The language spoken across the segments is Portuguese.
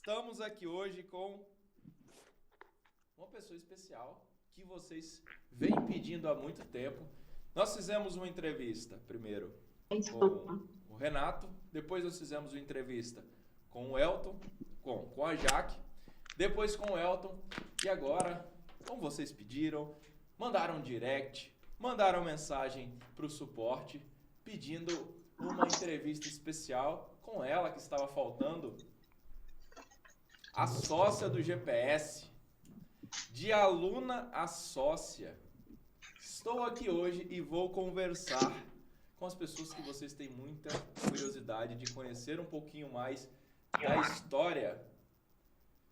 Estamos aqui hoje com uma pessoa especial que vocês vêm pedindo há muito tempo. Nós fizemos uma entrevista primeiro com o Renato, depois nós fizemos uma entrevista com o Elton, com a Jaque, depois com o Elton e agora, como vocês pediram, mandaram um direct, mandaram mensagem para o suporte pedindo uma entrevista especial com ela que estava faltando. A sócia do GPS, de aluna a sócia. Estou aqui hoje e vou conversar com as pessoas que vocês têm muita curiosidade de conhecer um pouquinho mais da história.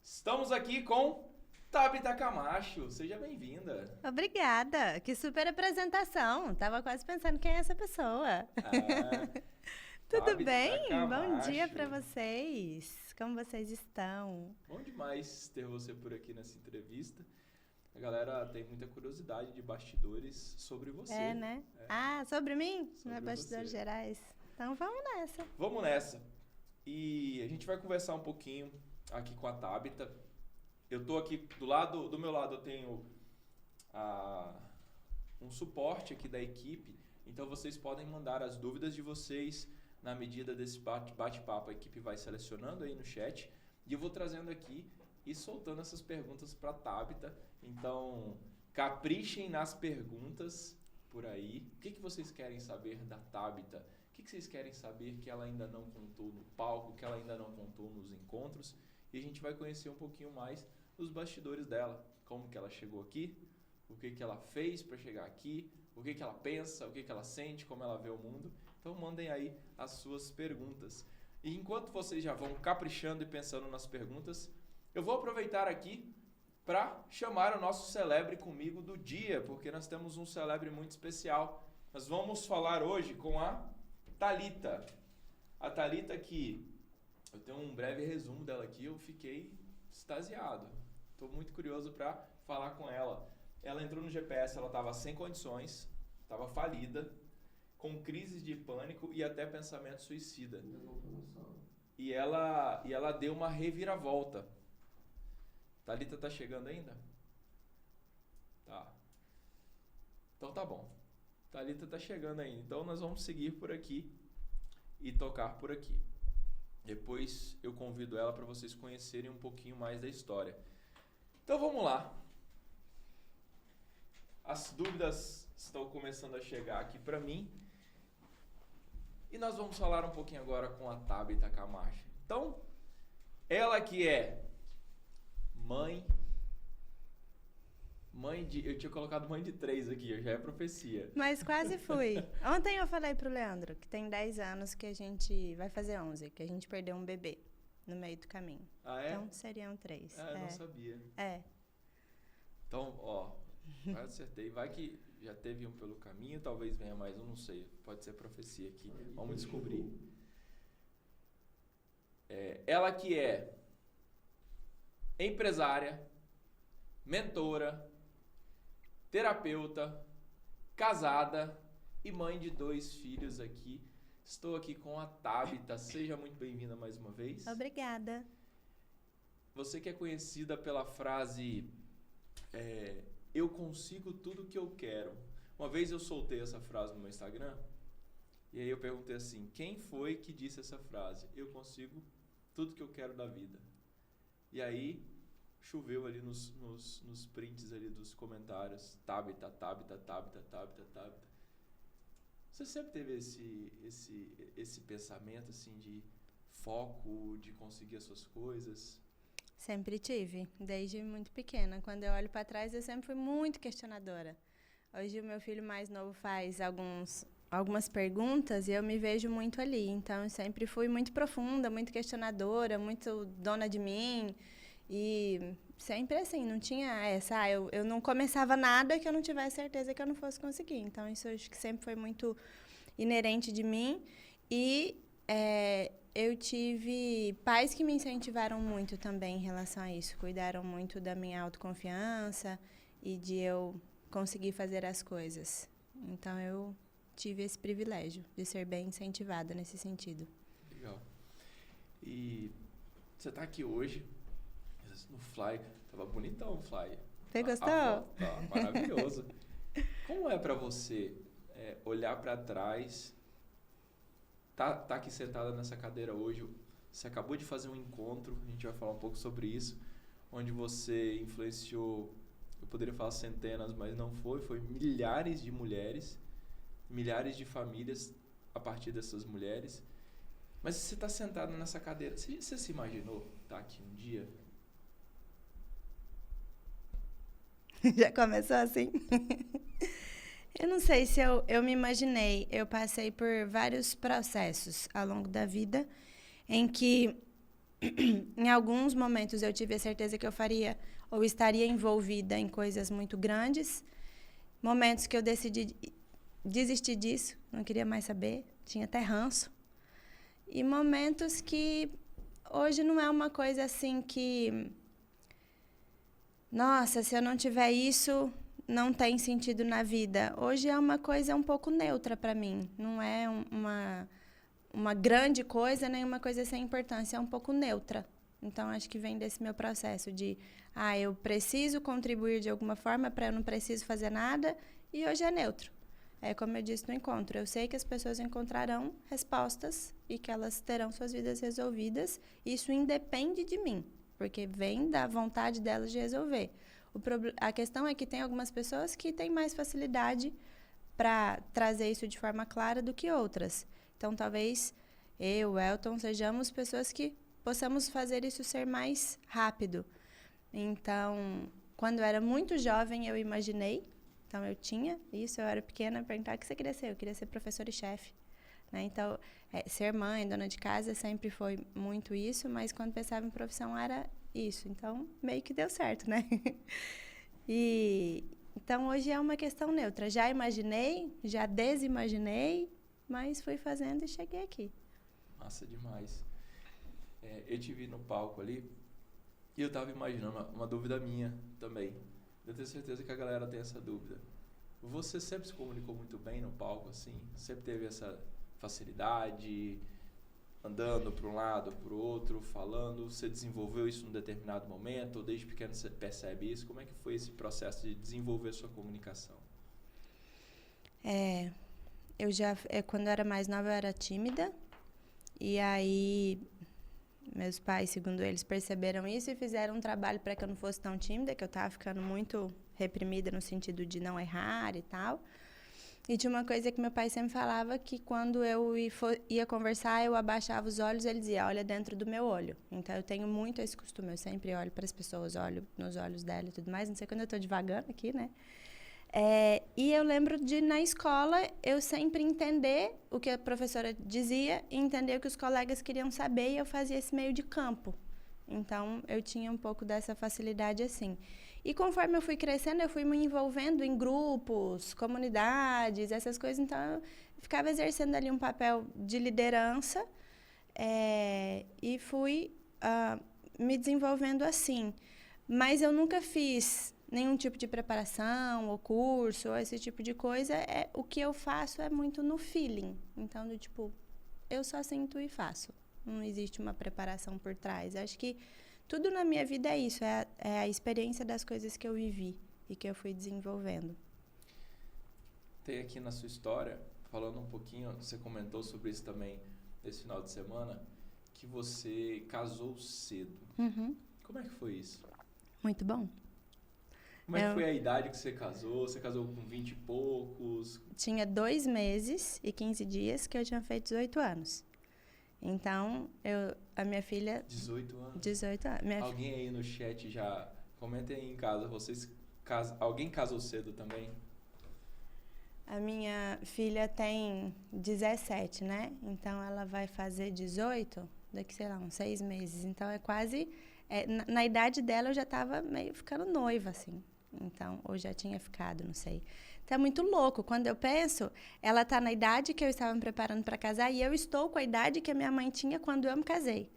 Estamos aqui com Tabita Camacho. Seja bem-vinda. Obrigada. Que super apresentação. Tava quase pensando quem é essa pessoa. Tudo Tabita bem? Camacho. Bom dia para vocês. Como vocês estão? Bom demais ter você por aqui nessa entrevista. A galera tem muita curiosidade de bastidores sobre você. É, né? Ah, sobre mim? Sobre Não é bastidores você. gerais? Então vamos nessa. Vamos nessa. E a gente vai conversar um pouquinho aqui com a Tabita. Eu tô aqui do meu lado eu tenho um suporte aqui da equipe. Então vocês podem mandar as dúvidas de vocês na medida desse bate-papo. A equipe vai selecionando aí no chat e eu vou trazendo aqui e soltando essas perguntas para a Tabita. Então, caprichem nas perguntas por aí. O que vocês querem saber da Tabita? O que vocês querem saber que ela ainda não contou no palco, que ela ainda não contou nos encontros? E a gente vai conhecer um pouquinho mais dos bastidores dela. Como que ela chegou aqui, o que ela fez para chegar aqui, o que ela pensa, o que ela sente, como ela vê o mundo. Então mandem aí as suas perguntas. E enquanto vocês já vão caprichando e pensando nas perguntas, eu vou aproveitar aqui para chamar o nosso celebre comigo do dia, porque nós temos um celebre muito especial. Nós vamos falar hoje com a Thalita. A Thalita que eu tenho um breve resumo dela aqui, eu fiquei extasiado. Estou muito curioso para falar com ela. Ela entrou no GPS, ela estava sem condições, estava falida, com crises de pânico e até pensamento suicida. E ela deu uma reviravolta. Thalita tá chegando ainda? Tá. Então tá bom. Thalita tá chegando ainda. Então nós vamos seguir por aqui e tocar por aqui. Depois eu convido ela para vocês conhecerem um pouquinho mais da história. Então vamos lá. As dúvidas estão começando a chegar aqui para mim. E nós vamos falar um pouquinho agora com a Tabita Camacho. Então, ela que é mãe de... Eu tinha colocado mãe de 3 aqui, já é profecia. Mas quase fui. Ontem eu falei pro Leandro que tem 10 anos que a gente vai fazer 11, que a gente perdeu um bebê no meio do caminho. Ah, é? Então seriam 3. Ah, eu não sabia. É. Então, ó, eu acertei. Vai que já teve um pelo caminho, talvez venha mais um, não sei. Pode ser profecia aqui. Vamos descobrir. Ela que é empresária, mentora, terapeuta, casada e mãe de 2 filhos aqui. Estou aqui com a Tabita. Seja muito bem-vinda mais uma vez. Obrigada. Você que é conhecida pela frase eu consigo tudo que eu quero. Uma vez eu soltei essa frase no meu Instagram e aí eu perguntei assim, quem foi que disse essa frase? Eu consigo tudo que eu quero da vida. E aí choveu ali nos prints ali dos comentários, Tabita, Tabita, Tabita, Tabita, Tabita. Você sempre teve esse pensamento assim de foco, de conseguir as suas coisas? Sempre tive, desde muito pequena. Quando eu olho para trás, eu sempre fui muito questionadora. Hoje o meu filho mais novo faz algumas perguntas e eu me vejo muito ali. Então eu sempre fui muito profunda, muito questionadora, muito dona de mim. E sempre assim, não tinha essa... eu não começava nada que eu não tivesse certeza que eu não fosse conseguir. Então isso eu acho que sempre foi muito inerente de mim. E eu tive pais que me incentivaram muito também em relação a isso. Cuidaram muito da minha autoconfiança e de eu conseguir fazer as coisas. Então eu tive esse privilégio de ser bem incentivada nesse sentido. Legal. E Você tá aqui hoje, no Fly, tava bonitão o Fly. Você gostou? Tá maravilhoso. Como é pra você olhar pra trás, tá aqui sentada nessa cadeira hoje, você acabou de fazer um encontro, a gente vai falar um pouco sobre isso, onde você influenciou, eu poderia falar centenas, mas não foi milhares de mulheres, milhares de famílias a partir dessas mulheres. Mas você está sentado nessa cadeira, você se imaginou estar aqui um dia? Já começou assim? Eu não sei se eu me imaginei. Eu passei por vários processos ao longo da vida em que, em alguns momentos, eu tive a certeza que eu faria ou estaria envolvida em coisas muito grandes. Momentos que eu decidi desistir disso, não queria mais saber, tinha até ranço. E momentos que hoje não é uma coisa assim que... Nossa, se eu não tiver isso, não tem sentido na vida. Hoje é uma coisa um pouco neutra para mim. Não é uma grande coisa, nem uma coisa sem importância. É um pouco neutra. Então, acho que vem desse meu processo de... eu preciso contribuir de alguma forma para eu não preciso fazer nada. E hoje é neutro. É como eu disse no encontro, eu sei que as pessoas encontrarão respostas e que elas terão suas vidas resolvidas. Isso independe de mim, porque vem da vontade delas de resolver. A questão é que tem algumas pessoas que têm mais facilidade para trazer isso de forma clara do que outras. Então, talvez eu, Elton, sejamos pessoas que possamos fazer isso ser mais rápido. Então, quando eu era muito jovem, eu imaginei. Então, eu tinha isso, eu era pequena, perguntar o que você queria ser. Eu queria ser professora e chefe. Né? Então, ser mãe, dona de casa, sempre foi muito isso, mas quando pensava em profissão era isso. Então, meio que deu certo, né? Então, hoje é uma questão neutra. Já imaginei, já desimaginei, mas fui fazendo e cheguei aqui. Massa demais. Eu te vi no palco ali e eu estava imaginando uma dúvida minha também. Eu tenho certeza que a galera tem essa dúvida. Você sempre se comunicou muito bem no palco, assim? Sempre teve essa facilidade, andando para um lado, para o outro, falando? Você desenvolveu isso num determinado momento? Ou desde pequeno você percebe isso? Como é que foi esse processo de desenvolver a sua comunicação? Quando eu era mais nova, eu era tímida. E aí... Meus pais, segundo eles, perceberam isso e fizeram um trabalho para que eu não fosse tão tímida, que eu estava ficando muito reprimida no sentido de não errar e tal. E tinha uma coisa que meu pai sempre falava, que quando eu ia conversar, eu abaixava os olhos, ele dizia, olha dentro do meu olho. Então, eu tenho muito esse costume, eu sempre olho para as pessoas, olho nos olhos dela e tudo mais. Não sei quando eu estou devagando aqui, né? E eu lembro de, na escola, eu sempre entender o que a professora dizia e entender o que os colegas queriam saber, e eu fazia esse meio de campo. Então, eu tinha um pouco dessa facilidade assim. E conforme eu fui crescendo, eu fui me envolvendo em grupos, comunidades, essas coisas. Então, eu ficava exercendo ali um papel de liderança e fui me desenvolvendo assim. Mas eu nunca fiz... nenhum tipo de preparação, ou curso, ou esse tipo de coisa. O que eu faço é muito no feeling. Então, eu só sinto e faço. Não existe uma preparação por trás. Acho que tudo na minha vida é isso. É a experiência das coisas que eu vivi e que eu fui desenvolvendo. Tem aqui na sua história, falando um pouquinho, você comentou sobre isso também nesse final de semana, que você casou cedo. Uhum. Como é que foi isso? Muito bom. Como é que foi a idade que você casou? Você casou com 20 e poucos? Tinha 2 meses e 15 dias que eu tinha feito 18 anos. Então, a minha filha... 18 anos? 18 anos. Alguém aí no chat já... Comentem aí em casa, alguém casou cedo também? A minha filha tem 17, né? Então, ela vai fazer 18 daqui, sei lá, uns 6 meses. Então, é quase... na idade dela, eu já estava meio ficando noiva, assim. Então, ou já tinha ficado, não sei. Então, é muito louco. Quando eu penso, ela está na idade que eu estava me preparando para casar e eu estou com a idade que a minha mãe tinha quando eu me casei.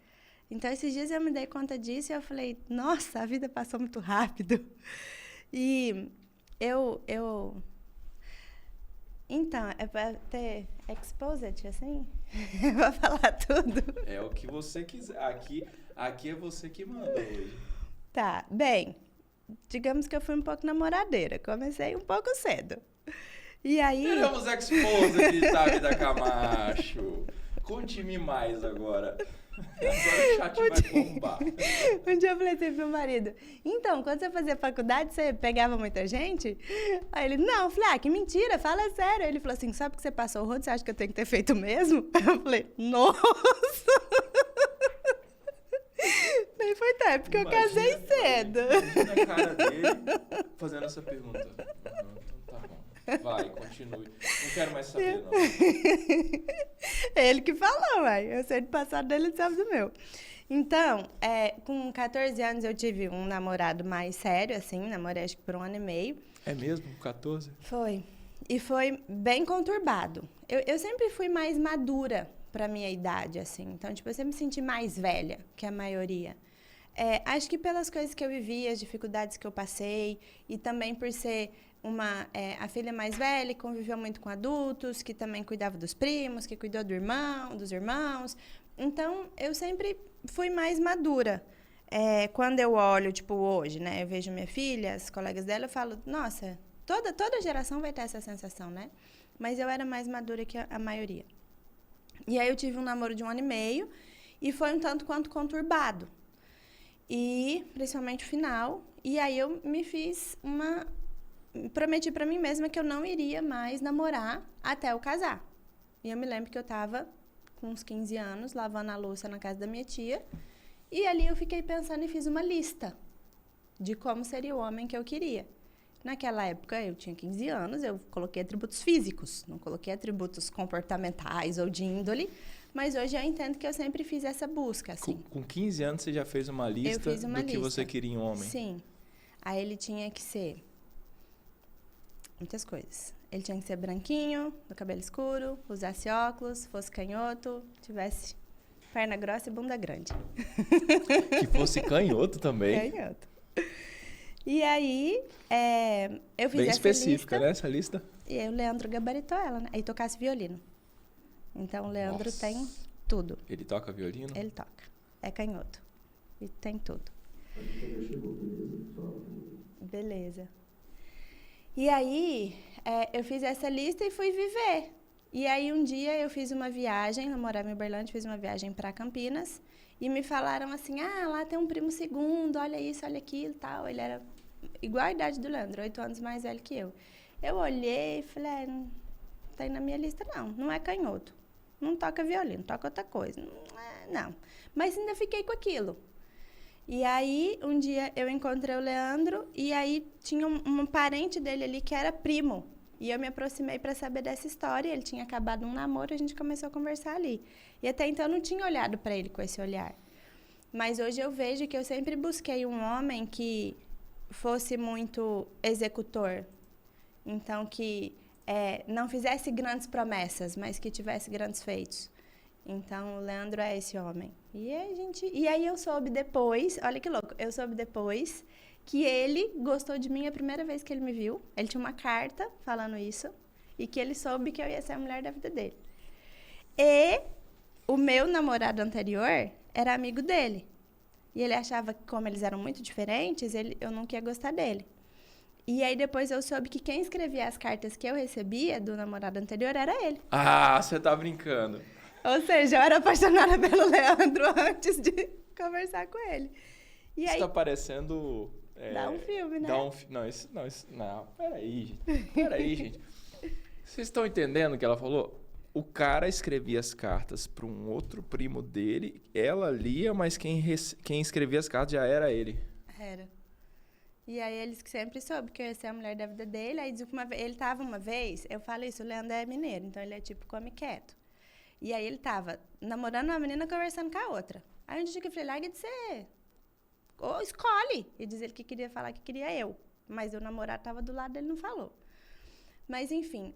Então, esses dias eu me dei conta disso e eu falei, nossa, a vida passou muito rápido. E Então, é pra ter exposed, assim? Pra falar tudo. É o que você quiser. Aqui é você que manda hoje. Tá, bem, digamos que eu fui um pouco namoradeira. Comecei um pouco cedo. E aí... Teremos exposed aqui, Távida Camacho. Conte-me mais agora. Agora o chat vai bombar. Um dia eu falei assim pro meu marido, então, quando você fazia faculdade, você pegava muita gente? Aí ele, não. Eu falei, que mentira, fala sério. Aí ele falou assim, sabe que você passou o rodo, você acha que eu tenho que ter feito mesmo? Eu falei, nossa! Nem foi tempo, porque eu casei cedo. Imagina a cara dele fazendo essa pergunta. Então tá bom. Vai, continue. Não quero mais saber, não. Ele que falou, uai. Eu sei do passado dele, ele sabe do meu. Então, com 14 anos eu tive um namorado mais sério, assim, namorei acho que por 1 ano e meio. É mesmo? 14? Foi. E foi bem conturbado. Eu sempre fui mais madura pra minha idade, assim. Então, tipo, eu sempre me senti mais velha que a maioria. Acho que pelas coisas que eu vivi, as dificuldades que eu passei, e também por ser a filha mais velha, que conviveu muito com adultos, que também cuidava dos primos, que cuidou dos irmãos. Então, eu sempre fui mais madura. Quando eu olho, tipo, hoje, né? Eu vejo minha filha, as colegas dela, eu falo, nossa, toda geração vai ter essa sensação, né? Mas eu era mais madura que a maioria. E aí eu tive um namoro de 1 ano e meio, e foi um tanto quanto conturbado. E, principalmente o final, e aí eu me fiz prometi pra mim mesma que eu não iria mais namorar até eu casar. E eu me lembro que eu tava com uns 15 anos, lavando a louça na casa da minha tia, e ali eu fiquei pensando e fiz uma lista de como seria o homem que eu queria. Naquela época, eu tinha 15 anos, eu coloquei atributos físicos, não coloquei atributos comportamentais ou de índole, mas hoje eu entendo que eu sempre fiz essa busca, assim. Com 15 anos, você já fez uma lista que você queria em um homem? Sim. Aí ele tinha que ser muitas coisas. Ele tinha que ser branquinho, do cabelo escuro, usasse óculos, fosse canhoto, tivesse perna grossa e bunda grande. Que fosse canhoto também? Canhoto. E aí, eu fiz bem essa específica, lista, né, essa lista? E aí o Leandro gabaritou ela, né? Aí tocasse violino. Então, o Leandro tem tudo. Ele toca violino? Ele toca. É canhoto. E tem tudo. Beleza. E aí, eu fiz essa lista e fui viver. E aí, um dia, eu fiz uma viagem, eu morava em Uberlândia, fiz uma viagem para Campinas, e me falaram assim, lá tem um primo segundo, olha isso, olha aquilo e tal. Ele era igual a idade do Leandro, 8 anos mais velho que eu. Eu olhei e falei, não tem na minha lista, não é canhoto. Não toca violino, toca outra coisa. Não. Mas ainda fiquei com aquilo. E aí, um dia, eu encontrei o Leandro, e aí tinha um parente dele ali que era primo. E eu me aproximei para saber dessa história. Ele tinha acabado um namoro, a gente começou a conversar ali. E até então, eu não tinha olhado para ele com esse olhar. Mas hoje eu vejo que eu sempre busquei um homem que fosse muito executor. Então, que não fizesse grandes promessas, mas que tivesse grandes feitos. Então, o Leandro é esse homem. E aí eu soube depois, olha que louco, eu soube depois que ele gostou de mim a primeira vez que ele me viu. Ele tinha uma carta falando isso, e que ele soube que eu ia ser a mulher da vida dele. E o meu namorado anterior era amigo dele. E ele achava que, como eles eram muito diferentes, eu nunca ia gostar dele. E aí depois eu soube que quem escrevia as cartas que eu recebia do namorado anterior era ele. Ah, você tá brincando. Ou seja, eu era apaixonada pelo Leandro antes de conversar com ele. E isso aí, tá parecendo... dá um filme, né? Não, peraí, gente. Vocês estão entendendo o que ela falou? O cara escrevia as cartas para um outro primo dele, ela lia, mas quem escrevia as cartas já era ele. Era. E aí eles sempre soube que eu ia ser a mulher da vida dele. Aí ele tava uma vez, eu falo isso, o Leandro é mineiro, então ele é tipo come quieto. E aí ele tava namorando uma menina conversando com a outra. Aí um dia que eu falei, larga de ser... Ou escolhe. E diz ele que queria falar que queria eu. Mas o namorado tava do lado, ele não falou. Mas, enfim.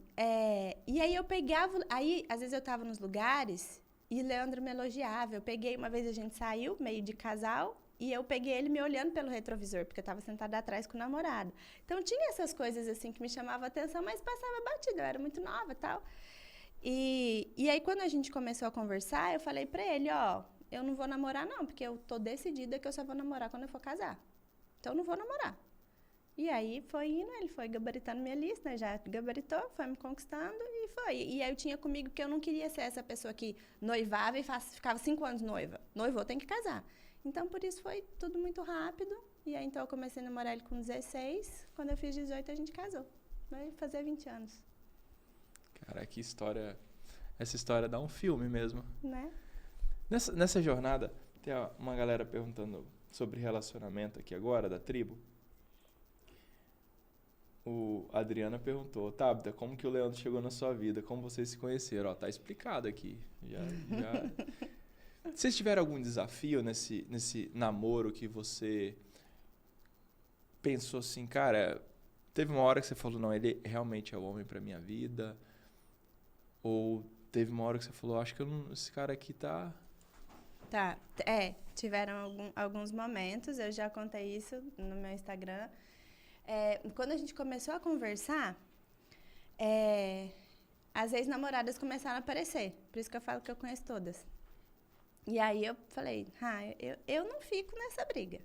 E aí eu pegava... Aí, às vezes eu tava nos lugares e Leandro me elogiava. Eu peguei, uma vez a gente saiu, meio de casal, e eu peguei ele me olhando pelo retrovisor, porque eu estava sentada atrás com o namorado. Então, tinha essas coisas, assim, que me chamavam a atenção, mas passava batido, eu era muito nova e tal. E aí, quando a gente começou a conversar, eu falei pra ele, ó, eu não vou namorar não, porque eu tô decidida que eu só vou namorar quando eu for casar. Então, eu não vou namorar. E aí, foi indo, ele foi gabaritando minha lista, né? Já gabaritou, foi me conquistando e foi. E aí, eu tinha comigo que eu não queria ser essa pessoa que noivava e ficava 5 anos noiva. Noivou, tem que casar. Então, por isso, foi tudo muito rápido. E aí, então, eu comecei a namorar ele com 16. Quando eu fiz 18, a gente casou. Vai fazer 20 anos. Cara, que história... Essa história dá um filme mesmo. Né? Nessa jornada, tem uma galera perguntando sobre relacionamento aqui agora, da tribo. A Adriana perguntou, Tabita, como que o Leandro chegou na sua vida? Como vocês se conheceram? Ó, tá explicado aqui. Já... Vocês tiveram algum desafio nesse namoro que você pensou assim, cara, teve uma hora que você falou, não, ele realmente é o homem pra minha vida? Ou teve uma hora que você falou, acho que esse cara aqui tá... Tá, tiveram alguns momentos, eu já contei isso no meu Instagram. Quando a gente começou a conversar, as ex-namoradas começaram a aparecer. Por isso que eu falo que eu conheço todas. E aí eu falei, eu não fico nessa briga.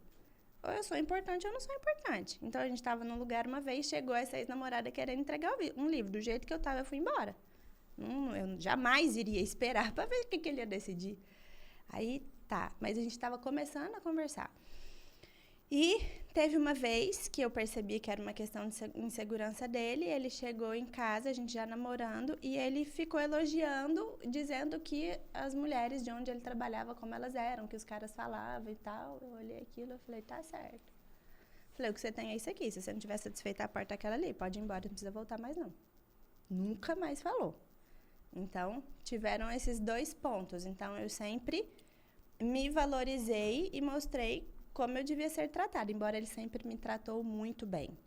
Ou eu sou importante ou eu não sou importante. Então a gente estava num lugar uma vez, chegou essa ex-namorada querendo entregar um livro. Do jeito que eu estava, eu fui embora. Eu jamais iria esperar para ver o que ele ia decidir. Aí, tá. Mas a gente estava começando a conversar. E teve uma vez que eu percebi que era uma questão de insegurança dele. Ele chegou em casa, a gente já namorando, e ele ficou elogiando, dizendo que as mulheres de onde ele trabalhava, como elas eram, que os caras falavam e tal. Eu olhei aquilo e falei, tá certo. Falei, o que você tem é isso aqui. Se você não tiver satisfeita, a porta é aquela ali. Pode ir embora, não precisa voltar mais, não. Nunca mais falou. Então, tiveram esses 2 pontos. Então, eu sempre me valorizei e mostrei como eu devia ser tratada, embora ele sempre me tratou muito bem.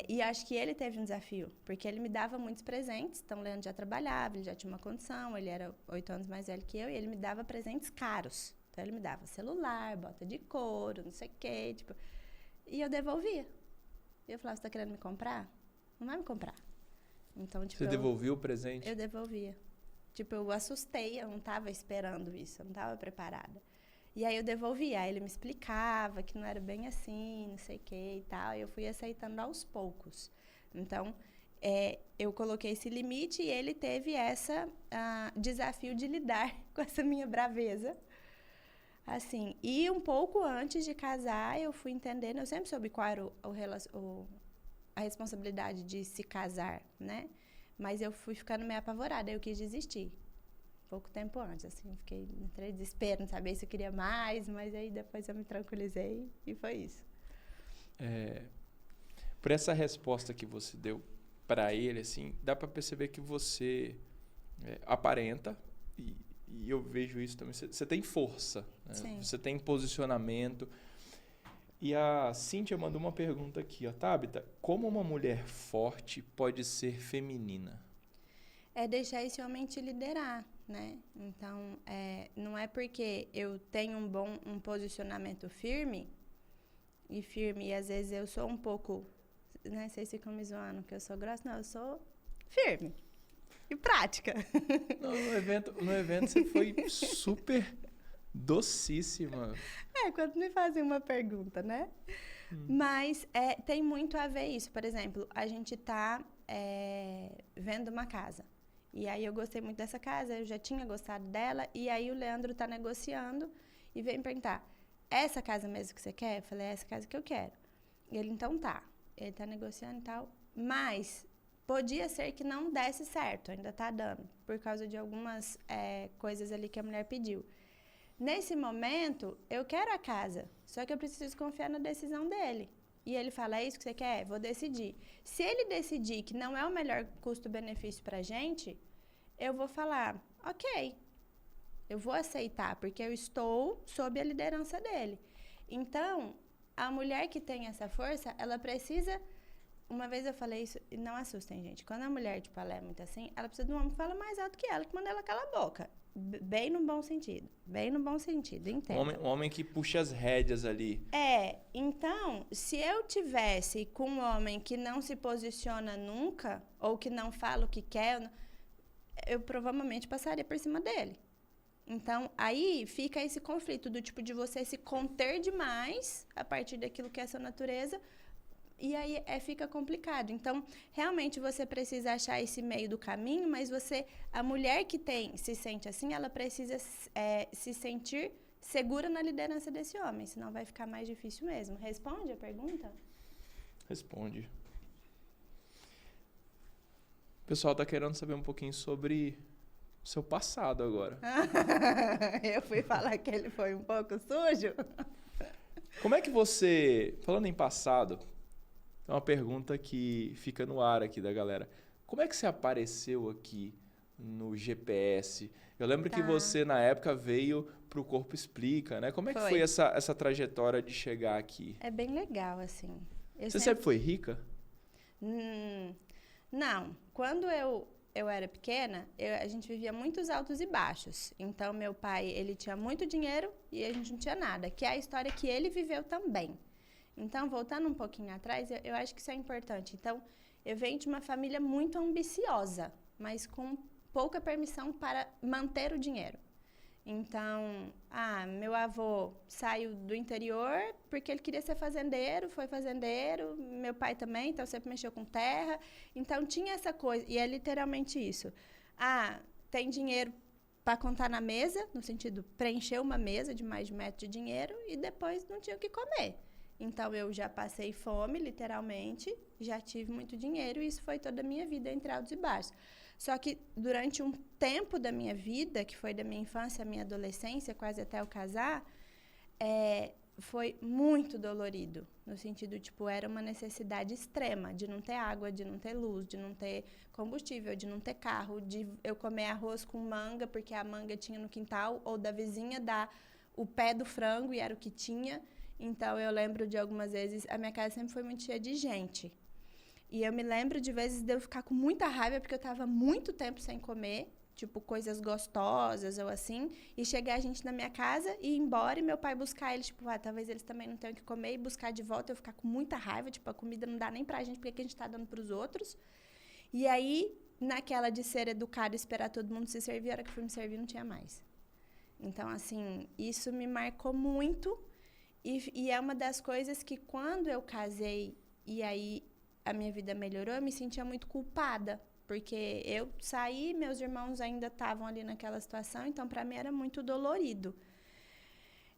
E acho que ele teve um desafio, porque ele me dava muitos presentes. Então, o Leandro já trabalhava, ele já tinha uma condição, ele era 8 anos mais velho que eu, e ele me dava presentes caros. Então, ele me dava celular, bota de couro, não sei o quê, tipo, e eu devolvia. E eu falava, você tá querendo me comprar? Não vai me comprar. Então, tipo, Você devolvia o presente? Eu devolvia. Tipo, eu assustei, eu não estava esperando isso, eu não estava preparada. E aí eu devolvia, aí ele me explicava que não era bem assim, não sei o que e tal, e eu fui aceitando aos poucos. Então, eu coloquei esse limite e ele teve esse desafio de lidar com essa minha braveza. Assim, e um pouco antes de casar, eu fui entendendo, eu sempre soube qual era a responsabilidade de se casar, né? Mas eu fui ficando meio apavorada, eu quis desistir. Pouco tempo antes, assim, entrei em desespero, não sabia se eu queria mais, mas aí depois eu me tranquilizei e foi isso. Por essa resposta que você deu para ele, assim, dá para perceber que você aparenta, e eu vejo isso também, você tem força, né? Você tem posicionamento. E a Cíntia mandou uma pergunta aqui, ó, Tabita, como uma mulher forte pode ser feminina? É deixar esse homem te liderar, né? Então, não é porque eu tenho um posicionamento firme, e às vezes eu sou um pouco, né? Vocês ficam me zoando que eu sou grossa, não, eu sou firme e prática. Não, no evento você foi super docíssima. Quando me fazem uma pergunta, né? Mas tem muito a ver isso. Por exemplo, a gente tá vendo uma casa. E aí eu gostei muito dessa casa, eu já tinha gostado dela, e aí o Leandro tá negociando e veio me perguntar, essa casa mesmo que você quer? Eu falei, é essa casa que eu quero. E ele, então tá. Ele tá negociando e tal, mas podia ser que não desse certo, ainda tá dando, por causa de algumas coisas ali que a mulher pediu. Nesse momento, eu quero a casa, só que eu preciso confiar na decisão dele. E ele fala, é isso que você quer? Vou decidir. Se ele decidir que não é o melhor custo-benefício pra gente, eu vou falar, ok, eu vou aceitar, porque eu estou sob a liderança dele. Então, a mulher que tem essa força, ela precisa uma vez eu falei isso, e não assustem, gente. Quando a mulher, tipo, ela é muito assim, ela precisa de um homem que fala mais alto que ela, que manda ela calar a boca. Bem no bom sentido. Bem no bom sentido, entenda. Um homem que puxa as rédeas ali. Então, se eu tivesse com um homem que não se posiciona nunca, ou que não fala o que quer, eu provavelmente passaria por cima dele. Então, aí fica esse conflito do tipo de você se conter demais a partir daquilo que é a sua natureza, e aí fica complicado. Então, realmente você precisa achar esse meio do caminho, mas a mulher que se sente assim, ela precisa se sentir segura na liderança desse homem, senão vai ficar mais difícil mesmo. Responde a pergunta? Responde. O pessoal tá querendo saber um pouquinho sobre o seu passado agora. Eu fui falar que ele foi um pouco sujo? Como é que você, falando em passado, é uma pergunta que fica no ar aqui da galera. Como é que você apareceu aqui no GPS? Eu lembro que você, na época, veio para o Corpo Explica, né? Como é que foi essa trajetória de chegar aqui? É bem legal, assim. Você sempre foi rica? Não. Quando eu era pequena, a gente vivia muitos altos e baixos. Então, meu pai, ele tinha muito dinheiro e a gente não tinha nada, que é a história que ele viveu também. Então, voltando um pouquinho atrás, eu acho que isso é importante. Então, eu venho de uma família muito ambiciosa, mas com pouca permissão para manter o dinheiro. Então, meu avô saiu do interior porque ele queria ser fazendeiro, foi fazendeiro, meu pai também, então sempre mexeu com terra. Então, tinha essa coisa, e é literalmente isso. Tem dinheiro para contar na mesa, no sentido, preencher uma mesa de mais de 1 metro de dinheiro e depois não tinha o que comer. Então, eu já passei fome, literalmente, já tive muito dinheiro e isso foi toda a minha vida, entre altos e baixos. Só que durante um tempo da minha vida, que foi da minha infância à minha adolescência, quase até eu casar, foi muito dolorido. No sentido, tipo, era uma necessidade extrema de não ter água, de não ter luz, de não ter combustível, de não ter carro, de eu comer arroz com manga, porque a manga tinha no quintal, ou da vizinha dar o pé do frango e era o que tinha. Então, eu lembro de algumas vezes, a minha casa sempre foi muito cheia de gente. E eu me lembro de vezes de eu ficar com muita raiva porque eu estava muito tempo sem comer, tipo, coisas gostosas ou assim, e chegar a gente na minha casa e ir embora e meu pai buscar eles, tipo, talvez eles também não tenham o que comer, e buscar de volta, eu ficar com muita raiva, tipo, a comida não dá nem pra gente, porque a gente tá dando pros outros. E aí, naquela de ser educado e esperar todo mundo se servir, a hora que eu fui me servir não tinha mais. Então, assim, isso me marcou muito, e é uma das coisas que quando eu casei e aí a minha vida melhorou, eu me sentia muito culpada, porque eu saí, meus irmãos ainda estavam ali naquela situação, então para mim era muito dolorido.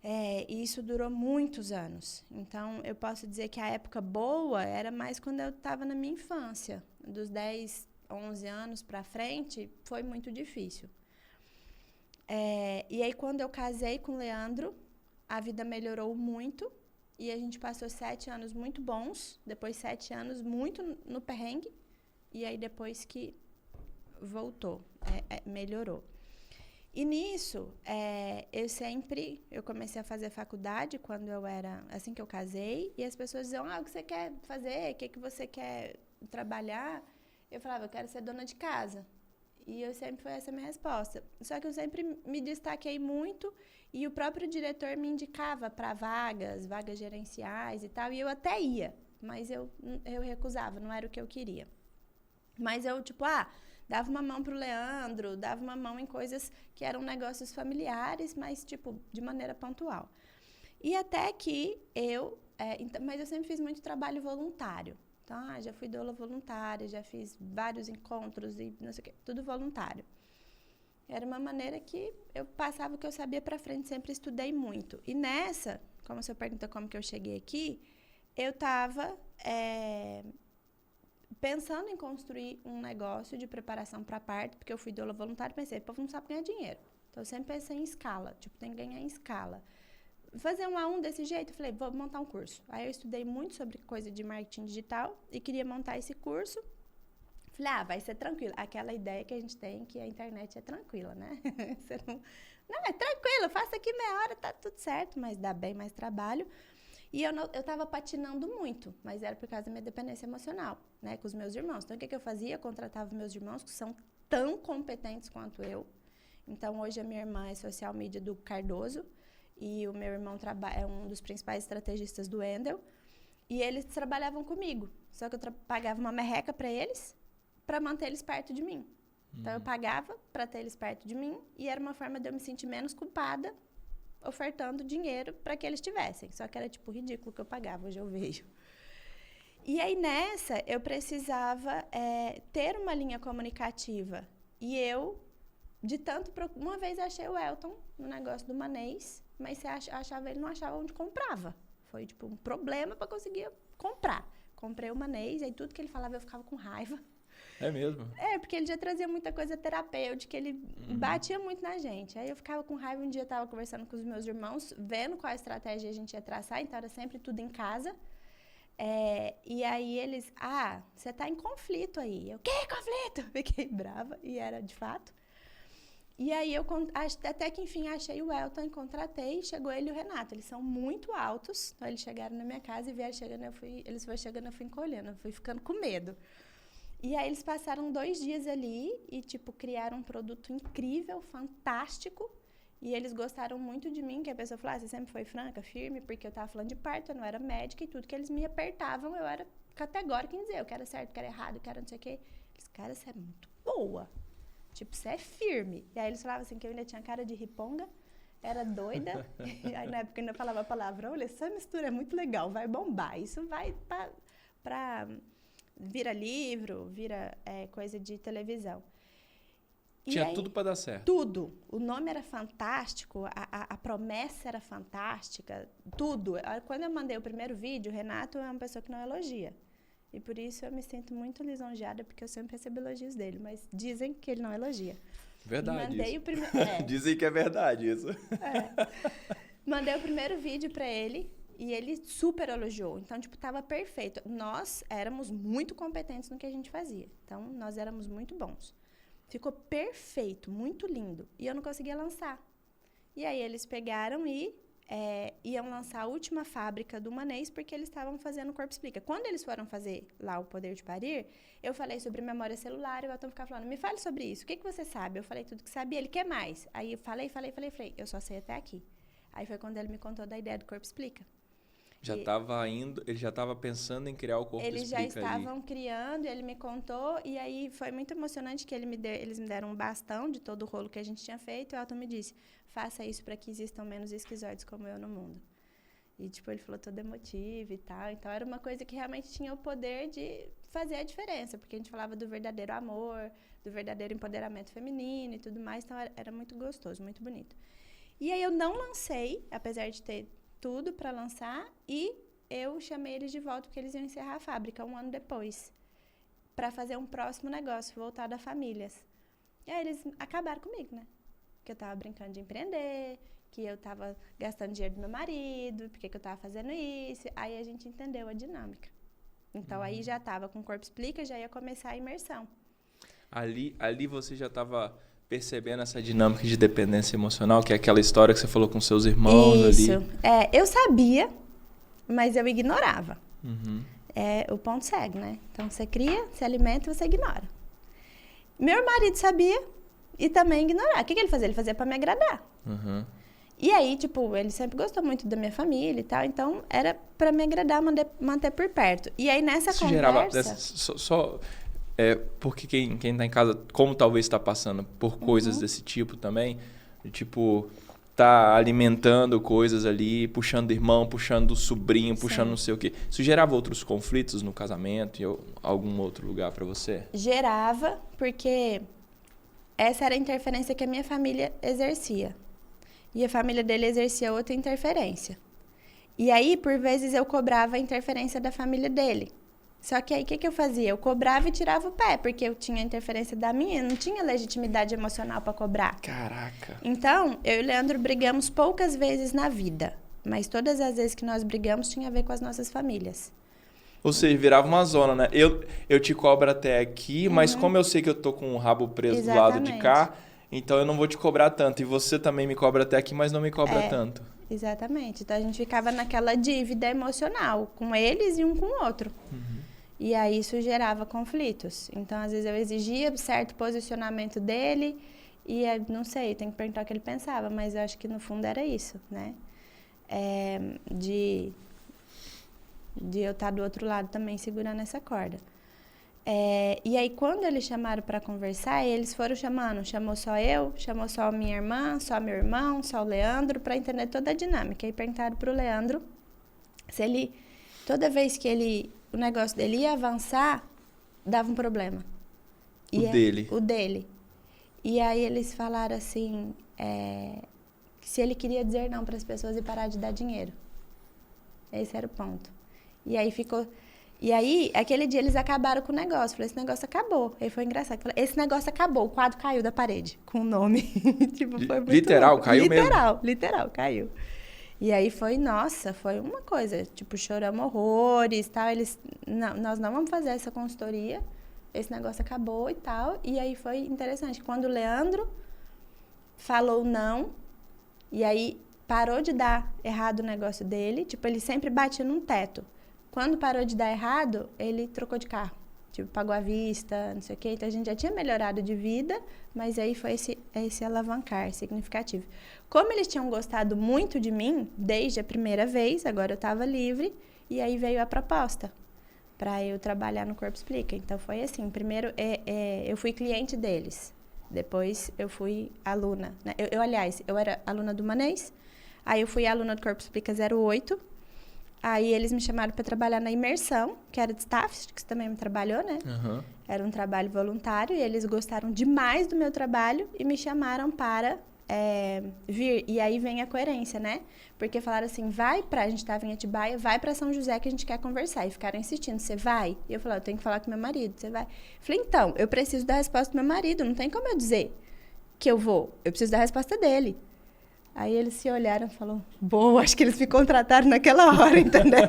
E isso durou muitos anos. Então eu posso dizer que a época boa era mais quando eu estava na minha infância. Dos 10, 11 anos para frente, foi muito difícil. E aí quando eu casei com o Leandro, a vida melhorou muito. E a gente passou 7 anos muito bons, depois 7 anos muito no perrengue, e aí depois que voltou, melhorou. E nisso, eu comecei a fazer faculdade quando assim que eu casei, e as pessoas diziam, o que você quer fazer, o que você quer trabalhar? Eu falava, eu quero ser dona de casa. E foi essa a minha resposta. Só que eu sempre me destaquei muito e o próprio diretor me indicava para vagas gerenciais e tal, e eu até ia, mas eu recusava, não era o que eu queria. Mas eu, tipo, dava uma mão pro Leandro, dava uma mão em coisas que eram negócios familiares, mas, tipo, de maneira pontual. E até que mas eu sempre fiz muito trabalho voluntário. Então, já fui doula voluntária, já fiz vários encontros e não sei o quê, tudo voluntário. Era uma maneira que eu passava o que eu sabia para frente, sempre estudei muito. E nessa, como você pergunta como que eu cheguei aqui, eu estava pensando em construir um negócio de preparação para parto, porque eu fui doula voluntária e pensei, o povo não sabe ganhar dinheiro. Então, eu sempre pensei em escala, tipo, tem que ganhar em escala. Fazer um A1 desse jeito, eu falei, vou montar um curso. Aí eu estudei muito sobre coisa de marketing digital e queria montar esse curso. Falei, vai ser tranquilo. Aquela ideia que a gente tem que a internet é tranquila, né? Não, é tranquilo, faça aqui meia hora, tá tudo certo, mas dá bem mais trabalho. E eu tava patinando muito, mas era por causa da minha dependência emocional, né, com os meus irmãos. Então, o que eu fazia? Eu contratava meus irmãos, que são tão competentes quanto eu. Então, hoje a minha irmã é social media do Cardoso e o meu irmão é um dos principais estrategistas do Wendel. E eles trabalhavam comigo, só que eu pagava uma merreca para eles, para manter eles perto de mim. Então, eu pagava para ter eles perto de mim e era uma forma de eu me sentir menos culpada ofertando dinheiro para que eles tivessem. Só que era, tipo, ridículo que eu pagava, hoje eu vejo. E aí, nessa, eu precisava ter uma linha comunicativa. E eu, uma vez eu achei o Elton no negócio do Manês, mas você achava, ele não achava onde comprava. Foi, tipo, um problema para conseguir comprar. Comprei o Manês, aí tudo que ele falava eu ficava com raiva. É mesmo? Porque ele já trazia muita coisa terapêutica, ele batia muito na gente. Aí eu ficava com raiva, um dia eu estava conversando com os meus irmãos, vendo qual estratégia a gente ia traçar, então era sempre tudo em casa. E aí eles, você está em conflito aí. Eu, que conflito? Fiquei brava, e era de fato. E aí eu, até que enfim, achei o Elton, contratei, chegou ele e o Renato. Eles são muito altos, então eles chegaram na minha casa e vieram chegando, eles foram chegando, eu fui encolhendo, eu fui ficando com medo. E aí eles passaram 2 dias ali e, tipo, criaram um produto incrível, fantástico. E eles gostaram muito de mim, que a pessoa falou, você sempre foi franca, firme, porque eu tava falando de parto, eu não era médica e tudo que eles me apertavam, eu era categórica em dizer, eu quero certo, eu quero errado, eu quero não sei o quê. Eles, cara, você é muito boa. Tipo, você é firme. E aí eles falavam assim, que eu ainda tinha cara de riponga, era doida. E aí na época eu ainda falava palavrão, olha, essa mistura é muito legal, vai bombar. Isso vai pra vira livro, vira coisa de televisão. Tinha tudo para dar certo. Tudo. O nome era fantástico, a promessa era fantástica, tudo. Quando eu mandei o primeiro vídeo, o Renato é uma pessoa que não elogia. E por isso eu me sinto muito lisonjeada, porque eu sempre recebo elogios dele, mas dizem que ele não elogia. Verdade. Mandei o primeiro. Dizem que é verdade isso. Mandei o primeiro vídeo para ele e ele super elogiou. Então, tipo, tava perfeito. Nós éramos muito competentes no que a gente fazia. Então, nós éramos muito bons. Ficou perfeito, muito lindo. E eu não conseguia lançar. E aí eles pegaram e iam lançar a última fábrica do Manês, porque eles estavam fazendo o Corpo Explica. Quando eles foram fazer lá o Poder de Parir, eu falei sobre memória celular, e o Elton ficava falando, me fale sobre isso, o que você sabe? Eu falei tudo que sabia, ele quer mais. Aí eu falei, eu só sei até aqui. Aí foi quando ele me contou da ideia do Corpo Explica. Ele já estava pensando em criar o Corpo Explica. Eles já estavam criando, ele me contou, e aí foi muito emocionante que eles me deram um bastão de todo o rolo que a gente tinha feito, e o Elton me disse, faça isso para que existam menos esquizoides como eu no mundo. E, tipo, ele falou todo emotivo e tal, então era uma coisa que realmente tinha o poder de fazer a diferença, porque a gente falava do verdadeiro amor, do verdadeiro empoderamento feminino e tudo mais, então era muito gostoso, muito bonito. E aí eu não lancei, apesar de ter tudo para lançar, e eu chamei eles de volta porque eles iam encerrar a fábrica 1 ano depois, para fazer um próximo negócio voltado a famílias. E aí eles acabaram comigo, né? Que eu tava brincando de empreender, que eu tava gastando dinheiro do meu marido, porque que eu tava fazendo isso. Aí a gente entendeu a dinâmica. Então aí já tava com o Corpo Explica, já ia começar a imersão. Ali você já tava percebendo essa dinâmica de dependência emocional, que é aquela história que você falou com seus irmãos ali. Isso. Eu sabia, mas eu ignorava. O ponto cego, né? Então, você cria, você alimenta, você ignora. Meu marido sabia e também ignorava. O que ele fazia? Ele fazia para me agradar. E aí, tipo, ele sempre gostou muito da minha família e tal, então era para me agradar, manter por perto. E aí, nessa Isso conversa... porque quem tá em casa, como talvez está passando por coisas desse tipo também, tipo, tá alimentando coisas ali, puxando irmão, puxando sobrinho, puxando não sei o quê. Isso gerava outros conflitos no casamento e algum outro lugar para você? Gerava, porque essa era a interferência que a minha família exercia. E a família dele exercia outra interferência. E aí, por vezes, eu cobrava a interferência da família dele. Só que aí, o que eu fazia? Eu cobrava e tirava o pé, porque eu tinha interferência da minha, eu não tinha legitimidade emocional para cobrar. Caraca! Então, eu e o Leandro brigamos poucas vezes na vida, mas todas as vezes que nós brigamos tinha a ver com as nossas famílias. Ou seja, virava uma zona, né? Eu te cobro até aqui, mas como eu sei que eu tô com o rabo preso do lado de cá, Então eu não vou te cobrar tanto. E você também me cobra até aqui, mas não me cobra tanto. Exatamente. Então a gente ficava naquela dívida emocional com eles e um com o outro. E aí isso gerava conflitos. Então, às vezes, eu exigia certo posicionamento dele e, não sei, tem que perguntar o que ele pensava, mas eu acho que no fundo era isso, né? De eu estar do outro lado também segurando essa corda. E aí, quando eles chamaram para conversar, eles foram chamando. Chamou só eu, chamou só minha irmã, só meu irmão, só o Leandro, para entender toda a dinâmica. E perguntaram para o Leandro se ele, toda vez que o negócio dele ia avançar, dava um problema. O dele. E aí eles falaram assim, se ele queria dizer não para as pessoas e parar de dar dinheiro. Esse era o ponto. E aí ficou... E aí, aquele dia, eles acabaram com o negócio. Falei, esse negócio acabou. Aí foi engraçado. Falei, esse negócio acabou. O quadro caiu da parede, com o nome. Tipo, foi muito literal, louco. Caiu mesmo? Literal, caiu. E aí foi, nossa, foi uma coisa. Tipo, choramos horrores e tal. Eles, não, nós não vamos fazer essa consultoria. Esse negócio acabou e tal. E aí foi interessante. Quando o Leandro falou não, e aí parou de dar errado o negócio dele. Tipo, ele sempre batia num teto. Quando parou de dar errado, ele trocou de carro. Tipo, pagou à vista, não sei o quê. Então, a gente já tinha melhorado de vida, mas aí foi esse alavancar significativo. Como eles tinham gostado muito de mim, desde a primeira vez, agora eu estava livre, e aí veio a proposta para eu trabalhar no Corpo Explica. Então, foi assim, primeiro eu fui cliente deles, depois eu fui aluna. Né? Aliás, eu era aluna do Manês, aí eu fui aluna do Corpo Explica 08, aí eles me chamaram para trabalhar na imersão, que era de staff, que você também me trabalhou, né? Era um trabalho voluntário e eles gostaram demais do meu trabalho e me chamaram para vir. E aí vem a coerência, né? Porque falaram assim, a gente estava em Atibaia, vai para São José que a gente quer conversar. E ficaram insistindo, você vai? E eu falei, eu tenho que falar com meu marido, você vai? Falei, então, eu preciso da resposta do meu marido, não tem como eu dizer que eu vou, eu preciso da resposta dele. Aí eles se olharam e falaram, boa, acho que eles me contrataram naquela hora, entendeu?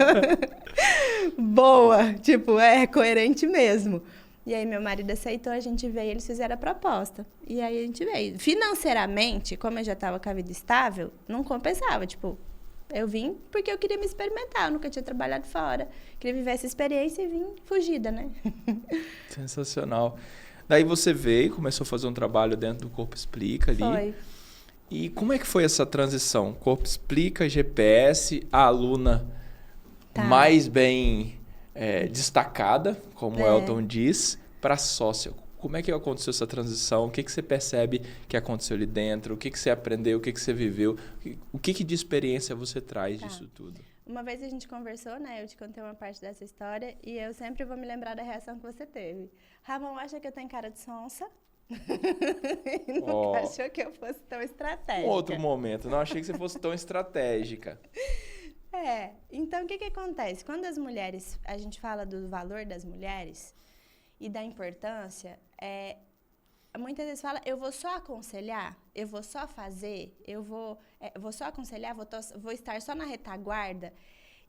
Boa, tipo, coerente mesmo. E aí meu marido aceitou, a gente veio, eles fizeram a proposta. E aí a gente veio. Financeiramente, como eu já estava com a vida estável, não compensava, tipo, eu vim porque eu queria me experimentar, eu nunca tinha trabalhado fora. Queria viver essa experiência e vim fugida, né? Sensacional. Daí você veio, começou a fazer um trabalho dentro do Corpo Explica ali. Foi. E como é que foi essa transição? Corpo Explica, GPS, a aluna mais bem destacada, como o Elton diz, para sócia. Como é que aconteceu essa transição? O que você percebe que aconteceu ali dentro? O que você aprendeu? O que você viveu? O que de experiência você traz disso tudo? Uma vez a gente conversou, né? Eu te contei uma parte dessa história e eu sempre vou me lembrar da reação que você teve. Ramon acha que eu tenho cara de sonsa. Nunca achou que eu fosse tão estratégica. Um outro momento. Não achei que você fosse tão estratégica. Então o que acontece? Quando as mulheres, a gente fala do valor das mulheres e da importância, muitas vezes fala, eu vou só aconselhar, eu vou só fazer, eu vou só aconselhar, vou estar só na retaguarda.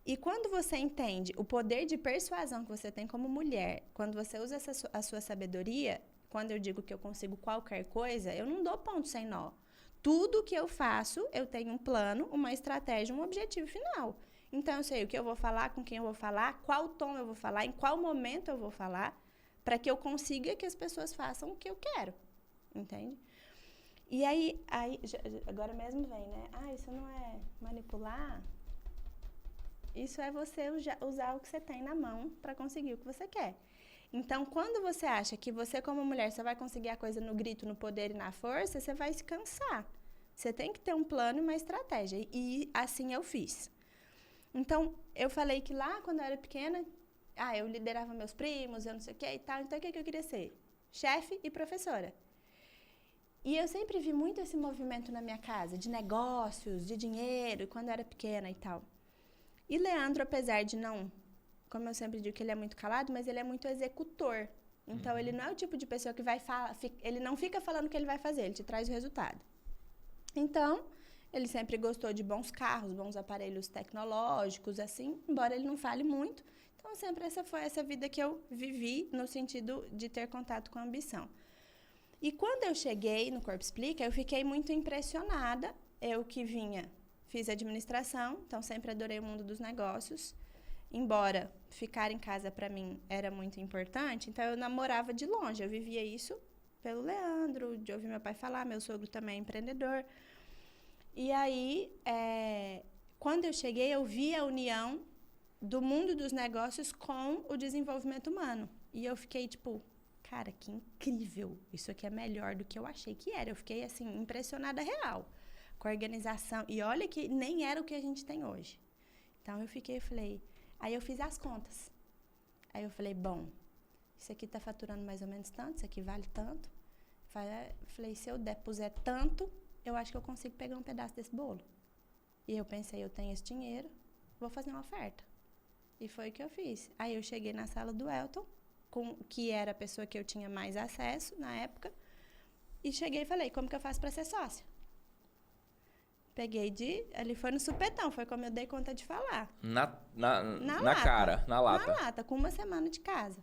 E quando você entende o poder de persuasão que você tem como mulher, quando você usa a sua sabedoria, quando eu digo que eu consigo qualquer coisa, eu não dou ponto sem nó. Tudo que eu faço, eu tenho um plano, uma estratégia, um objetivo final. Então, eu sei o que eu vou falar, com quem eu vou falar, qual tom eu vou falar, em qual momento eu vou falar, para que eu consiga que as pessoas façam o que eu quero. Entende? E aí agora mesmo vem, né? Isso não é manipular? Isso é você usar o que você tem na mão para conseguir o que você quer. Então, quando você acha que você, como mulher, você vai conseguir a coisa no grito, no poder e na força, você vai se cansar. Você tem que ter um plano e uma estratégia. E assim eu fiz. Então, eu falei que lá, quando eu era pequena, eu liderava meus primos, eu não sei o que e tal. Então, o que eu queria ser? Chefe e professora. E eu sempre vi muito esse movimento na minha casa, de negócios, de dinheiro, quando eu era pequena e tal. E Leandro, apesar de não... Como eu sempre digo que ele é muito calado, mas ele é muito executor. Então, ele não é o tipo de pessoa que vai falar... Ele não fica falando o que ele vai fazer, ele te traz o resultado. Então, ele sempre gostou de bons carros, bons aparelhos tecnológicos, assim, embora ele não fale muito. Então, sempre essa foi essa vida que eu vivi no sentido de ter contato com a ambição. E quando eu cheguei no Corpo Explica, eu fiquei muito impressionada. Eu que fiz administração, então sempre adorei o mundo dos negócios. Embora ficar em casa para mim era muito importante, então eu namorava de longe. Eu vivia isso pelo Leandro, de ouvir meu pai falar, meu sogro também é empreendedor. E aí, quando eu cheguei, eu vi a união do mundo dos negócios com o desenvolvimento humano. E eu fiquei tipo, cara, que incrível. Isso aqui é melhor do que eu achei que era. Eu fiquei, assim, impressionada real com a organização. E olha que nem era o que a gente tem hoje. Então, eu falei... Aí eu fiz as contas. Aí eu falei, bom, isso aqui está faturando mais ou menos tanto, isso aqui vale tanto. Falei, se eu puser tanto, eu acho que eu consigo pegar um pedaço desse bolo. E eu pensei, eu tenho esse dinheiro, vou fazer uma oferta. E foi o que eu fiz. Aí eu cheguei na sala do Elton, que era a pessoa que eu tinha mais acesso na época, e cheguei e falei, como que eu faço para ser sócia? Peguei ele foi no supetão, foi como eu dei conta de falar. Na lata, cara, na lata. Na lata, com uma semana de casa.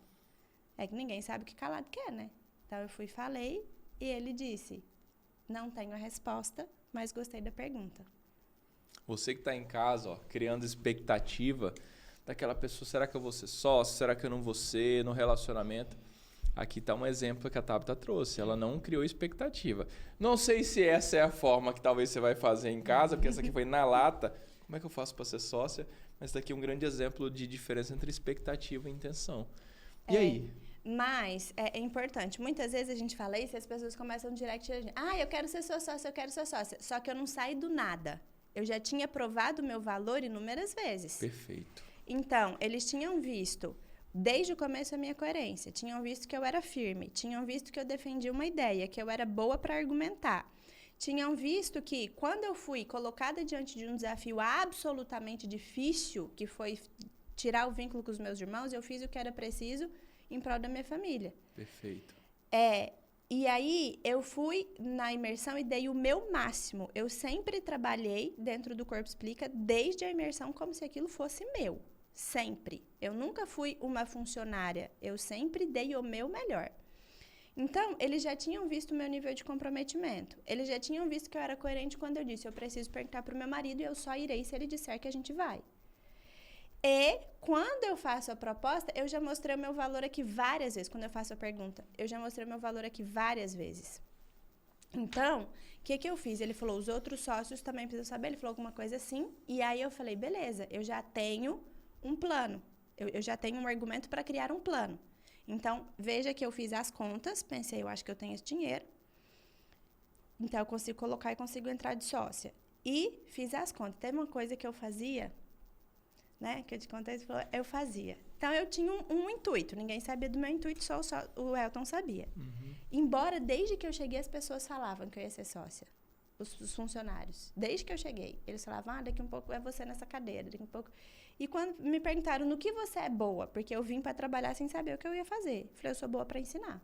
É que ninguém sabe o que calado quer, né? Então eu fui e falei, e ele disse, não tenho a resposta, mas gostei da pergunta. Você que está em casa, ó, criando expectativa daquela pessoa, será que eu vou ser sócio? Será que eu não vou ser no relacionamento? Aqui está um exemplo que a Tabita trouxe. Ela não criou expectativa. Não sei se essa é a forma que talvez você vai fazer em casa, porque essa aqui foi na lata. Como é que eu faço para ser sócia? Mas daqui é um grande exemplo de diferença entre expectativa e intenção. E aí? Mas é importante. Muitas vezes a gente fala isso e as pessoas começam no direct a gente, eu quero ser sua sócia, eu quero ser sócia. Só que eu não saí do nada. Eu já tinha provado o meu valor inúmeras vezes. Perfeito. Então, eles tinham visto... Desde o começo, a minha coerência. Tinham visto que eu era firme. Tinham visto que eu defendia uma ideia, que eu era boa para argumentar. Tinham visto que, quando eu fui colocada diante de um desafio absolutamente difícil, que foi tirar o vínculo com os meus irmãos, eu fiz o que era preciso em prol da minha família. Perfeito. E aí, eu fui na imersão e dei o meu máximo. Eu sempre trabalhei dentro do Corpo Explica, desde a imersão, como se aquilo fosse meu. Sempre. Eu nunca fui uma funcionária. Eu sempre dei o meu melhor. Então, eles já tinham visto o meu nível de comprometimento. Eles já tinham visto que eu era coerente quando eu disse, eu preciso perguntar para o meu marido e eu só irei se ele disser que a gente vai. E, quando eu faço a proposta, eu já mostrei o meu valor aqui várias vezes. Quando eu faço a pergunta, eu já mostrei o meu valor aqui várias vezes. Então, o que eu fiz? Ele falou, os outros sócios também precisam saber. Ele falou alguma coisa assim. E aí, eu falei, beleza, eu já tenho um plano. Eu já tenho um argumento para criar um plano. Então, veja que eu fiz as contas, pensei, eu acho que eu tenho esse dinheiro. Então, eu consigo colocar e consigo entrar de sócia. E fiz as contas. Teve uma coisa que eu fazia, né? Que eu te contei, eu fazia. Então, eu tinha um intuito. Ninguém sabia do meu intuito, só o Elton sabia. Uhum. Embora, desde que eu cheguei, as pessoas falavam que eu ia ser sócia. Os funcionários. Desde que eu cheguei. Eles falavam, daqui um pouco é você nessa cadeira, daqui um pouco... E quando me perguntaram no que você é boa, porque eu vim para trabalhar sem saber o que eu ia fazer. Eu falei, eu sou boa para ensinar.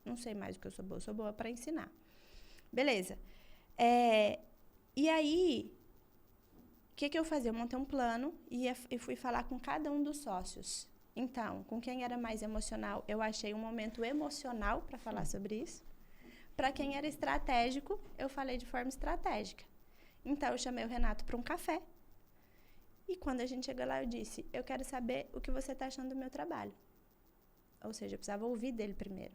Não sei mais o que eu sou boa para ensinar. Beleza. E aí, o que eu fazia? Eu montei um plano e fui falar com cada um dos sócios. Então, com quem era mais emocional, eu achei um momento emocional para falar sobre isso. Para quem era estratégico, eu falei de forma estratégica. Então, eu chamei o Renato para um café. E quando a gente chegou lá, eu disse, eu quero saber o que você está achando do meu trabalho. Ou seja, eu precisava ouvir dele primeiro.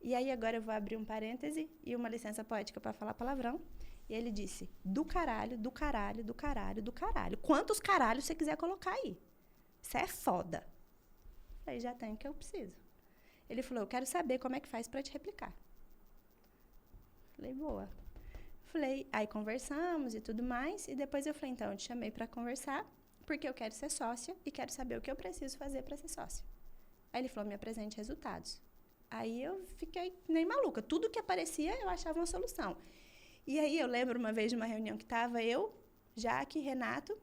E aí, agora eu vou abrir um parêntese e uma licença poética para falar palavrão. E ele disse, do caralho, do caralho, do caralho, do caralho. Quantos caralhos você quiser colocar aí? Isso é foda. Aí já tem o que eu preciso. Ele falou, eu quero saber como é que faz para te replicar. Falei, boa. Aí conversamos e tudo mais. E depois eu falei, então, eu te chamei para conversar, porque eu quero ser sócia e quero saber o que eu preciso fazer para ser sócia. Aí ele falou, me apresente resultados. Aí eu fiquei nem maluca. Tudo que aparecia, eu achava uma solução. E aí eu lembro uma vez de uma reunião que estava eu, Jaque e Renato,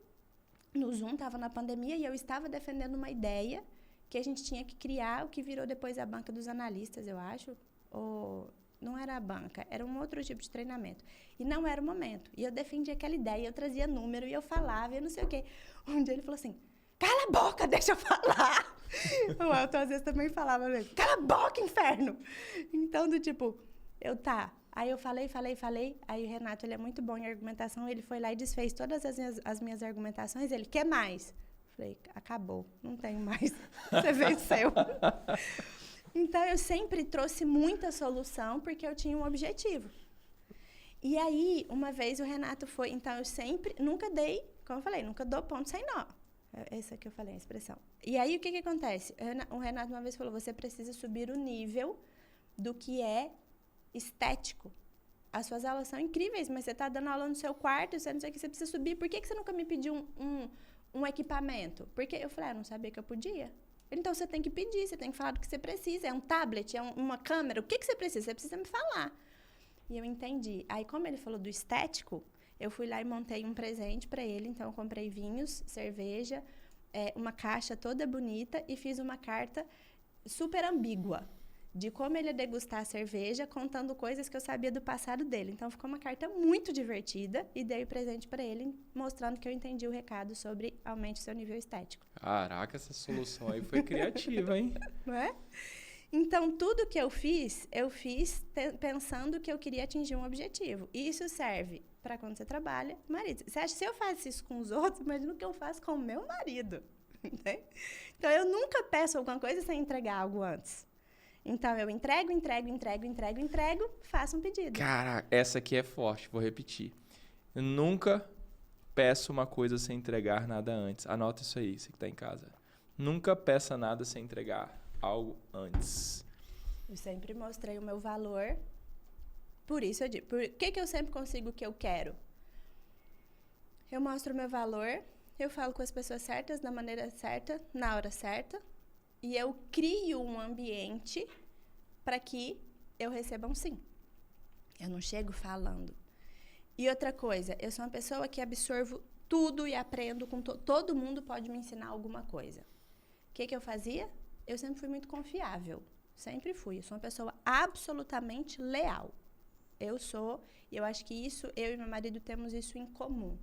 no Zoom, estava na pandemia, e eu estava defendendo uma ideia que a gente tinha que criar, o que virou depois a banca dos analistas, eu acho, ou... Não era a banca, era um outro tipo de treinamento. E não era o momento. E eu defendia aquela ideia, eu trazia número, e eu falava, e eu não sei o quê. Um dia ele falou assim, cala a boca, deixa eu falar. O Elton às vezes também falava, cala a boca, inferno. Então, do tipo, Tá. Aí eu falei. Aí o Renato, ele é muito bom em argumentação. Ele foi lá e desfez todas as minhas argumentações. Ele, quer mais? Falei, acabou. Não tenho mais. Você venceu. Então, eu sempre trouxe muita solução porque eu tinha um objetivo. E aí, uma vez o Renato foi... Então, eu sempre... Nunca dei... Como eu falei, nunca dou ponto sem nó. Essa que eu falei, a expressão. E aí, o que acontece? O Renato uma vez falou, você precisa subir o nível do que é estético. As suas aulas são incríveis, mas você está dando aula no seu quarto, você não sei o que, você precisa subir. Por que você nunca me pediu um equipamento? Porque eu falei, eu não sabia que eu podia. Então, você tem que pedir, você tem que falar do que você precisa. É um tablet, é uma câmera, o que você precisa? Você precisa me falar. E eu entendi. Aí, como ele falou do estético, eu fui lá e montei um presente para ele. Então, eu comprei vinhos, cerveja, uma caixa toda bonita e fiz uma carta super ambígua de como ele ia degustar a cerveja, contando coisas que eu sabia do passado dele. Então, ficou uma carta muito divertida e dei o presente para ele, mostrando que eu entendi o recado sobre aumente o seu nível estético. Caraca, essa solução aí foi criativa, hein? Não é? Então, tudo que eu fiz pensando que eu queria atingir um objetivo. E isso serve para quando você trabalha, marido. Você acha que se eu faço isso com os outros, imagina o que eu faço com o meu marido. Né? Então, eu nunca peço alguma coisa sem entregar algo antes. Então, eu entrego, faço um pedido. Cara, essa aqui é forte, vou repetir. Eu nunca peço uma coisa sem entregar nada antes. Anota isso aí, você que está em casa. Nunca peça nada sem entregar algo antes. Eu sempre mostrei o meu valor. Por isso eu digo, por que eu sempre consigo o que eu quero? Eu mostro o meu valor, eu falo com as pessoas certas, da maneira certa, na hora certa, e eu crio um ambiente para que eu receba um sim. Eu não chego falando. E outra coisa, eu sou uma pessoa que absorvo tudo e aprendo com todo mundo pode me ensinar alguma coisa. O que eu fazia? Eu sempre fui muito confiável. Sempre fui. Eu sou uma pessoa absolutamente leal. E eu acho que isso, eu e meu marido temos isso em comum.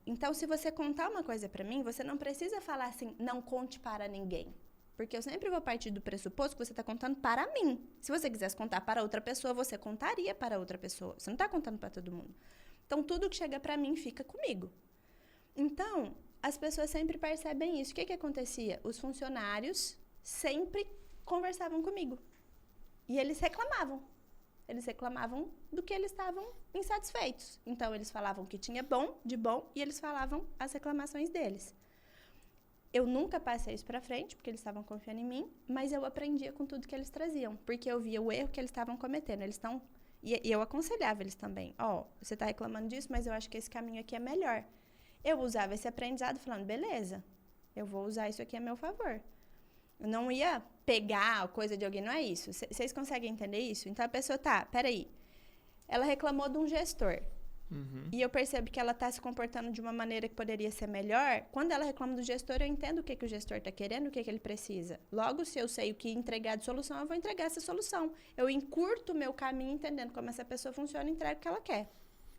Então, se você contar uma coisa para mim, você não precisa falar assim, não conte para ninguém. Porque eu sempre vou partir do pressuposto que você está contando para mim. Se você quisesse contar para outra pessoa, você contaria para outra pessoa. Você não está contando para todo mundo. Então, tudo que chega para mim fica comigo. Então, as pessoas sempre percebem isso. O que acontecia? Os funcionários sempre conversavam comigo. E eles reclamavam. Eles reclamavam do que eles estavam insatisfeitos. Então, eles falavam que tinha de bom, e eles falavam as reclamações deles. Eu nunca passei isso para frente, porque eles estavam confiando em mim, mas eu aprendia com tudo que eles traziam, porque eu via o erro que eles estavam cometendo. E eu aconselhava eles também. Você está reclamando disso, mas eu acho que esse caminho aqui é melhor. Eu usava esse aprendizado falando, beleza, eu vou usar isso aqui a meu favor. Eu não ia pegar a coisa de alguém, não é isso. Vocês conseguem entender isso? Então, a pessoa peraí, ela reclamou de um gestor. Uhum. E eu percebo que ela está se comportando de uma maneira que poderia ser melhor. Quando ela reclama do gestor, eu entendo o que o gestor está querendo, o que ele precisa. Logo, se eu sei o que entregar de solução, eu vou entregar essa solução. Eu encurto o meu caminho entendendo como essa pessoa funciona e entrego o que ela quer.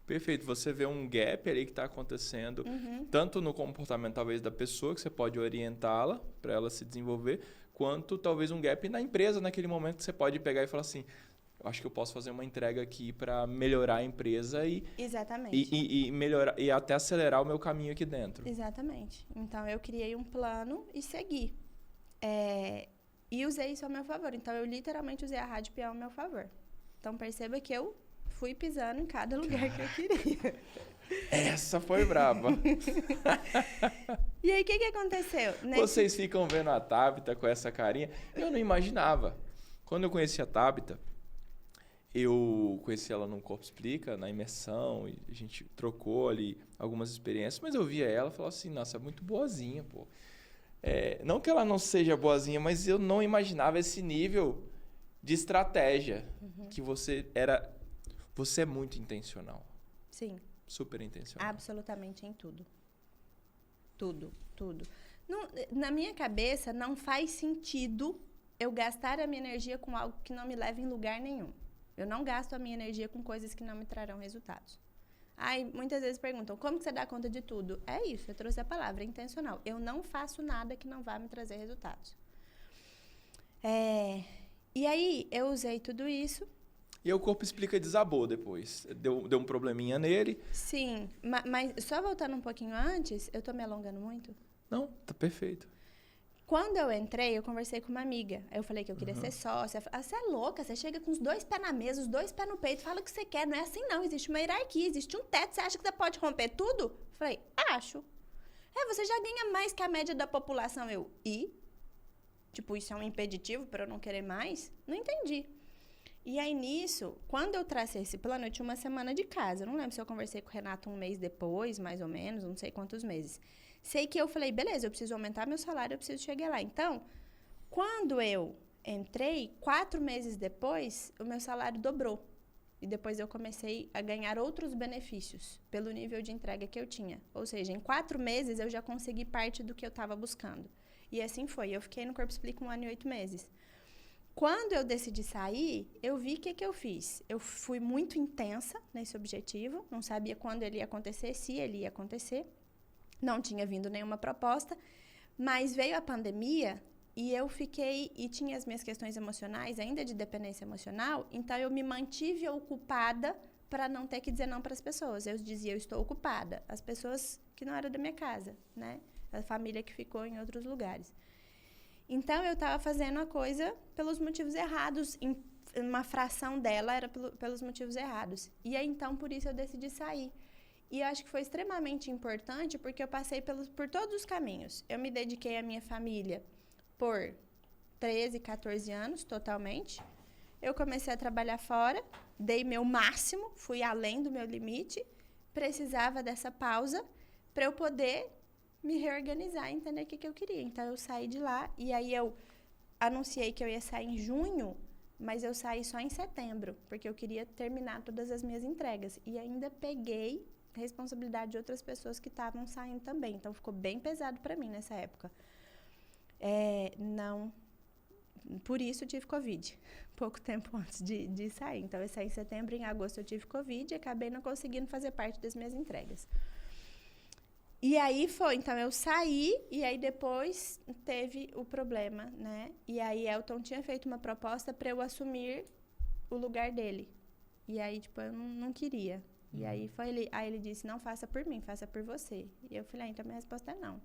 Perfeito. Você vê um gap ali que está acontecendo, tanto no comportamento, talvez, da pessoa, que você pode orientá-la para ela se desenvolver, quanto, talvez, um gap na empresa, naquele momento que você pode pegar e falar assim, eu acho que eu posso fazer uma entrega aqui para melhorar a empresa Exatamente. E melhorar, e até acelerar o meu caminho aqui dentro. Exatamente. Então, eu criei um plano e segui. E usei isso ao meu favor. Então, eu literalmente usei a Rádio Peão ao meu favor. Então, perceba que eu fui pisando em cada lugar que eu queria. Essa foi brava. E aí, o que aconteceu? Vocês ficam vendo a Tabita com essa carinha. Eu não imaginava. Quando eu conheci a Tabita, eu conheci ela no Corpo Explica, na imersão, e a gente trocou ali algumas experiências, mas eu via ela e falava assim, nossa, é muito boazinha, pô. Não que ela não seja boazinha, mas eu não imaginava esse nível de estratégia que você era... Você é muito intencional. Sim. Super intencional. Absolutamente em tudo. Tudo. Não, na minha cabeça, não faz sentido eu gastar a minha energia com algo que não me leva em lugar nenhum. Eu não gasto a minha energia com coisas que não me trarão resultados. Muitas vezes perguntam, como que você dá conta de tudo? É isso, eu trouxe a palavra, intencional. Eu não faço nada que não vá me trazer resultados. E aí, eu usei tudo isso. E aí o corpo explica e desabou depois. Deu um probleminha nele. Sim, mas só voltando um pouquinho antes, eu tô me alongando muito? Não, tá perfeito. Quando eu entrei, eu conversei com uma amiga. Aí eu falei que eu queria ser sócia. Você é louca, você chega com os 2 pés na mesa, os 2 pés no peito, fala o que você quer. Não é assim, não. Existe uma hierarquia, existe um teto. Você acha que você pode romper tudo? Eu falei, acho. Você já ganha mais que a média da população. Tipo, isso é um impeditivo para eu não querer mais? Não entendi. E aí, nisso, quando eu tracei esse plano, eu tinha uma semana de casa. Eu não lembro se eu conversei com o Renato um mês depois, mais ou menos, não sei quantos meses. Sei que eu falei, beleza, eu preciso aumentar meu salário, eu preciso chegar lá. Então, quando eu entrei, 4 meses depois, o meu salário dobrou. E depois eu comecei a ganhar outros benefícios pelo nível de entrega que eu tinha. Ou seja, em 4 meses eu já consegui parte do que eu estava buscando. E assim foi. Eu fiquei no Corpo Explica 1 ano e 8 meses. Quando eu decidi sair, eu vi o que eu fiz. Eu fui muito intensa nesse objetivo. Não sabia quando ele ia acontecer, se ele ia acontecer. Não tinha vindo nenhuma proposta, mas veio a pandemia e eu fiquei, e tinha as minhas questões emocionais, ainda de dependência emocional, então eu me mantive ocupada para não ter que dizer não para as pessoas. Eu dizia, eu estou ocupada. As pessoas que não eram da minha casa, né? A família que ficou em outros lugares. Então, eu estava fazendo a coisa pelos motivos errados, uma fração dela era pelos motivos errados. E aí, então, por isso eu decidi sair. E eu acho que foi extremamente importante porque eu passei por todos os caminhos. Eu me dediquei à minha família por 13, 14 anos, totalmente. Eu comecei a trabalhar fora, dei meu máximo, fui além do meu limite, precisava dessa pausa para eu poder me reorganizar e entender o que eu queria. Então, eu saí de lá e aí eu anunciei que eu ia sair em junho, mas eu saí só em setembro, porque eu queria terminar todas as minhas entregas. E ainda peguei responsabilidade de outras pessoas que estavam saindo também. Então, ficou bem pesado para mim nessa época. Por isso, eu tive Covid, pouco tempo antes de sair. Então, eu saí em setembro, em agosto eu tive Covid e acabei não conseguindo fazer parte das minhas entregas. E aí então eu saí e aí depois teve o problema, né? E aí Elton tinha feito uma proposta para eu assumir o lugar dele. E aí, tipo, eu não queria. E aí ele disse, não faça por mim, faça por você. E eu falei, então minha resposta é não.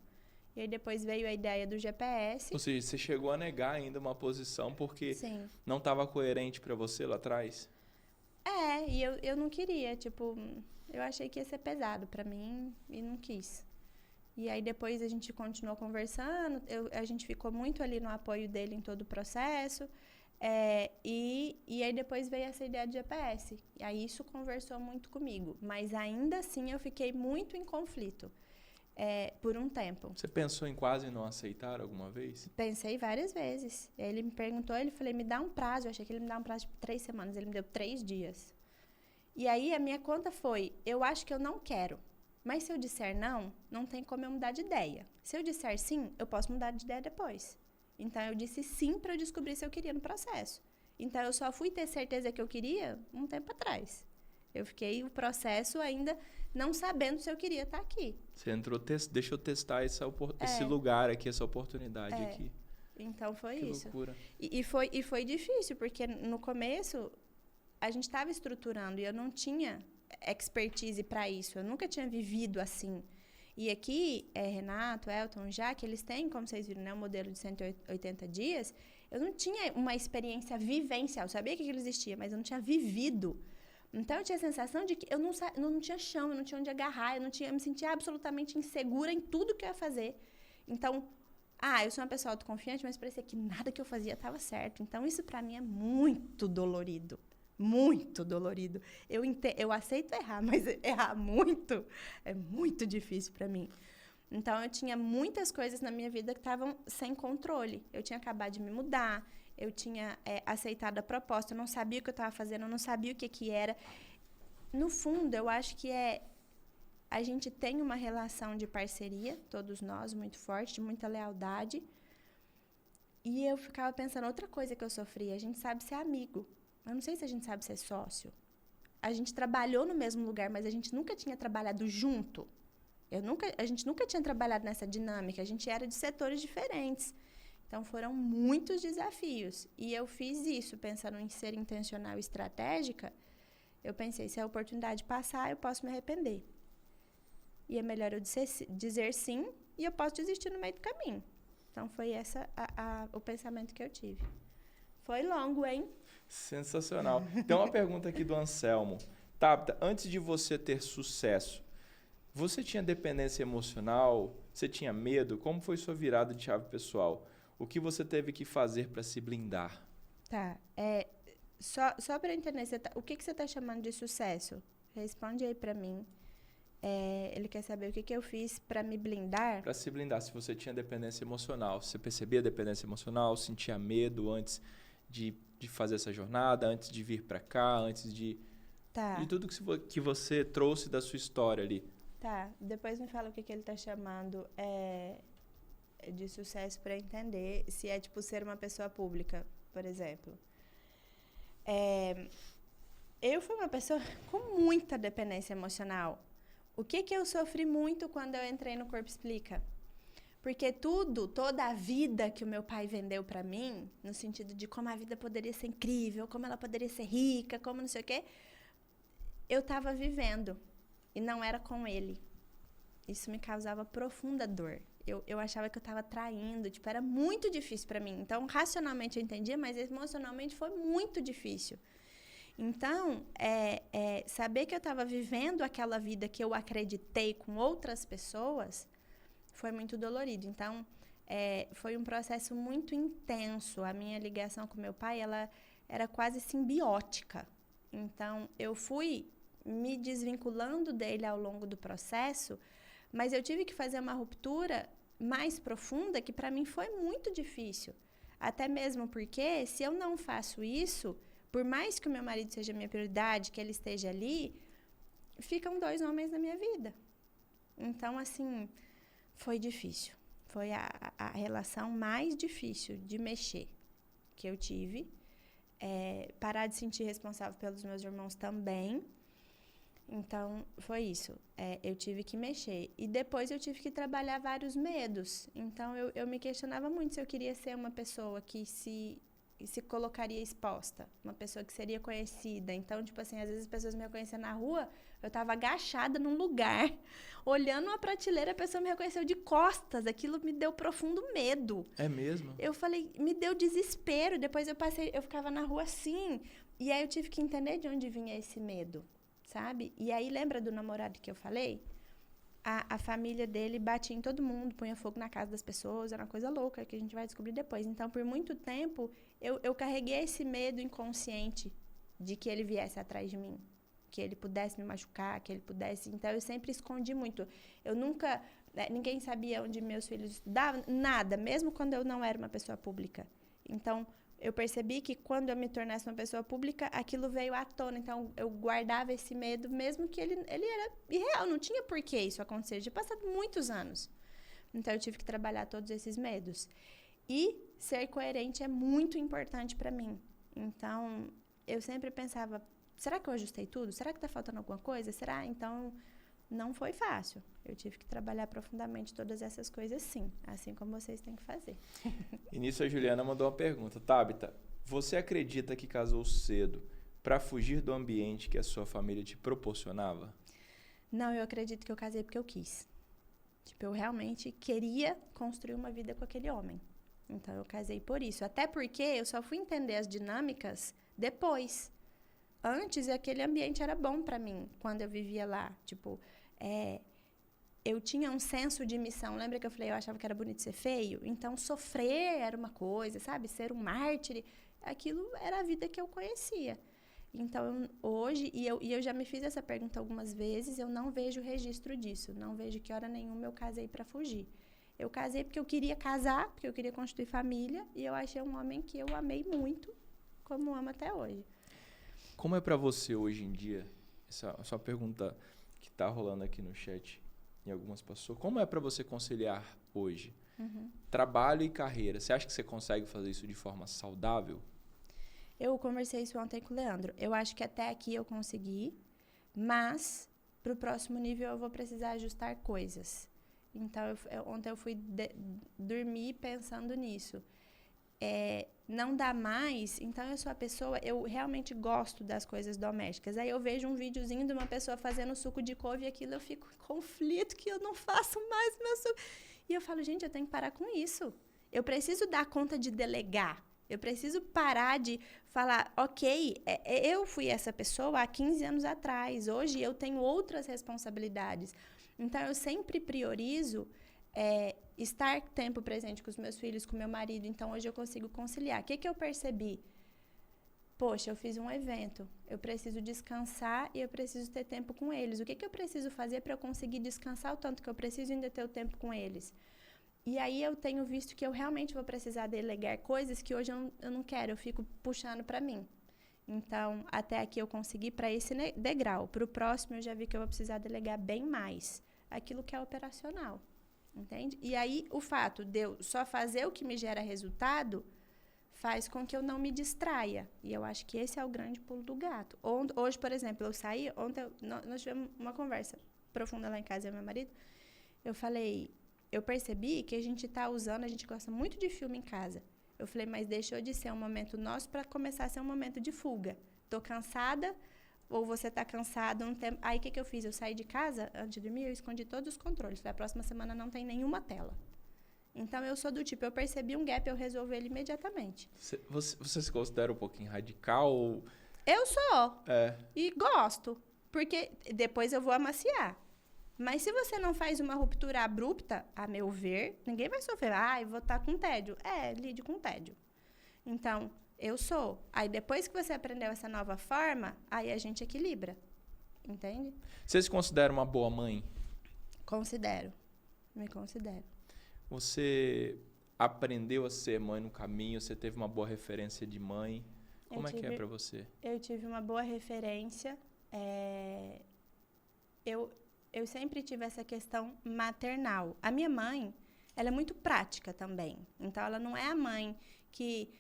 E aí depois veio a ideia do GPS. Ou seja, você chegou a negar ainda uma posição porque Sim. Não estava coerente para você lá atrás? E eu não queria, tipo, eu achei que ia ser pesado para mim e não quis. E aí depois a gente continuou conversando, a gente ficou muito ali no apoio dele em todo o processo. E aí depois veio essa ideia de GPS. E aí isso conversou muito comigo. Mas ainda assim eu fiquei muito em conflito por um tempo. Você pensou em quase não aceitar alguma vez? Pensei várias vezes. Ele me perguntou, ele falou, me dá um prazo. Eu achei que ele me dá um prazo de 3 semanas. Ele me deu 3 dias. E aí a minha conta foi, eu acho que eu não quero. Mas se eu disser não, não tem como eu mudar de ideia. Se eu disser sim, eu posso mudar de ideia depois. Então, eu disse sim para eu descobrir se eu queria no processo. Então, eu só fui ter certeza que eu queria um tempo atrás. Eu fiquei o processo ainda não sabendo se eu queria estar aqui. Você entrou, deixa eu testar esse lugar aqui, essa oportunidade aqui. Então, foi isso. Que loucura. E foi difícil, porque no começo, a gente estava estruturando e eu não tinha expertise para isso. Eu nunca tinha vivido assim. E aqui, Renato, Elton, Jaque, eles têm, como vocês viram, né, um modelo de 180 dias. Eu não tinha uma experiência vivencial. Eu sabia que aquilo existia, mas eu não tinha vivido. Então, eu tinha a sensação de que eu não tinha chão, eu não tinha onde agarrar, eu me sentia absolutamente insegura em tudo que eu ia fazer. Então, eu sou uma pessoa autoconfiante, mas parecia que nada que eu fazia estava certo. Então, isso para mim é muito dolorido. Muito dolorido. Eu aceito errar, mas errar muito é muito difícil para mim. Então, eu tinha muitas coisas na minha vida que estavam sem controle. Eu tinha acabado de me mudar, eu tinha aceitado a proposta, eu não sabia o que eu estava fazendo, eu não sabia o que era. No fundo, eu acho que a gente tem uma relação de parceria, todos nós, muito forte, de muita lealdade. E eu ficava pensando, outra coisa que eu sofri, a gente sabe ser amigo. Eu não sei se a gente sabe ser sócio. A gente trabalhou no mesmo lugar, mas a gente nunca tinha trabalhado junto. A gente nunca tinha trabalhado nessa dinâmica. A gente era de setores diferentes. Então, foram muitos desafios. E eu fiz isso, pensando em ser intencional e estratégica. Eu pensei, se a oportunidade passar, eu posso me arrepender. E é melhor eu dizer sim, e eu posso desistir no meio do caminho. Então, foi esse o pensamento que eu tive. Foi longo, hein? Sensacional. Então, uma pergunta aqui do Anselmo. Tabita, antes de você ter sucesso, você tinha dependência emocional? Você tinha medo? Como foi sua virada de chave pessoal? O que você teve que fazer para se blindar? Tá. Só para entender, o que você está chamando de sucesso? Responde aí para mim. Ele quer saber o que eu fiz para me blindar? Para se blindar, se você tinha dependência emocional. Você percebia dependência emocional? Sentia medo antes de fazer essa jornada? Antes de vir para cá? Antes de tudo que você trouxe da sua história ali? Tá. Depois me fala o que ele está chamando de sucesso para entender. Se é, tipo, ser uma pessoa pública, por exemplo. Eu fui uma pessoa com muita dependência emocional. O que eu sofri muito quando eu entrei no Corpo Explica? Porque toda a vida que o meu pai vendeu para mim, no sentido de como a vida poderia ser incrível, como ela poderia ser rica, como não sei o quê, eu estava vivendo e não era com ele. Isso me causava profunda dor. Eu achava que eu estava traindo, tipo, era muito difícil para mim. Então, racionalmente eu entendia, mas emocionalmente foi muito difícil. Então, saber que eu estava vivendo aquela vida que eu acreditei com outras pessoas foi muito dolorido. Então, foi um processo muito intenso. A minha ligação com meu pai, ela era quase simbiótica. Então, eu fui me desvinculando dele ao longo do processo, mas eu tive que fazer uma ruptura mais profunda que para mim foi muito difícil. Até mesmo porque, se eu não faço isso, por mais que o meu marido seja minha prioridade, que ele esteja ali, ficam 2 homens na minha vida. Então, assim, foi difícil. Foi a relação mais difícil de mexer que eu tive. Parar de sentir responsável pelos meus irmãos também. Então, foi isso. Eu tive que mexer. E depois eu tive que trabalhar vários medos. Então, eu me questionava muito se eu queria ser uma pessoa que se colocaria exposta. Uma pessoa que seria conhecida. Então, tipo assim, às vezes as pessoas me reconheciam na rua, eu estava agachada num lugar, olhando uma prateleira, a pessoa me reconheceu de costas. Aquilo me deu profundo medo. É mesmo? Eu falei, me deu desespero. Depois eu ficava na rua assim. E aí eu tive que entender de onde vinha esse medo. Sabe? E aí, lembra do namorado que eu falei? A família dele batia em todo mundo, punha fogo na casa das pessoas, era uma coisa louca que a gente vai descobrir depois. Então, por muito tempo, eu carreguei esse medo inconsciente de que ele viesse atrás de mim, que ele pudesse me machucar, que ele pudesse... Então, eu sempre escondi muito. Eu nunca... Ninguém sabia onde meus filhos estudavam, nada, mesmo quando eu não era uma pessoa pública. Então, eu percebi que quando eu me tornasse uma pessoa pública, aquilo veio à tona. Então, eu guardava esse medo, mesmo que ele era irreal. Não tinha por que isso acontecer. Já passado muitos anos. Então, eu tive que trabalhar todos esses medos. E ser coerente é muito importante para mim. Então, eu sempre pensava, será que eu ajustei tudo? Será que está faltando alguma coisa? Será? Então, não foi fácil. Eu tive que trabalhar profundamente todas essas coisas, sim. Assim como vocês têm que fazer. E nisso a Juliana mandou uma pergunta. Tabita, você acredita que casou cedo para fugir do ambiente que a sua família te proporcionava? Não, eu acredito que eu casei porque eu quis. Tipo, eu realmente queria construir uma vida com aquele homem. Então, eu casei por isso. Até porque eu só fui entender as dinâmicas depois. Antes, aquele ambiente era bom para mim, quando eu vivia lá. Tipo, eu tinha um senso de missão. Lembra que eu falei, eu achava que era bonito ser feio? Então, sofrer era uma coisa, sabe? Ser um mártir, aquilo era a vida que eu conhecia. Então, hoje, e eu já me fiz essa pergunta algumas vezes, eu não vejo registro disso. Não vejo que hora nenhuma eu casei para fugir. Eu casei porque eu queria casar, porque eu queria construir família, e eu achei um homem que eu amei muito, como amo até hoje. Como é para você hoje em dia, essa pergunta que está rolando aqui no chat, em algumas pessoas, como é para você conciliar hoje trabalho e carreira? Você acha que você consegue fazer isso de forma saudável? Eu conversei isso ontem com o Leandro. Eu acho que até aqui eu consegui, mas para o próximo nível eu vou precisar ajustar coisas. Então, ontem eu fui dormir pensando nisso. não dá mais, então eu sou a pessoa, eu realmente gosto das coisas domésticas. Aí eu vejo um videozinho de uma pessoa fazendo suco de couve e aquilo eu fico em conflito, que eu não faço mais meu suco. E eu falo, gente, eu tenho que parar com isso. Eu preciso dar conta de delegar. Eu preciso parar de falar, ok, eu fui essa pessoa há 15 anos atrás, hoje eu tenho outras responsabilidades. Então, eu sempre priorizo estar tempo presente com os meus filhos, com meu marido. Então, hoje eu consigo conciliar. O que eu percebi? Poxa, eu fiz um evento, eu preciso descansar e eu preciso ter tempo com eles. O que eu preciso fazer para eu conseguir descansar o tanto que eu preciso e ainda ter o tempo com eles? E aí eu tenho visto que eu realmente vou precisar delegar coisas que hoje eu não quero, eu fico puxando para mim. Então, até aqui eu consegui para esse degrau. Para o próximo, eu já vi que eu vou precisar delegar bem mais aquilo que é operacional, entende? E aí, o fato de eu só fazer o que me gera resultado faz com que eu não me distraia. E eu acho que esse é o grande pulo do gato. Hoje, por exemplo, eu saí, ontem nós tivemos uma conversa profunda lá em casa, eu e meu marido. Eu falei, eu percebi que a gente gosta muito de filme em casa. Eu falei, mas deixou de ser um momento nosso para começar a ser um momento de fuga. Tô cansada, ou você tá cansado. Aí, o que eu fiz? Eu saí de casa, antes de dormir, eu escondi todos os controles. Falei, a próxima semana não tem nenhuma tela. Então, eu sou do tipo, eu percebi um gap, eu resolvo ele imediatamente. Você se considera um pouquinho radical? Ou... Eu sou. E gosto. Porque depois eu vou amaciar. Mas se você não faz uma ruptura abrupta, a meu ver, ninguém vai sofrer. Eu vou estar com tédio. Lide com tédio. Então, eu sou. Aí, depois que você aprendeu essa nova forma, aí a gente equilibra. Entende? Você se considera uma boa mãe? Considero. Me considero. Você aprendeu a ser mãe no caminho? Você teve uma boa referência de mãe? Como é que é para você? Eu tive uma boa referência. Eu sempre tive essa questão maternal. A minha mãe, ela é muito prática também. Então, ela não é a mãe que...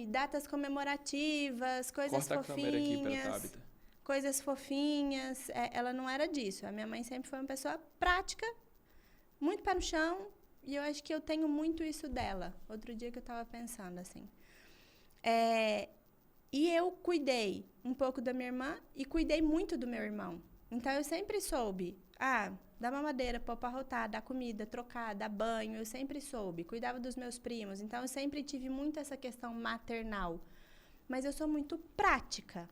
datas comemorativas, coisas fofinhas. Corta a câmera aqui para a Tabita. Coisas fofinhas. Ela não era disso. A minha mãe sempre foi uma pessoa prática, muito pé no chão. E eu acho que eu tenho muito isso dela. Outro dia que eu estava pensando, assim. E eu cuidei um pouco da minha irmã e cuidei muito do meu irmão. Então, eu sempre soube, dar mamadeira, pôr pra rotar, dar comida, trocar, dar banho, eu sempre soube. Cuidava dos meus primos, então eu sempre tive muito essa questão maternal. Mas eu sou muito prática.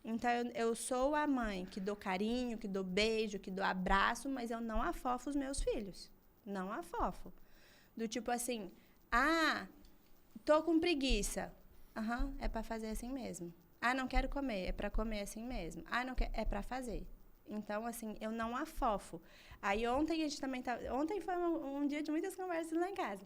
Então, eu sou a mãe que dou carinho, que dou beijo, que dou abraço, mas eu não afofo os meus filhos. Não afofo. Do tipo assim, tô com preguiça. É pra fazer assim mesmo. Não quero comer, é pra comer assim mesmo. Não quero, é pra fazer. Então, assim, eu não afofo. Aí, ontem a gente também ontem foi um dia de muitas conversas lá em casa.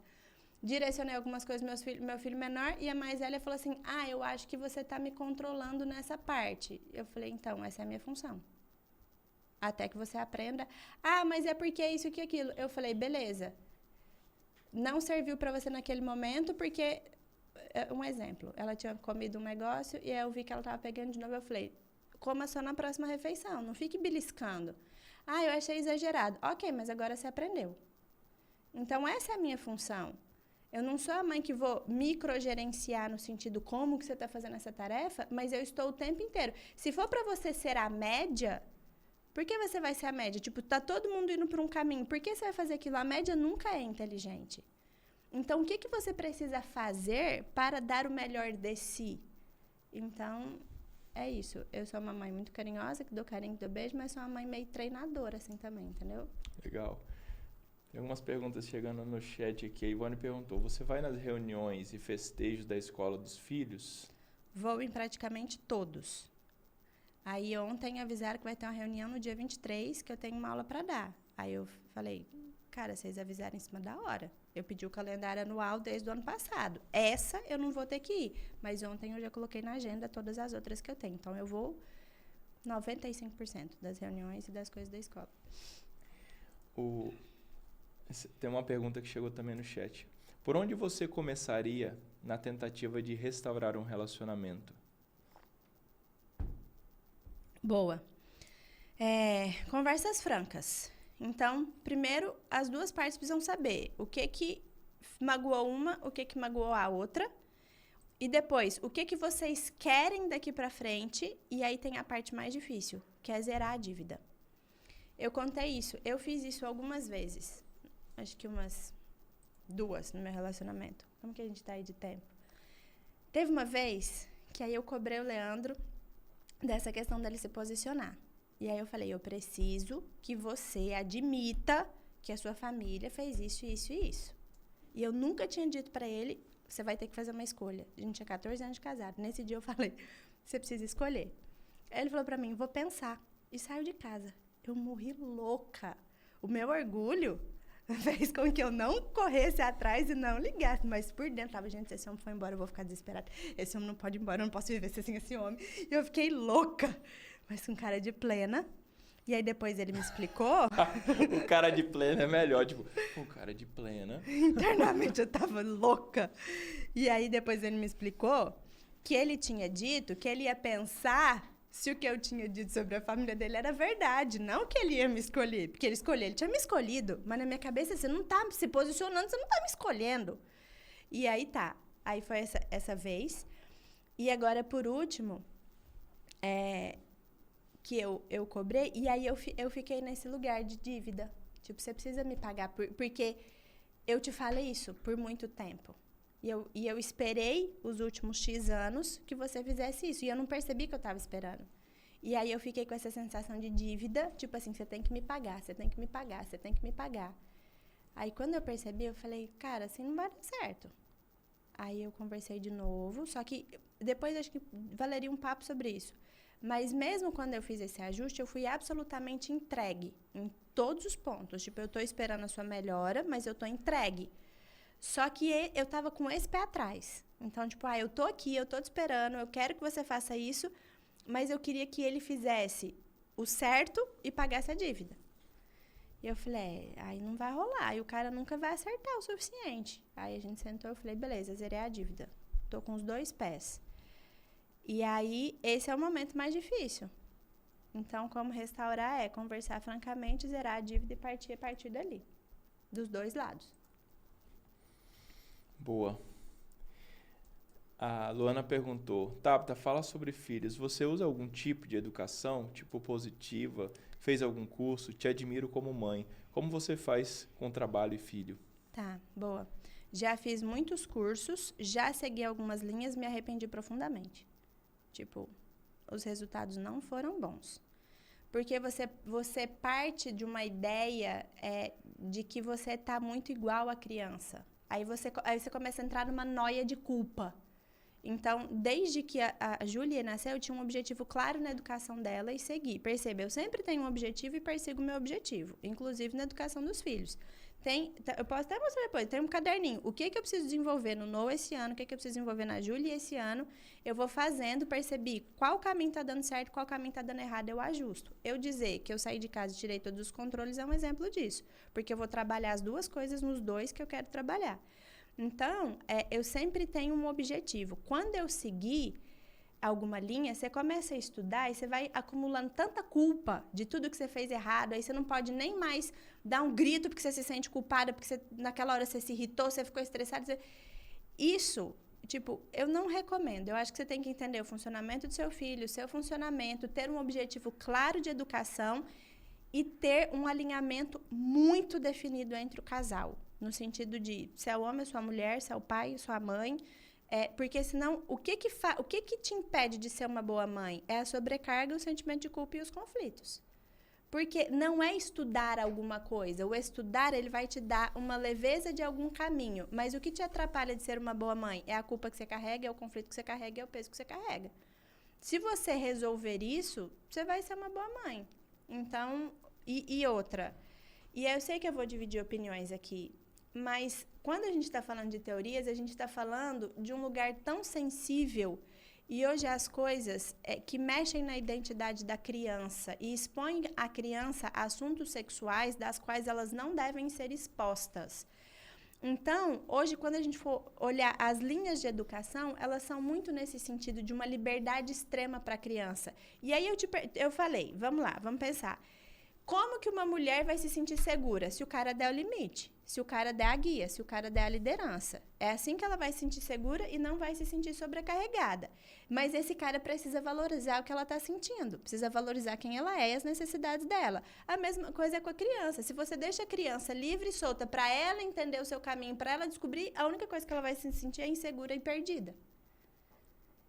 Direcionei algumas coisas meu filho menor e a mais velha falou assim, eu acho que você tá me controlando nessa parte. Eu falei, então, essa é a minha função. Até que você aprenda. Mas é porque isso e aquilo. Eu falei, beleza. Não serviu para você naquele momento porque... Um exemplo. Ela tinha comido um negócio e eu vi que ela estava pegando de novo. Eu falei... Coma só na próxima refeição, não fique beliscando. Eu achei exagerado. Ok, mas agora você aprendeu. Então, essa é a minha função. Eu não sou a mãe que vou microgerenciar no sentido como que você está fazendo essa tarefa, mas eu estou o tempo inteiro. Se for para você ser a média, por que você vai ser a média? Tipo, tá todo mundo indo para um caminho, por que você vai fazer aquilo? A média nunca é inteligente. Então, o que você precisa fazer para dar o melhor de si? Então... É isso. Eu sou uma mãe muito carinhosa, que dou carinho, que dou beijo, mas sou uma mãe meio treinadora, assim, também, entendeu? Legal. Tem algumas perguntas chegando no chat aqui. A Ivone perguntou, você vai nas reuniões e festejos da escola dos filhos? Vou em praticamente todos. Aí, ontem avisaram que vai ter uma reunião no dia 23, que eu tenho uma aula para dar. Aí, eu falei, cara, vocês avisaram em cima da hora. Eu pedi o calendário anual desde o ano passado. Essa eu não vou ter que ir. Mas ontem eu já coloquei na agenda todas as outras que eu tenho. Então, eu vou 95% das reuniões e das coisas da escola. Tem uma pergunta que chegou também no chat. Por onde você começaria na tentativa de restaurar um relacionamento? Boa. Conversas francas. Então, primeiro, as duas partes precisam saber o que magoou uma, o que magoou a outra. E depois, o que vocês querem daqui pra frente? E aí tem a parte mais difícil, que é zerar a dívida. Eu contei isso. Eu fiz isso algumas vezes. Acho que umas 2 no meu relacionamento. Como que a gente tá aí de tempo? Teve uma vez que aí eu cobrei o Leandro dessa questão dele se posicionar. E aí eu falei, eu preciso que você admita que a sua família fez isso, isso e isso. E eu nunca tinha dito pra ele, você vai ter que fazer uma escolha. A gente tinha 14 anos de casado. Nesse dia eu falei, você precisa escolher. Aí ele falou pra mim, vou pensar. E saiu de casa. Eu morri louca. O meu orgulho fez com que eu não corresse atrás e não ligasse. Mas por dentro, tava, gente, se esse homem for embora, eu vou ficar desesperada. Esse homem não pode ir embora, eu não posso viver sem esse homem. E eu fiquei louca, mas com cara de plena. E aí depois ele me explicou. O cara de plena é melhor, tipo, o cara de plena. Internamente eu tava louca. E aí depois ele me explicou que ele tinha dito que ele ia pensar se o que eu tinha dito sobre a família dele era verdade, não que ele ia me escolher. Porque ele tinha me escolhido, mas na minha cabeça, você não tá se posicionando, você não tá me escolhendo. E aí tá. Aí foi essa vez. E agora, por último, que eu cobrei, e aí eu fiquei nesse lugar de dívida. Tipo, você precisa me pagar, porque eu te falei isso por muito tempo. E eu esperei os últimos X anos que você fizesse isso. E eu não percebi que eu estava esperando. E aí eu fiquei com essa sensação de dívida, tipo assim, você tem que me pagar, você tem que me pagar, você tem que me pagar. Aí quando eu percebi, eu falei, cara, assim não vai dar certo. Aí eu conversei de novo, só que depois acho que valeria um papo sobre isso. Mas mesmo quando eu fiz esse ajuste, eu fui absolutamente entregue em todos os pontos. Tipo, eu estou esperando a sua melhora, mas eu estou entregue. Só que eu tava com esse pé atrás. Então, tipo, eu tô aqui, eu tô te esperando, eu quero que você faça isso, mas eu queria que ele fizesse o certo e pagasse a dívida. E eu falei, aí não vai rolar, e o cara nunca vai acertar o suficiente. Aí a gente sentou, eu falei, beleza, zerei a dívida. Tô com os 2 pés. E aí, esse é o momento mais difícil. Então, como restaurar é conversar francamente, zerar a dívida e partir a partir dali. Dos 2 lados. Boa. A Luana perguntou, Tabita, fala sobre filhos. Você usa algum tipo de educação, tipo positiva? Fez algum curso? Te admiro como mãe. Como você faz com trabalho e filho? Tá, boa. Já fiz muitos cursos, já segui algumas linhas, me arrependi profundamente. Tipo, os resultados não foram bons. Porque você parte de uma ideia de que você está muito igual à criança. Aí você começa a entrar numa noia de culpa. Então, desde que a Júlia nasceu, eu tinha um objetivo claro na educação dela e segui. Perceba, eu sempre tenho um objetivo e persigo o meu objetivo, inclusive na educação dos filhos. Eu posso até mostrar depois, tem um caderninho. O que eu preciso desenvolver no Noah esse ano, o que eu preciso desenvolver na Júlia esse ano, eu vou fazendo, percebi qual caminho está dando certo, qual caminho está dando errado, eu ajusto. Eu dizer que eu saí de casa e tirei todos os controles é um exemplo disso, porque eu vou trabalhar as 2 coisas nos 2 que eu quero trabalhar. Então, eu sempre tenho um objetivo. Quando eu seguir alguma linha, você começa a estudar e você vai acumulando tanta culpa de tudo que você fez errado, aí você não pode nem mais dar um grito porque você se sente culpada, porque naquela hora você se irritou, você ficou estressado. Isso, tipo, eu não recomendo. Eu acho que você tem que entender o funcionamento do seu filho, o seu funcionamento, ter um objetivo claro de educação e ter um alinhamento muito definido entre o casal. No sentido de se é o homem, sua mulher, se é o pai, sua mãe. Porque senão, o que te impede de ser uma boa mãe? É a sobrecarga, o sentimento de culpa e os conflitos. Porque não é estudar alguma coisa. O estudar, ele vai te dar uma leveza de algum caminho. Mas o que te atrapalha de ser uma boa mãe? É a culpa que você carrega, é o conflito que você carrega, é o peso que você carrega. Se você resolver isso, você vai ser uma boa mãe. Então, e outra. E eu sei que eu vou dividir opiniões aqui. Mas quando a gente está falando de teorias, a gente está falando de um lugar tão sensível. E hoje as coisas que mexem na identidade da criança e expõem a criança a assuntos sexuais das quais elas não devem ser expostas. Então, hoje, quando a gente for olhar as linhas de educação, elas são muito nesse sentido de uma liberdade extrema para a criança. E aí eu falei, vamos lá, vamos pensar. Como que uma mulher vai se sentir segura? Se o cara der o limite, se o cara der a guia, se o cara der a liderança. É assim que ela vai se sentir segura e não vai se sentir sobrecarregada. Mas esse cara precisa valorizar o que ela está sentindo, precisa valorizar quem ela é e as necessidades dela. A mesma coisa é com a criança. Se você deixa a criança livre e solta para ela entender o seu caminho, para ela descobrir, a única coisa que ela vai se sentir é insegura e perdida.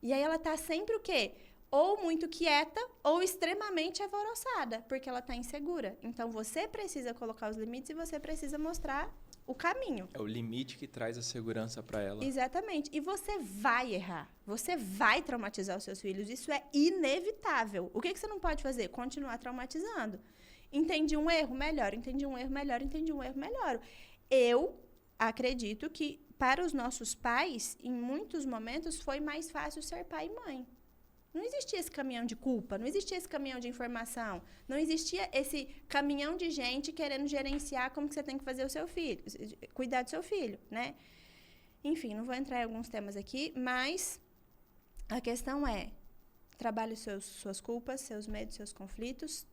E aí ela está sempre o quê? Ou muito quieta, ou extremamente alvoroçada, porque ela está insegura. Então, você precisa colocar os limites e você precisa mostrar o caminho. É o limite que traz a segurança para ela. Exatamente. E você vai errar. Você vai traumatizar os seus filhos. Isso é inevitável. O que você não pode fazer? Continuar traumatizando. Entendi um erro? Melhor. Entendi um erro? Melhor. Entendi um erro? Melhor. Eu acredito que, para os nossos pais, em muitos momentos, foi mais fácil ser pai e mãe. Não existia esse caminhão de culpa, não existia esse caminhão de informação, não existia esse caminhão de gente querendo gerenciar como que você tem que fazer o seu filho, cuidar do seu filho, né? Enfim, não vou entrar em alguns temas aqui, mas a questão é, trabalhe suas culpas, seus medos, seus conflitos,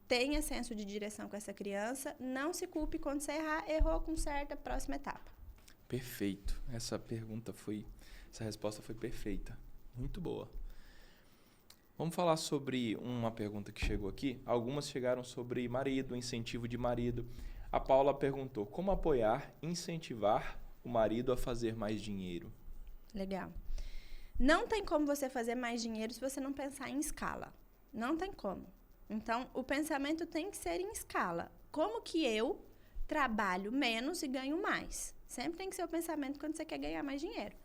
tenha senso de direção com essa criança, não se culpe quando você errou, conserta, próxima etapa. Perfeito. Essa resposta foi perfeita. Muito boa. Vamos falar sobre uma pergunta que chegou aqui. Algumas chegaram sobre marido, incentivo de marido. A Paula perguntou, como apoiar, incentivar o marido a fazer mais dinheiro? Legal. Não tem como você fazer mais dinheiro se você não pensar em escala. Não tem como. Então, o pensamento tem que ser em escala. Como que eu trabalho menos e ganho mais? Sempre tem que ser o pensamento quando você quer ganhar mais dinheiro.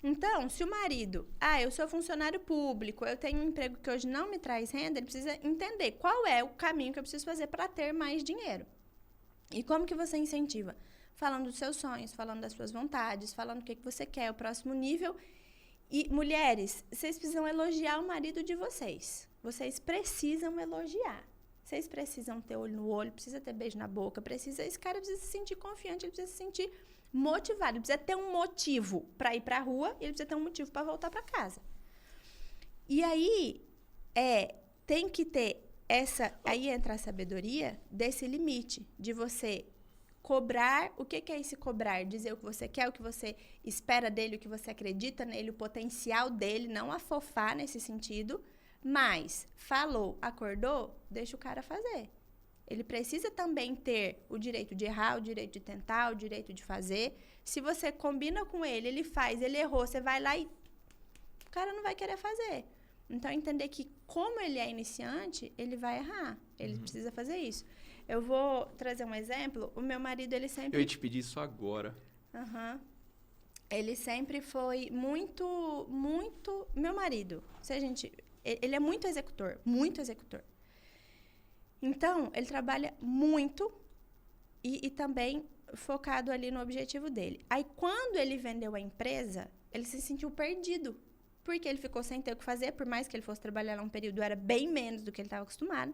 Então, se o marido, eu sou funcionário público, eu tenho um emprego que hoje não me traz renda, ele precisa entender qual é o caminho que eu preciso fazer para ter mais dinheiro. E como que você incentiva? Falando dos seus sonhos, falando das suas vontades, falando o que você quer, o próximo nível. E, mulheres, vocês precisam elogiar o marido de vocês. Vocês precisam elogiar. Vocês precisam ter olho no olho, precisa ter beijo na boca, esse cara precisa se sentir confiante, ele precisa se sentir motivado, ele precisa ter um motivo para ir para a rua e ele precisa ter um motivo para voltar para casa. E aí, tem que ter aí entra a sabedoria desse limite, de você cobrar. O que é esse cobrar? Dizer o que você quer, o que você espera dele, o que você acredita nele, o potencial dele, não afofar nesse sentido, mas falou, acordou, deixa o cara fazer. Ele precisa também ter o direito de errar, o direito de tentar, o direito de fazer. Se você combina com ele, ele faz, ele errou, você vai lá e o cara não vai querer fazer. Então, entender que como ele é iniciante, ele vai errar. Ele precisa fazer isso. Eu vou trazer um exemplo. O meu marido, ele sempre... Eu ia te pedir isso agora. Ele sempre foi muito, muito... Meu marido, ele é muito executor, muito executor. Então, ele trabalha muito e também focado ali no objetivo dele. Aí, quando ele vendeu a empresa, ele se sentiu perdido, porque ele ficou sem ter o que fazer, por mais que ele fosse trabalhar lá um período, era bem menos do que ele estava acostumado.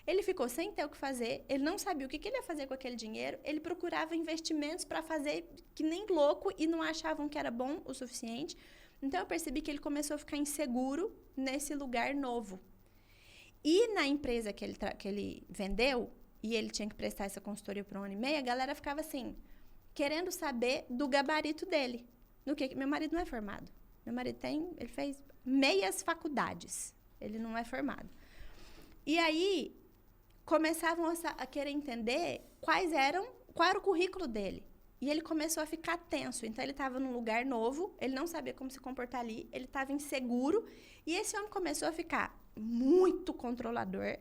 Ele ficou sem ter o que fazer, ele não sabia o que ele ia fazer com aquele dinheiro, ele procurava investimentos para fazer que nem louco e não achavam que era bom o suficiente. Então, eu percebi que ele começou a ficar inseguro nesse lugar novo. E na empresa que ele vendeu, e ele tinha que prestar essa consultoria por 1 ano e meio, a galera ficava assim, querendo saber do gabarito dele. Meu marido não é formado. Meu marido ele fez meias faculdades. Ele não é formado. E aí, começavam a querer entender qual era o currículo dele. E ele começou a ficar tenso. Então, ele estava num lugar novo, ele não sabia como se comportar ali, ele estava inseguro. E esse homem começou a ficar muito controlador,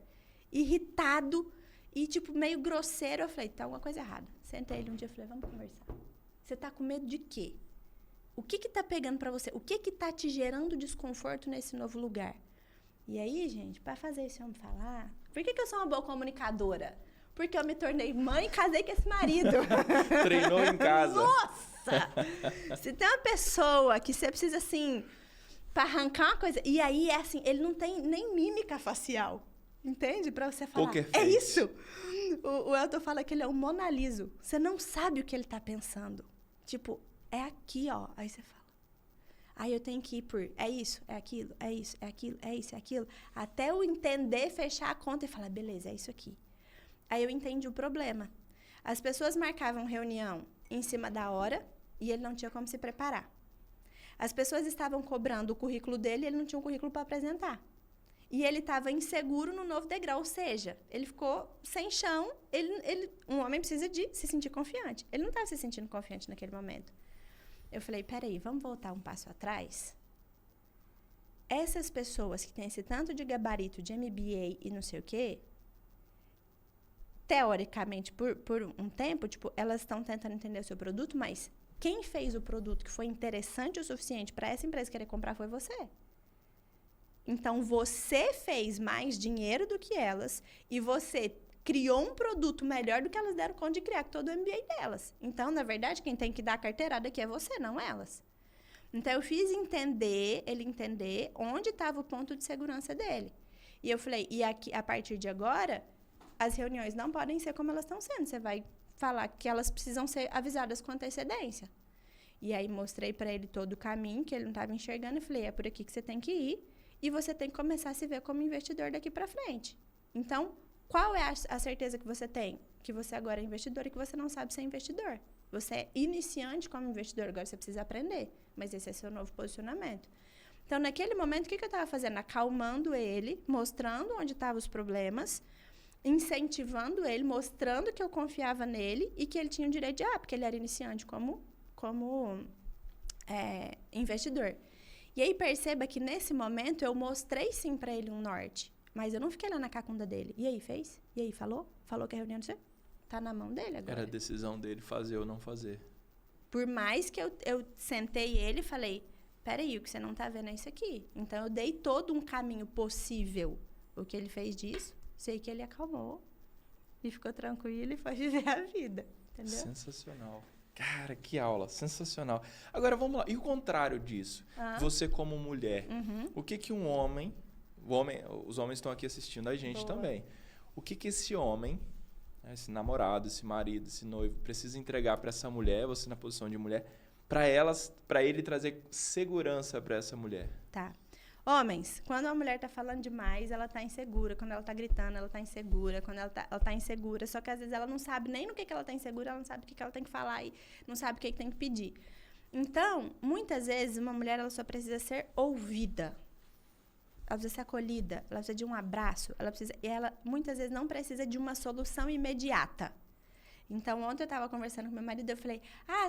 irritado e, meio grosseiro. Eu falei, tá alguma coisa errada. Sentei ele um dia e falei, vamos conversar. Você tá com medo de quê? O que tá pegando pra você? O que tá te gerando desconforto nesse novo lugar? E aí, gente, pra fazer esse homem falar... Por que eu sou uma boa comunicadora? Porque eu me tornei mãe e casei com esse marido. Treinou em casa. Nossa! Se tem uma pessoa que você precisa, assim... Pra arrancar uma coisa... E aí, é assim, ele não tem nem mímica facial. Entende? Pra você falar... Poker é face. isso! O Elton fala que ele é um Mona Lisa. Você não sabe o que ele tá pensando. É aqui, ó. Aí você fala... Aí eu tenho que ir por... É isso, é aquilo, é isso, é aquilo, é isso, é aquilo. Até eu entender, fechar a conta e falar... Beleza, é isso aqui. Aí eu entendi o problema. As pessoas marcavam reunião em cima da hora e ele não tinha como se preparar. As pessoas estavam cobrando o currículo dele e ele não tinha um currículo para apresentar. E ele estava inseguro no novo degrau, ou seja, ele ficou sem chão. Um homem precisa de se sentir confiante. Ele não estava se sentindo confiante naquele momento. Eu falei, peraí, vamos voltar um passo atrás? Essas pessoas que têm esse tanto de gabarito de MBA e não sei o quê, teoricamente, por um tempo, tipo, elas estão tentando entender o seu produto, mas quem fez o produto que foi interessante o suficiente para essa empresa querer comprar foi você. Então, você fez mais dinheiro do que elas e você criou um produto melhor do que elas deram conta de criar com todo o MBA delas. Então, na verdade, quem tem que dar a carteirada aqui é você, não elas. Então, eu fiz ele entender onde estava o ponto de segurança dele. E eu falei, e aqui, a partir de agora, as reuniões não podem ser como elas estão sendo. Você vai falar que elas precisam ser avisadas com antecedência. E aí, mostrei para ele todo o caminho que ele não estava enxergando e falei, é por aqui que você tem que ir e você tem que começar a se ver como investidor daqui para frente. Então, qual é a certeza que você tem? Que você agora é investidor e que você não sabe ser investidor. Você é iniciante como investidor, agora você precisa aprender. Mas esse é seu novo posicionamento. Então, naquele momento, o que eu estava fazendo? Acalmando ele, mostrando onde estavam os problemas, incentivando ele, mostrando que eu confiava nele e que ele tinha o direito de, porque ele era iniciante como investidor. E aí, perceba que, nesse momento, eu mostrei, sim, para ele um norte. Mas eu não fiquei lá na cacunda dele. E aí, fez? E aí, falou? Falou que a reunião não sei. Tá na mão dele agora. Era a decisão dele fazer ou não fazer. Por mais que eu sentei ele e falei, peraí, o que você não tá vendo é isso aqui. Então, eu dei todo um caminho possível. O que ele fez disso, sei que ele acalmou. E ficou tranquilo e foi viver a vida. Entendeu? Sensacional. Cara, que aula. Sensacional. Agora, vamos lá. E o contrário disso? Você como mulher. O que um homem... Os homens estão aqui assistindo a gente também. O que esse homem, esse namorado, esse marido, esse noivo, precisa entregar para essa mulher, você na posição de mulher, para ele trazer segurança para essa mulher? Tá. Homens, quando a mulher tá falando demais, ela tá insegura. Quando ela tá gritando, ela tá insegura. Quando ela tá insegura, só que às vezes ela não sabe nem no que ela tá insegura, ela não sabe o que ela tem que falar e não sabe o que tem que pedir. Então, muitas vezes, uma mulher ela só precisa ser ouvida. Ela precisa ser acolhida, ela precisa de um abraço, e ela muitas vezes não precisa de uma solução imediata. Então, ontem eu estava conversando com meu marido, eu falei,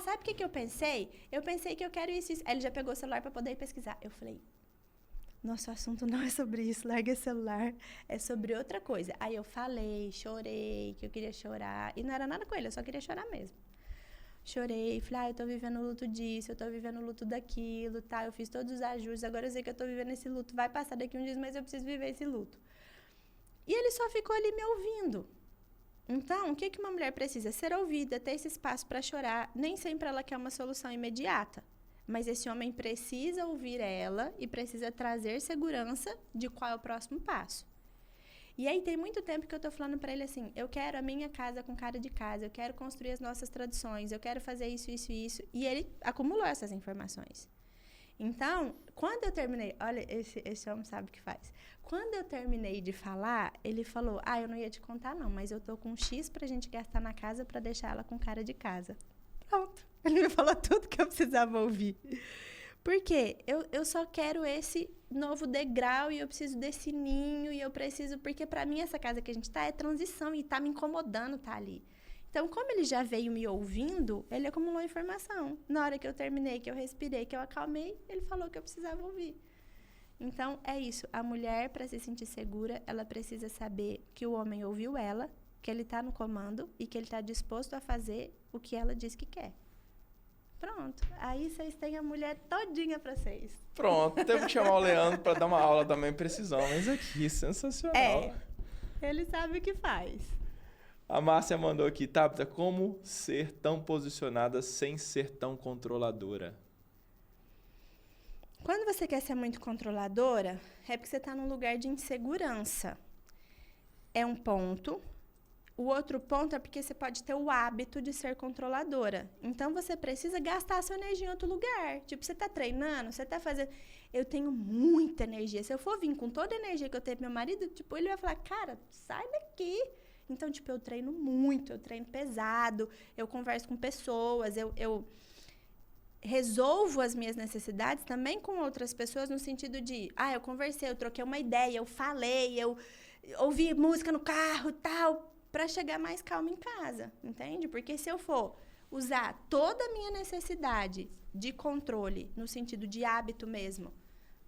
sabe o que eu pensei? Eu pensei que eu quero isso. Aí ele já pegou o celular para poder pesquisar. Eu falei, nosso assunto não é sobre isso, larga esse celular, é sobre outra coisa. Aí eu falei, chorei, que eu queria chorar, e não era nada com ele, eu só queria chorar mesmo. Chorei, falei, eu tô vivendo o luto disso, eu tô vivendo o luto daquilo, tá? Eu fiz todos os ajustes, agora eu sei que eu tô vivendo esse luto, vai passar daqui um dia, mas eu preciso viver esse luto. E ele só ficou ali me ouvindo. Então, o que uma mulher precisa? Ser ouvida, ter esse espaço para chorar. Nem sempre ela quer uma solução imediata, mas esse homem precisa ouvir ela e precisa trazer segurança de qual é o próximo passo. E aí tem muito tempo que eu tô falando para ele assim, eu quero a minha casa com cara de casa, eu quero construir as nossas tradições, eu quero fazer isso, isso e isso. E ele acumulou essas informações. Então, quando eu terminei, olha, esse homem sabe o que faz. Quando eu terminei de falar, ele falou, eu não ia te contar não, mas eu tô com um X pra gente gastar na casa pra deixar ela com cara de casa. Pronto. Ele me falou tudo que eu precisava ouvir. Por quê? Eu só quero esse novo degrau e eu preciso desse ninho e eu preciso... Porque, para mim, essa casa que a gente tá é transição e tá me incomodando tá ali. Então, como ele já veio me ouvindo, ele acumulou informação. Na hora que eu terminei, que eu respirei, que eu acalmei, ele falou que eu precisava ouvir. Então, é isso. A mulher, para se sentir segura, ela precisa saber que o homem ouviu ela, que ele tá no comando e que ele tá disposto a fazer o que ela diz que quer. Pronto. Aí vocês têm a mulher todinha para vocês. Pronto. Temos que chamar o Leandro para dar uma aula também precisão. Mas aqui, sensacional. Ele sabe o que faz. A Márcia mandou aqui, Tabita, como ser tão posicionada sem ser tão controladora? Quando você quer ser muito controladora, é porque você está num lugar de insegurança. É um ponto. O outro ponto é porque você pode ter o hábito de ser controladora. Então, você precisa gastar a sua energia em outro lugar. Tipo, você está treinando, você está fazendo... Eu tenho muita energia. Se eu for vir com toda a energia que eu tenho pro meu marido, tipo, ele vai falar, cara, sai daqui. Então, tipo, eu treino muito, eu treino pesado, eu converso com pessoas, eu resolvo as minhas necessidades também com outras pessoas no sentido de, eu conversei, eu troquei uma ideia, eu falei, eu ouvi música no carro e tal, para chegar mais calma em casa, entende? Porque se eu for usar toda a minha necessidade de controle, no sentido de hábito mesmo,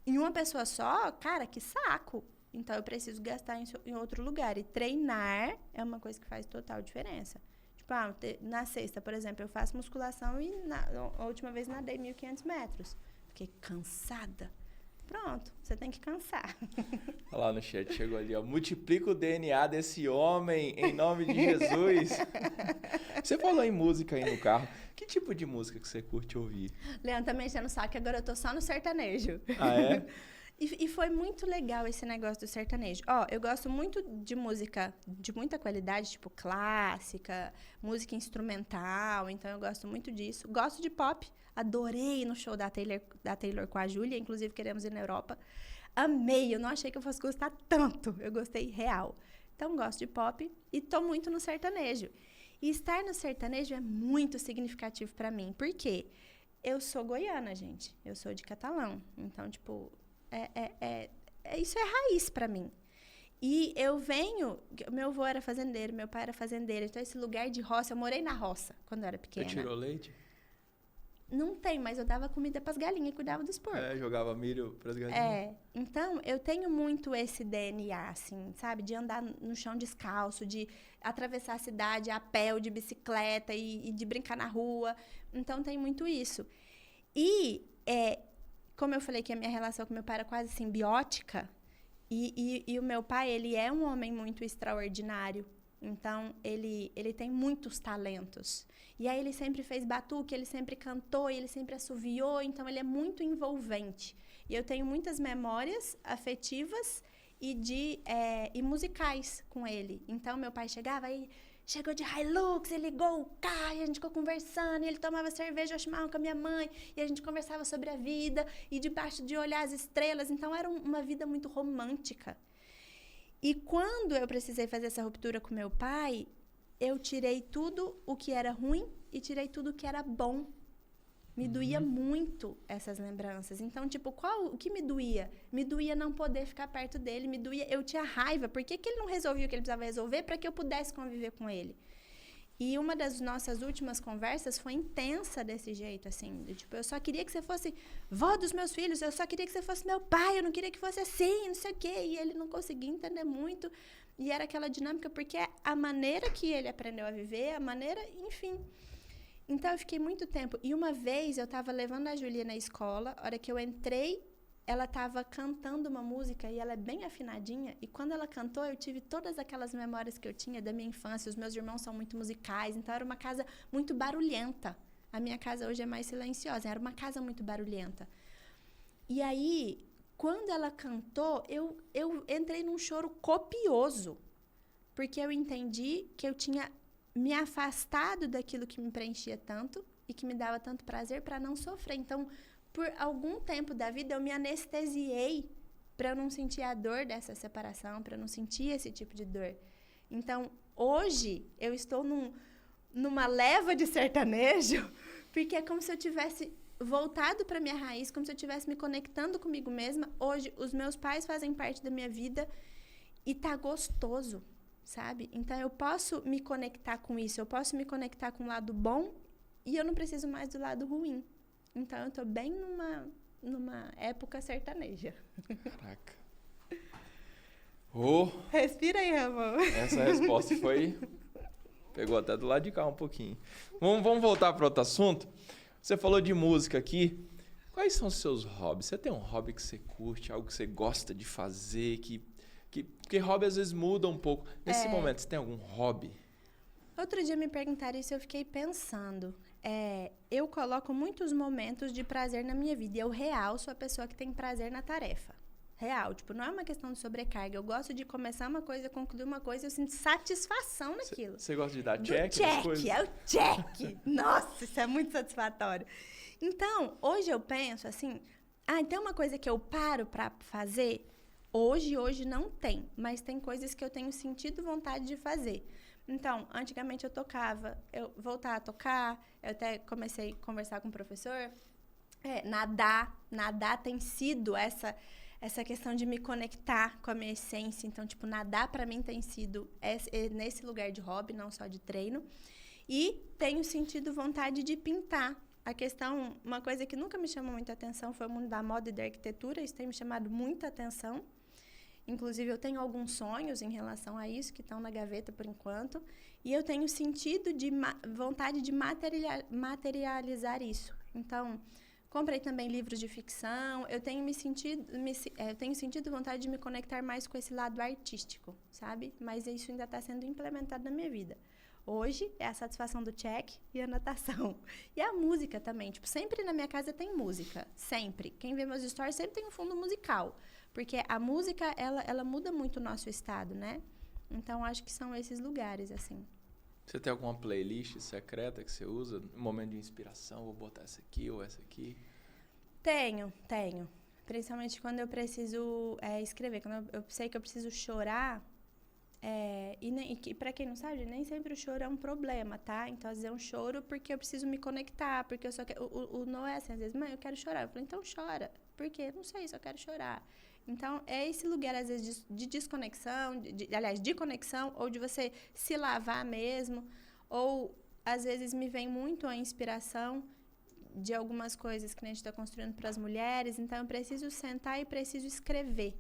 em uma pessoa só, cara, que saco. Então, eu preciso gastar em outro lugar. E treinar é uma coisa que faz total diferença. Tipo, na sexta, por exemplo, eu faço musculação e a última vez nadei 1.500 metros. Fiquei cansada. Pronto, você tem que cansar. Olha lá no chat, chegou ali, ó. Multiplica o DNA desse homem, em nome de Jesus. Você falou em música aí no carro. Que tipo de música que você curte ouvir? Leandro tá mexendo o saco, agora eu tô só no sertanejo. Ah, é? E foi muito legal esse negócio do sertanejo. Eu gosto muito de música de muita qualidade, tipo clássica, música instrumental, então eu gosto muito disso. Gosto de pop, adorei no show da Taylor com a Júlia, inclusive queremos ir na Europa. Amei, eu não achei que eu fosse gostar tanto, eu gostei real. Então gosto de pop e tô muito no sertanejo. E estar no sertanejo é muito significativo para mim, porque eu sou goiana, gente, eu sou de Catalão, então, tipo... isso é raiz para mim. E eu venho... Meu avô era fazendeiro, meu pai era fazendeiro. Então, esse lugar de roça... Eu morei na roça quando eu era pequena. Você tirou leite? Não tem, mas eu dava comida pras galinhas e cuidava dos porcos. Jogava milho pras galinhas. Então, eu tenho muito esse DNA, assim, sabe? De andar no chão descalço, de atravessar a cidade a pé ou de bicicleta e de brincar na rua. Então, tem muito isso. E... como eu falei que a minha relação com meu pai era quase simbiótica, e o meu pai, ele é um homem muito extraordinário. Então, ele tem muitos talentos. E aí, ele sempre fez batuque, ele sempre cantou, ele sempre assoviou. Então, ele é muito envolvente. E eu tenho muitas memórias afetivas e musicais com ele. Então, meu pai chegava e... Chegou de Hilux, ele ligou o carro, e a gente ficou conversando, e ele tomava cerveja, eu chamava com a minha mãe, e a gente conversava sobre a vida, e debaixo de olhar as estrelas. Então, era uma vida muito romântica. E quando eu precisei fazer essa ruptura com meu pai, eu tirei tudo o que era ruim e tirei tudo o que era bom. Me doía muito essas lembranças. Então, tipo, o que me doía? Me doía não poder ficar perto dele, me doía... Eu tinha raiva. Por que ele não resolvia o que ele precisava resolver para que eu pudesse conviver com ele? E uma das nossas últimas conversas foi intensa desse jeito, assim. Tipo, eu só queria que você fosse vó dos meus filhos, eu só queria que você fosse meu pai, eu não queria que fosse assim, não sei o quê. E ele não conseguia entender muito. E era aquela dinâmica, porque a maneira que ele aprendeu a viver, a maneira... Enfim... Então, eu fiquei muito tempo. E uma vez, eu estava levando a Júlia na escola. A hora que eu entrei, ela estava cantando uma música e ela é bem afinadinha. E quando ela cantou, eu tive todas aquelas memórias que eu tinha da minha infância. Os meus irmãos são muito musicais. Então, era uma casa muito barulhenta. A minha casa hoje é mais silenciosa. Era uma casa muito barulhenta. E aí, quando ela cantou, eu entrei num choro copioso. Porque eu entendi que eu tinha... me afastado daquilo que me preenchia tanto e que me dava tanto prazer para não sofrer. Então, por algum tempo da vida, eu me anestesiei para eu não sentir a dor dessa separação, para eu não sentir esse tipo de dor. Então, hoje, eu estou numa leva de sertanejo, porque é como se eu tivesse voltado para minha raiz, como se eu estivesse me conectando comigo mesma. Hoje, os meus pais fazem parte da minha vida e tá gostoso. Sabe? Então, eu posso me conectar com isso, eu posso me conectar com o lado bom e eu não preciso mais do lado ruim. Então, eu tô bem numa época sertaneja. Caraca. Respira aí, Ramon. Essa resposta foi... Pegou até do lado de cá um pouquinho. Vamos voltar para outro assunto? Você falou de música aqui. Quais são os seus hobbies? Você tem um hobby que você curte, algo que você gosta de fazer, porque hobby às vezes muda um pouco. Nesse momento, você tem algum hobby? Outro dia me perguntaram isso e eu fiquei pensando. Eu coloco muitos momentos de prazer na minha vida. E eu real sou a pessoa que tem prazer na tarefa. Real. Tipo, não é uma questão de sobrecarga. Eu gosto de começar uma coisa, concluir uma coisa e eu sinto satisfação naquilo. Você gosta de dar check? É o check. Nossa, isso é muito satisfatório. Então, hoje eu penso assim... tem uma coisa que eu paro pra fazer... Hoje não tem, mas tem coisas que eu tenho sentido vontade de fazer. Então, antigamente eu tocava, eu voltar a tocar, eu até comecei a conversar com o professor. Nadar tem sido essa questão de me conectar com a minha essência. Então, tipo, nadar para mim tem sido nesse lugar de hobby, não só de treino. E tenho sentido vontade de pintar. Uma coisa que nunca me chamou muita atenção foi o mundo da moda e da arquitetura. Isso tem me chamado muita atenção. Inclusive, eu tenho alguns sonhos em relação a isso, que estão na gaveta por enquanto. E eu tenho sentido de vontade de materializar isso. Então, comprei também livros de ficção. Eu tenho sentido vontade de me conectar mais com esse lado artístico, sabe? Mas isso ainda está sendo implementado na minha vida. Hoje é a satisfação do check e a natação. E a música também. Tipo, sempre na minha casa tem música. Sempre. Quem vê meus stories sempre tem um fundo musical. Porque a música, ela muda muito o nosso estado, né? Então, acho que são esses lugares, assim. Você tem alguma playlist secreta que você usa? Um momento de inspiração, vou botar essa aqui ou essa aqui? Tenho. Principalmente quando eu preciso escrever. Quando eu sei que eu preciso chorar. E para quem não sabe, nem sempre o choro é um problema, tá? Então, às vezes é um choro porque eu preciso me conectar, porque eu só quero... O não é assim, às vezes, mãe, eu quero chorar. Eu falo, então chora. Por quê? Não sei, só quero chorar. Então, é esse lugar, às vezes, de desconexão, de conexão, ou de você se lavar mesmo, ou, às vezes, me vem muito a inspiração de algumas coisas que a gente está construindo para as mulheres, então eu preciso sentar e preciso escrever.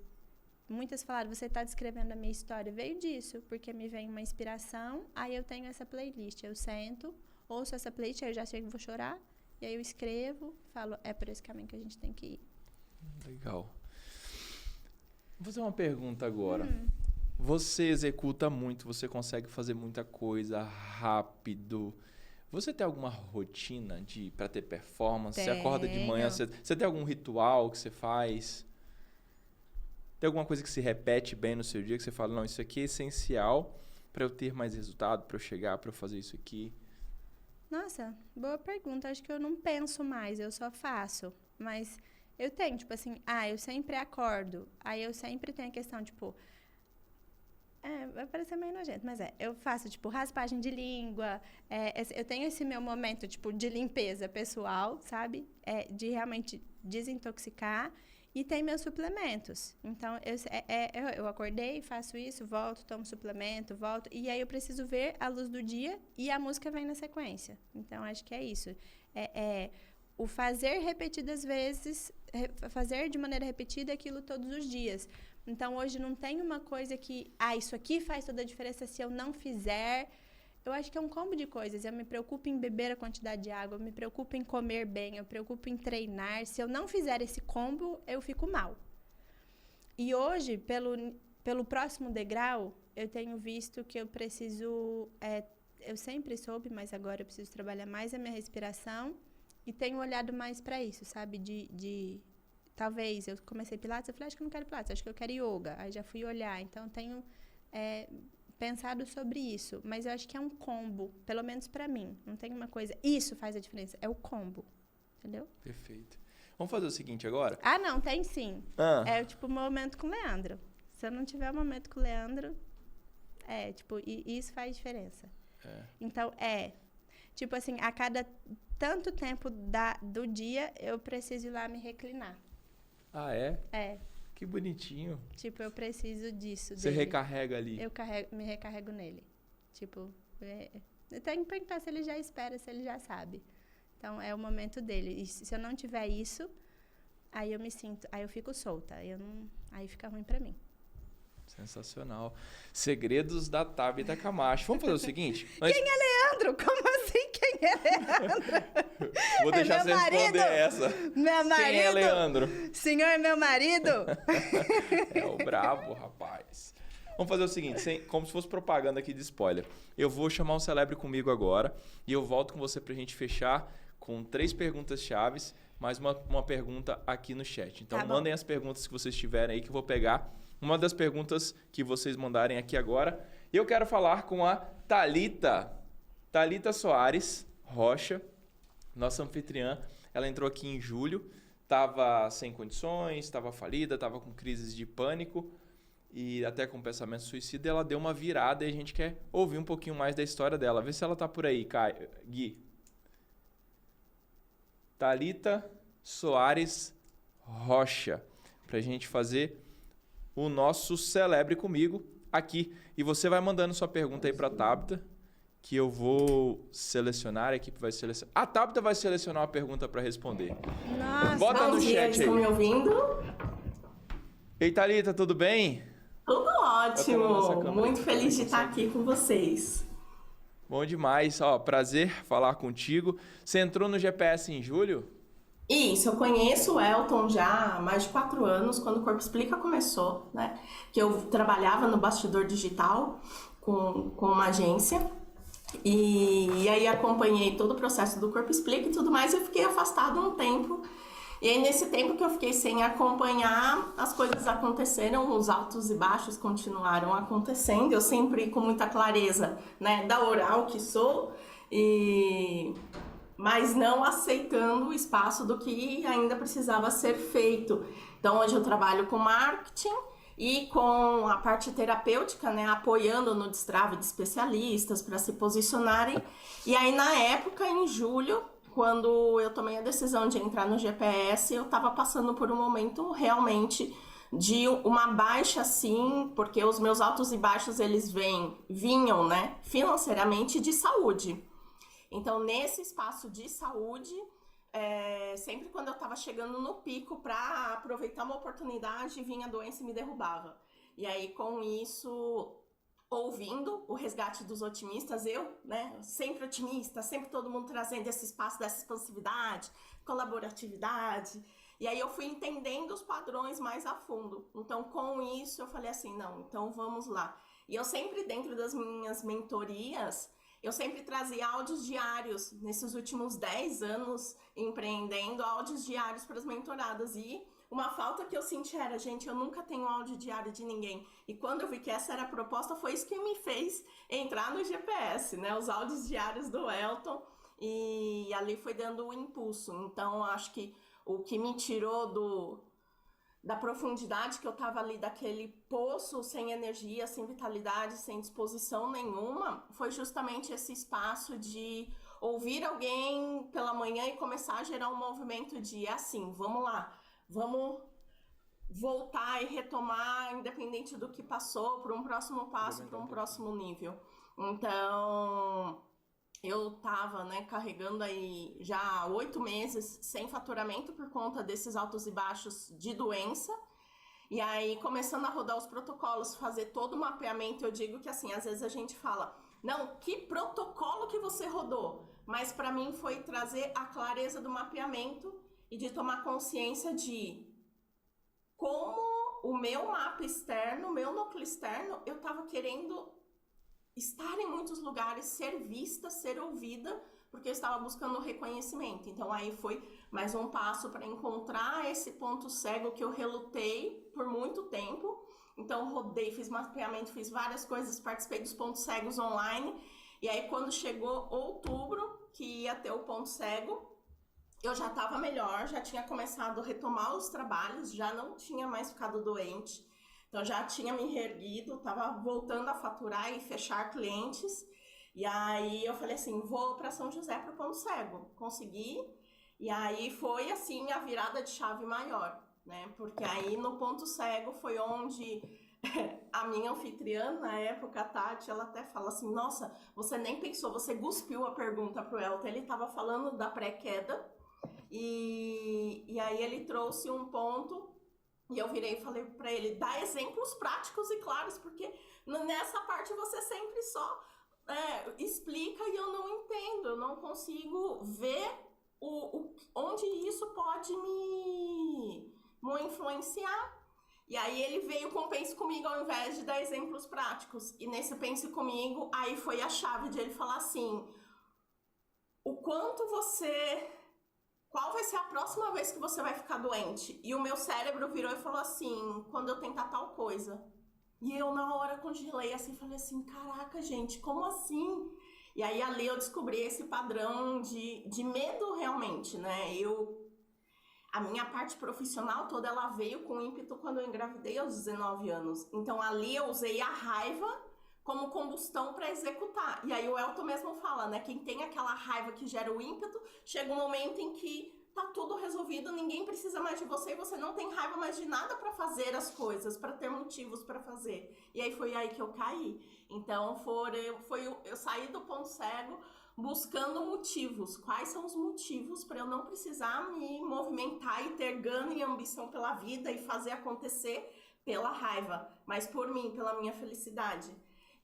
Muitas falaram, você está descrevendo a minha história. Veio disso, porque me vem uma inspiração, aí eu tenho essa playlist, eu sento, ouço essa playlist, aí eu já sei que vou chorar, e aí eu escrevo, falo, é por esse caminho que a gente tem que ir. Legal. Vou fazer uma pergunta agora. Você executa muito, você consegue fazer muita coisa rápido. Você tem alguma rotina para ter performance? Você acorda de manhã, você tem algum ritual que você faz? Tem alguma coisa que se repete bem no seu dia, que você fala, não, isso aqui é essencial para eu ter mais resultado, para eu chegar, para eu fazer isso aqui? Nossa, boa pergunta. Acho que eu não penso mais, eu só faço. Mas eu tenho, tipo assim, eu sempre acordo. Aí eu sempre tenho a questão, tipo... vai parecer meio nojento, mas eu faço, tipo, raspagem de língua. Eu tenho esse meu momento, tipo, de limpeza pessoal, sabe? De realmente desintoxicar. E tem meus suplementos. Então, eu acordei, faço isso, volto, tomo suplemento, volto. E aí eu preciso ver a luz do dia e a música vem na sequência. Então, acho que é isso. O fazer repetidas vezes, fazer de maneira repetida aquilo todos os dias. Então, hoje não tem uma coisa que, isso aqui faz toda a diferença se eu não fizer. Eu acho que é um combo de coisas. Eu me preocupo em beber a quantidade de água, eu me preocupo em comer bem, eu me preocupo em treinar. Se eu não fizer esse combo, eu fico mal. E hoje, pelo próximo degrau, eu tenho visto que eu preciso... eu sempre soube, mas agora eu preciso trabalhar mais a minha respiração e tenho olhado mais para isso, sabe? Talvez, eu comecei Pilates, eu falei, acho que eu não quero Pilates, acho que eu quero yoga. Aí já fui olhar. Então, tenho... pensado sobre isso, mas eu acho que é um combo, pelo menos para mim. Não tem uma coisa, isso faz a diferença, é o combo, entendeu? Perfeito. Vamos fazer o seguinte agora? Não, tem sim. Tipo, o momento com o Leandro. Se eu não tiver o momento com o Leandro, isso faz diferença. Então, tipo assim, a cada tanto tempo do dia, eu preciso ir lá me reclinar. É? Que bonitinho. Tipo, eu preciso disso. Você recarrega ali. Eu me recarrego nele. Tipo, eu tenho que perguntar se ele já espera, se ele já sabe. Então, é o momento dele. E se eu não tiver isso, aí eu me sinto... Aí eu fico solta. Aí fica ruim pra mim. Sensacional. Segredos da Thabita Camacho. Vamos fazer o seguinte? Quem é Leandro? Como assim? Quem é Leandro? Vou deixar você responder essa. Meu marido? Quem é Leandro? Senhor é meu marido? É o brabo, rapaz. Vamos fazer o seguinte, como se fosse propaganda aqui de spoiler. Eu vou chamar um celebre comigo agora e eu volto com você pra gente fechar com 3 perguntas chaves, mais uma pergunta aqui no chat. Então, mandem as perguntas que vocês tiverem aí que eu vou pegar uma das perguntas que vocês mandarem aqui agora. E eu quero falar com a Thalita Soares Rocha, nossa anfitriã. Ela entrou aqui em julho, estava sem condições, estava falida, estava com crises de pânico e até com pensamento suicida. Ela deu uma virada e a gente quer ouvir um pouquinho mais da história dela. Vê se ela tá por aí, Gui. Thalita Soares Rocha, pra gente fazer o nosso Celebre Comigo aqui. E você vai mandando sua pergunta aí pra Tabita, que eu vou selecionar, a equipe vai selecionar. A Tabita vai selecionar uma pergunta para responder. Nossa, bota no chat aí. Estão me ouvindo? Ei, Thalita, tudo bem? Tudo ótimo. Muito feliz de estar aqui com vocês. Bom demais. Ó, prazer falar contigo. Você entrou no GPS em julho? Isso, eu conheço o Elton já há mais de 4 anos, quando o Corpo Explica começou, né? Que eu trabalhava no bastidor digital com uma agência. E aí acompanhei todo o processo do Corpo Explica e tudo mais, eu fiquei afastada um tempo. E aí nesse tempo que eu fiquei sem acompanhar, as coisas aconteceram, os altos e baixos continuaram acontecendo. Eu sempre com muita clareza, né, da oral que sou, mas não aceitando o espaço do que ainda precisava ser feito. Então hoje eu trabalho com marketing e com a parte terapêutica, né, apoiando no destrave de especialistas para se posicionarem. E aí, na época, em julho, quando eu tomei a decisão de entrar no GPS, eu estava passando por um momento realmente de uma baixa, assim, porque os meus altos e baixos, eles vinham, né, financeiramente de saúde. Então, nesse espaço de saúde, sempre quando eu estava chegando no pico para aproveitar uma oportunidade, vinha a doença e me derrubava. E aí, com isso, ouvindo o resgate dos otimistas, eu, né, sempre otimista, sempre todo mundo trazendo esse espaço dessa expansividade, colaboratividade. E aí eu fui entendendo os padrões mais a fundo. Então, com isso, eu falei assim, não, então vamos lá. E eu sempre, dentro das minhas mentorias, eu sempre trazia áudios diários, nesses últimos 10 anos empreendendo, áudios diários para as mentoradas. E uma falta que eu senti era, gente, eu nunca tenho áudio diário de ninguém. E quando eu vi que essa era a proposta, foi isso que me fez entrar no GPS, né? Os áudios diários do Elton. E ali foi dando o impulso. Então, acho que o que me tirou da profundidade que eu estava ali, daquele poço sem energia, sem vitalidade, sem disposição nenhuma, foi justamente esse espaço de ouvir alguém pela manhã e começar a gerar um movimento de, assim, vamos lá, vamos voltar e retomar, independente do que passou, para um próximo passo, para um próximo nível. Então, eu estava, né, carregando aí já 8 meses sem faturamento por conta desses altos e baixos de doença. E aí, começando a rodar os protocolos, fazer todo o mapeamento, eu digo que assim, às vezes a gente fala, não, que protocolo que você rodou? Mas para mim foi trazer a clareza do mapeamento e de tomar consciência de como o meu mapa externo, o meu núcleo externo, eu estava querendo estar em muitos lugares, ser vista, ser ouvida, porque eu estava buscando reconhecimento. Então aí foi mais um passo para encontrar esse ponto cego que eu relutei por muito tempo. Então rodei, fiz mapeamento, fiz várias coisas, participei dos pontos cegos online. E aí quando chegou outubro, que ia ter o ponto cego, eu já estava melhor, já tinha começado a retomar os trabalhos, já não tinha mais ficado doente. Então, já tinha me reerguido, estava voltando a faturar e fechar clientes. E aí, eu falei assim, vou para São José para o Ponto Cego. Consegui. E aí, foi assim a virada de chave maior, né? Porque aí, no Ponto Cego, foi onde a minha anfitriã, na época, a Tati, ela até fala assim, nossa, você nem pensou, você cuspiu a pergunta pro Elton. Ele estava falando da pré-queda. E aí, ele trouxe um ponto. E eu virei e falei pra ele, dá exemplos práticos e claros, porque nessa parte você sempre só explica e eu não entendo, eu não consigo ver onde isso pode me influenciar. E aí ele veio com Pense Comigo ao invés de dar exemplos práticos. E nesse Pense Comigo, aí foi a chave de ele falar assim, o quanto você... Qual vai ser a próxima vez que você vai ficar doente? E o meu cérebro virou e falou assim, quando eu tentar tal coisa. E eu na hora congelei assim, falei assim, caraca gente, como assim? E aí ali eu descobri esse padrão de medo realmente, né? a minha parte profissional toda, ela veio com ímpeto quando eu engravidei aos 19 anos. Então, ali eu usei a raiva como combustão para executar. E aí o Elton mesmo fala, né? Quem tem aquela raiva que gera o ímpeto, chega um momento em que tá tudo resolvido, ninguém precisa mais de você e você não tem raiva mais de nada para fazer as coisas, para ter motivos para fazer. E aí foi aí que eu caí. Então eu saí do ponto cego buscando motivos. Quais são os motivos para eu não precisar me movimentar e ter gana e ambição pela vida e fazer acontecer pela raiva, mas por mim, pela minha felicidade.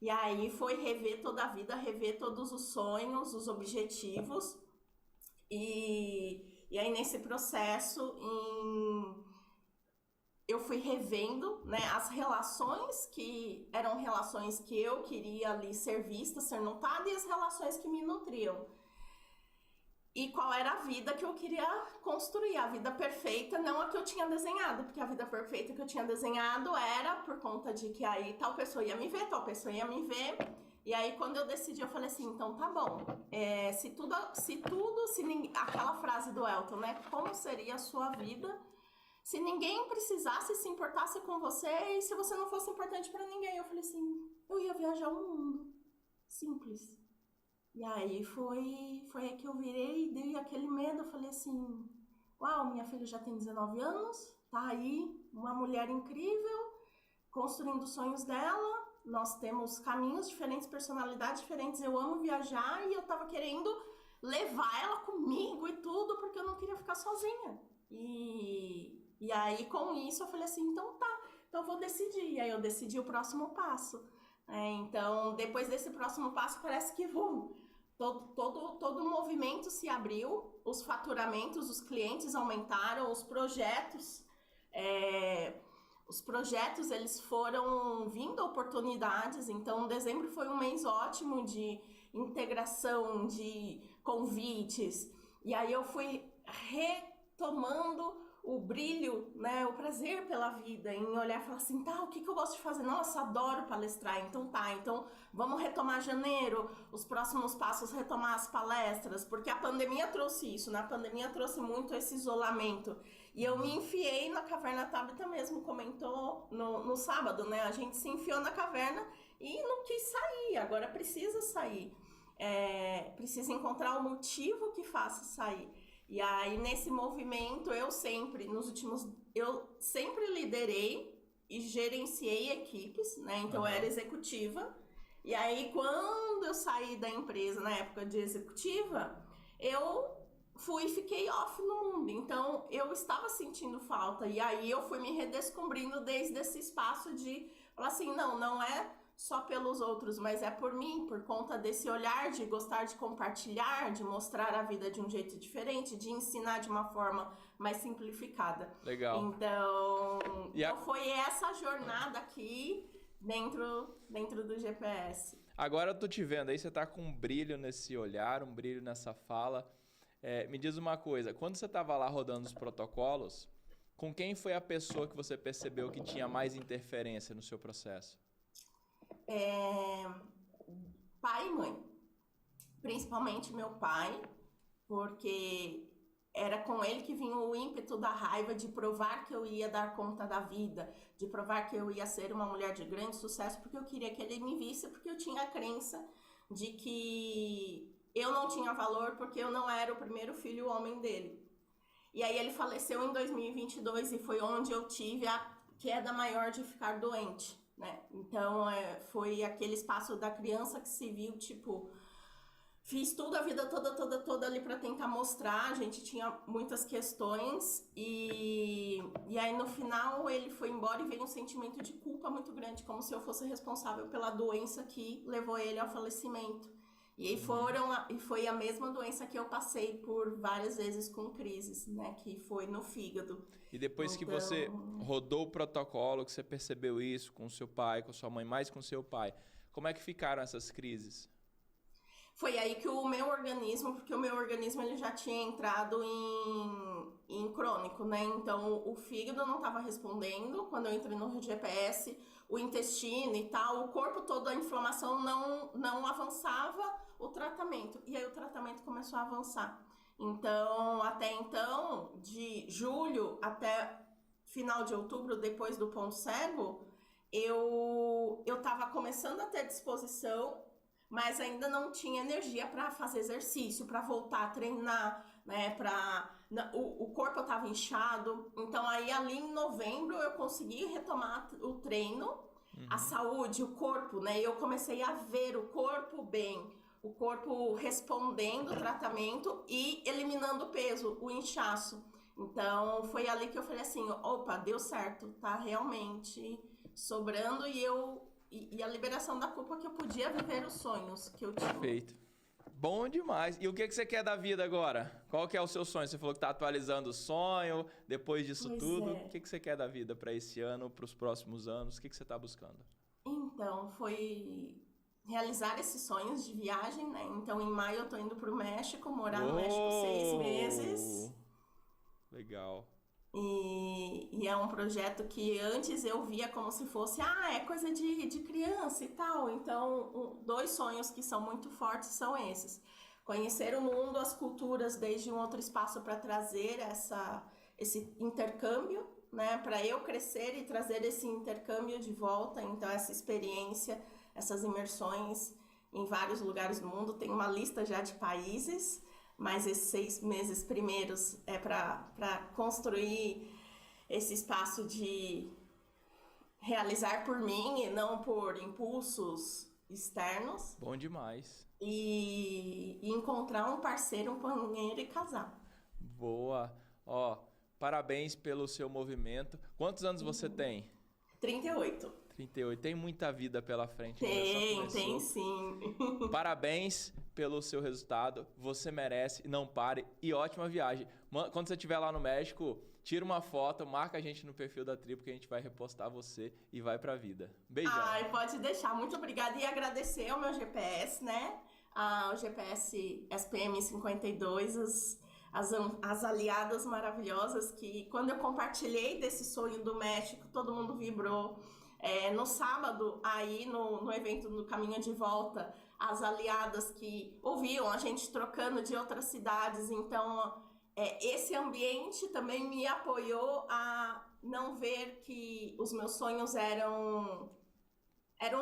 E aí foi rever toda a vida, rever todos os sonhos, os objetivos. E aí nesse processo eu fui revendo, né, as relações que eram relações que eu queria ali ser vista, ser notada, e as relações que me nutriam. E qual era a vida que eu queria construir, a vida perfeita, não a que eu tinha desenhado, porque a vida perfeita que eu tinha desenhado era por conta de que aí tal pessoa ia me ver, tal pessoa ia me ver. E aí quando eu decidi, eu falei assim, então tá bom, aquela frase do Elton, né, como seria a sua vida se ninguém precisasse se importasse com você e se você não fosse importante pra ninguém? Eu falei assim, eu ia viajar o mundo, simples. E aí foi aí que eu virei e dei aquele medo, eu falei assim, uau, minha filha já tem 19 anos, tá aí, uma mulher incrível, construindo os sonhos dela, nós temos caminhos diferentes, personalidades diferentes, eu amo viajar e eu tava querendo levar ela comigo e tudo, porque eu não queria ficar sozinha. E aí com isso eu falei assim, então tá, então eu vou decidir. E aí eu decidi o próximo passo. Então depois desse próximo passo parece que todo o movimento se abriu, os faturamentos, os clientes aumentaram, os projetos eles foram vindo oportunidades. Então dezembro foi um mês ótimo de integração, de convites. E aí eu fui retomando o brilho, né, o prazer pela vida, em olhar e falar assim, tá, o que eu gosto de fazer? Nossa, adoro palestrar, então vamos retomar janeiro, os próximos passos, retomar as palestras, porque a pandemia trouxe isso, né, a pandemia trouxe muito esse isolamento, e eu me enfiei na caverna, a Tabita mesmo comentou no sábado, né, a gente se enfiou na caverna e não quis sair, agora precisa sair, precisa encontrar um motivo que faça sair. E aí, nesse movimento, eu sempre liderei e gerenciei equipes, né? Então, eu era executiva. E aí, quando eu saí da empresa, na época de executiva, eu fiquei off no mundo. Então, eu estava sentindo falta. E aí, eu fui me redescobrindo desde esse espaço de falar assim, não é só pelos outros, mas é por mim, por conta desse olhar de gostar de compartilhar, de mostrar a vida de um jeito diferente, de ensinar de uma forma mais simplificada. Legal. Então foi essa jornada aqui dentro do GPS. Agora eu tô te vendo aí, você tá com um brilho nesse olhar, um brilho nessa fala. Me diz uma coisa, quando você tava lá rodando os protocolos, com quem foi a pessoa que você percebeu que tinha mais interferência no seu processo? Pai e mãe, principalmente meu pai, porque era com ele que vinha o ímpeto da raiva de provar que eu ia dar conta da vida, de provar que eu ia ser uma mulher de grande sucesso, porque eu queria que ele me visse, porque eu tinha a crença de que eu não tinha valor porque eu não era o primeiro filho homem dele. E aí ele faleceu em 2022 e foi onde eu tive a queda maior de ficar doente. Né? Então, foi aquele espaço da criança que se viu, tipo, fiz tudo a vida toda ali para tentar mostrar, a gente tinha muitas questões e aí no final ele foi embora e veio um sentimento de culpa muito grande, como se eu fosse responsável pela doença que levou ele ao falecimento. E foi a mesma doença que eu passei por várias vezes com crises, né? Que foi no fígado. E depois que você rodou o protocolo, que você percebeu isso com seu pai, com sua mãe, mais com seu pai, como é que ficaram essas crises? Foi aí que o meu organismo, porque o meu organismo ele já tinha entrado em crônico, né? Então o fígado não estava respondendo quando eu entrei no GPS, o intestino e tal, o corpo todo, a inflamação não avançava o tratamento. E aí o tratamento começou a avançar. Então, até então, de julho até final de outubro, depois do ponto cego, eu estava começando a ter disposição, mas ainda não tinha energia para fazer exercício, para voltar a treinar, né? O corpo estava inchado. Então, aí ali em novembro eu consegui retomar o treino, a saúde, o corpo, né? Eu comecei a ver o corpo bem, o corpo respondendo o tratamento e eliminando o peso, o inchaço. Então, foi ali que eu falei assim, opa, deu certo, tá realmente sobrando e a liberação da culpa que eu podia viver os sonhos que eu tinha. Perfeito. Bom demais. E o que você quer da vida agora? Qual que é o seu sonho? Você falou que tá atualizando o sonho, depois disso Pois tudo. é. O que você quer da vida para esse ano, para os próximos anos? O que você tá buscando? Então, foi realizar esses sonhos de viagem, né? Então, em maio eu tô indo pro México, morar no México 6 meses. Legal. E é um projeto que antes eu via como se fosse, é coisa de criança e tal. Então, dois sonhos que são muito fortes são esses. Conhecer o mundo, as culturas, desde um outro espaço para trazer esse intercâmbio, né? Para eu crescer e trazer esse intercâmbio de volta. Então, essa experiência, essas imersões em vários lugares do mundo. Tem uma lista já de países, mas esses 6 meses primeiros é para construir esse espaço de realizar por mim e não por impulsos externos. Bom demais. E encontrar um parceiro, um companheiro e casar. Boa. Ó, parabéns pelo seu movimento. Quantos anos você tem? 38. 38. Tem muita vida pela frente. Tem sim. Parabéns pelo seu resultado. Você merece. Não pare. E ótima viagem. Quando você estiver lá no México, tira uma foto, marca a gente no perfil da tribo que a gente vai repostar você e vai pra vida. Beijão. Pode deixar. Muito obrigada. E agradecer ao meu GPS, né? O GPS SPM 52, as aliadas maravilhosas que quando eu compartilhei desse sonho do México, todo mundo vibrou. No sábado, aí no evento do Caminho de Volta, as aliadas que ouviam a gente trocando de outras cidades, então esse ambiente também me apoiou a não ver que os meus sonhos eram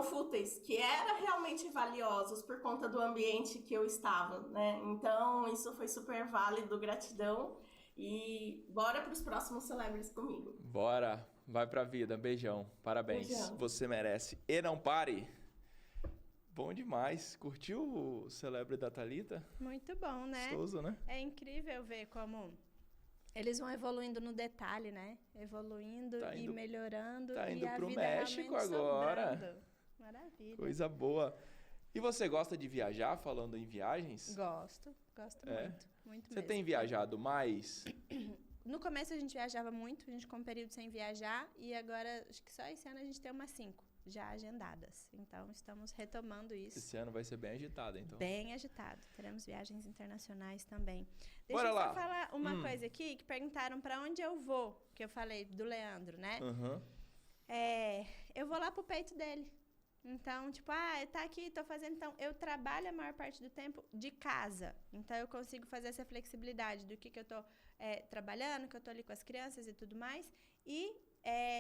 fúteis, que eram realmente valiosos por conta do ambiente que eu estava, né? Então, isso foi super válido, gratidão. E bora para os próximos Celebres comigo. Bora, vai pra vida. Beijão, parabéns. Beijão. Você merece. E não pare. Bom demais. Curtiu o Celebre da Thalita? Muito bom, né? Gostoso, né? É incrível ver como eles vão evoluindo no detalhe, né? Evoluindo e melhorando. Tá indo e a pro vida México realmente agora. sobrando. Maravilha. Coisa boa. E você gosta de viajar, falando em viagens? Gosto muito Você mesmo. tem viajado mais? No começo a gente viajava muito, a gente ficou um período sem viajar e agora, acho que só esse ano a gente tem umas 5 já agendadas. Então, estamos retomando isso. Esse ano vai ser bem agitado, então. Bem agitado. Teremos viagens internacionais também. Bora Deixa eu lá. só falar uma coisa aqui, que perguntaram para onde eu vou, que eu falei do Leandro, né? Uhum. Eu vou lá pro peito dele. Então, tipo, tá aqui, tô fazendo. Então, eu trabalho a maior parte do tempo de casa. Então, eu consigo fazer essa flexibilidade do que eu tô trabalhando, que eu tô ali com as crianças e tudo mais. E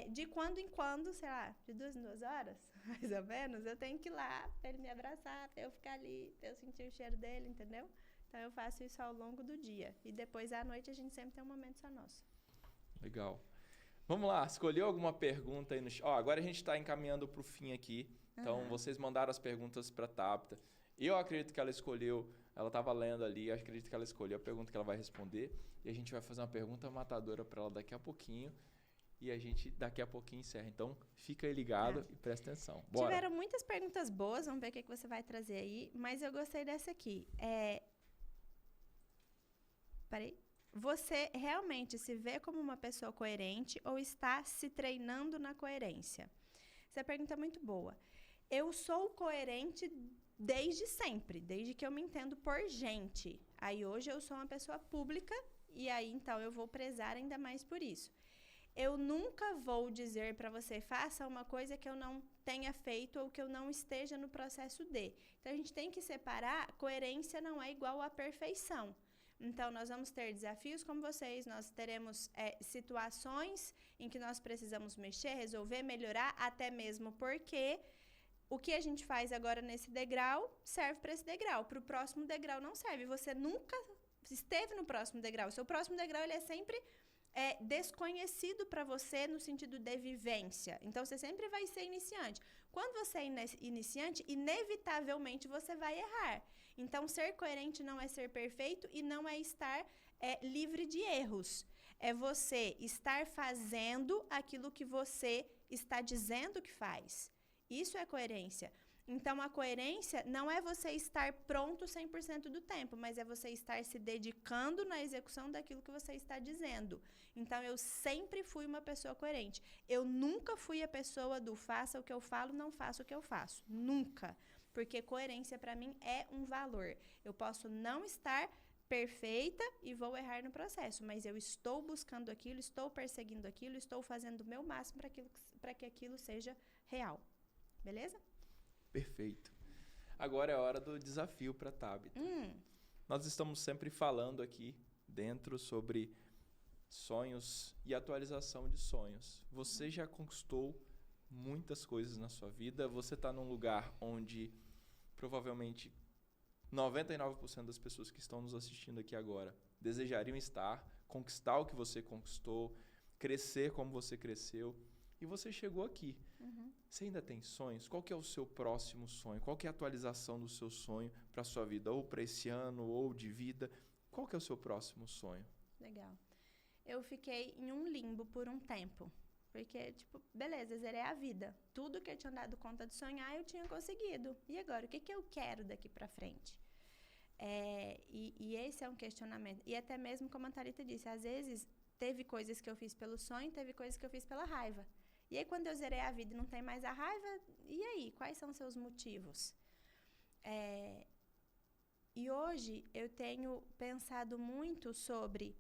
de quando em quando, sei lá, de 2 em 2 horas, mais ou menos, eu tenho que ir lá pra ele me abraçar, pra eu ficar ali, pra eu sentir o cheiro dele, entendeu? Então, eu faço isso ao longo do dia. E depois, à noite, a gente sempre tem um momento só nosso. Legal. Vamos lá, escolheu alguma pergunta aí no chat? Agora a gente está encaminhando para o fim aqui. Então, vocês mandaram as perguntas para a Tabita. Eu acredito que ela escolheu, ela estava lendo ali, eu acredito que ela escolheu a pergunta que ela vai responder. E a gente vai fazer uma pergunta matadora para ela daqui a pouquinho. E a gente daqui a pouquinho encerra. Então, fica aí ligado e presta atenção. Bora. Tiveram muitas perguntas boas, vamos ver o que você vai trazer aí. Mas eu gostei dessa aqui. Peraí. Você realmente se vê como uma pessoa coerente ou está se treinando na coerência? Essa pergunta é muito boa. Eu sou coerente desde sempre, desde que eu me entendo por gente. Aí hoje eu sou uma pessoa pública e aí então eu vou prezar ainda mais por isso. Eu nunca vou dizer para você, faça uma coisa que eu não tenha feito ou que eu não esteja no processo de. Então, a gente tem que separar, coerência não é igual à perfeição. Então, nós vamos ter desafios como vocês, nós teremos situações em que nós precisamos mexer, resolver, melhorar, até mesmo porque o que a gente faz agora nesse degrau serve para esse degrau. Para o próximo degrau não serve. Você nunca esteve no próximo degrau. O seu próximo degrau ele é sempre desconhecido para você no sentido de vivência. Então, você sempre vai ser iniciante. Quando você é iniciante, inevitavelmente você vai errar. Então, ser coerente não é ser perfeito e não é estar livre de erros. É você estar fazendo aquilo que você está dizendo que faz. Isso é coerência. Então, a coerência não é você estar pronto 100% do tempo, mas é você estar se dedicando na execução daquilo que você está dizendo. Então, eu sempre fui uma pessoa coerente. Eu nunca fui a pessoa do faça o que eu falo, não faça o que eu faço. Nunca. Porque coerência, para mim, é um valor. Eu posso não estar perfeita e vou errar no processo, mas eu estou buscando aquilo, estou perseguindo aquilo, estou fazendo o meu máximo para que aquilo seja real. Beleza? Perfeito. Agora é a hora do desafio para a Tabita. Nós estamos sempre falando aqui dentro sobre sonhos e atualização de sonhos. Você já conquistou muitas coisas na sua vida. Você está num lugar onde provavelmente 99% das pessoas que estão nos assistindo aqui agora desejariam estar, conquistar o que você conquistou, crescer como você cresceu. E você chegou aqui. Você ainda tem sonhos? Qual que é o seu próximo sonho? Qual que é a atualização do seu sonho para a sua vida? Ou para esse ano, ou de vida? Qual que é o seu próximo sonho? Legal. Eu fiquei em um limbo por um tempo. Porque, beleza, zerei a vida. Tudo que eu tinha dado conta de sonhar, eu tinha conseguido. E agora? O que eu quero daqui para frente? E esse é um questionamento. E até mesmo, como a Thalita disse, às vezes teve coisas que eu fiz pelo sonho, teve coisas que eu fiz pela raiva. E aí, quando eu zerei a vida e não tem mais a raiva, e aí? Quais são os seus motivos? E hoje eu tenho pensado muito sobre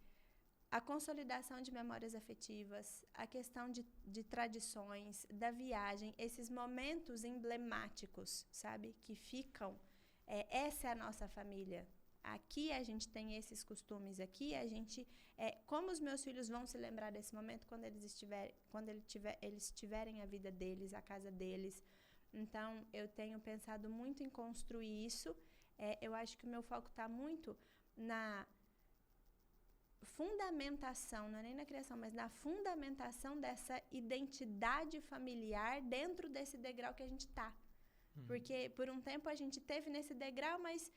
a consolidação de memórias afetivas, a questão de tradições, da viagem, esses momentos emblemáticos, sabe? Que ficam. Essa é a nossa família. Aqui a gente tem esses costumes, aqui a gente... como os meus filhos vão se lembrar desse momento quando eles tiverem a vida deles, a casa deles. Então, eu tenho pensado muito em construir isso. Eu acho que o meu foco está muito na fundamentação, não é nem na criação, mas na fundamentação dessa identidade familiar dentro desse degrau que a gente está. Porque, por um tempo, a gente teve nesse degrau, mas...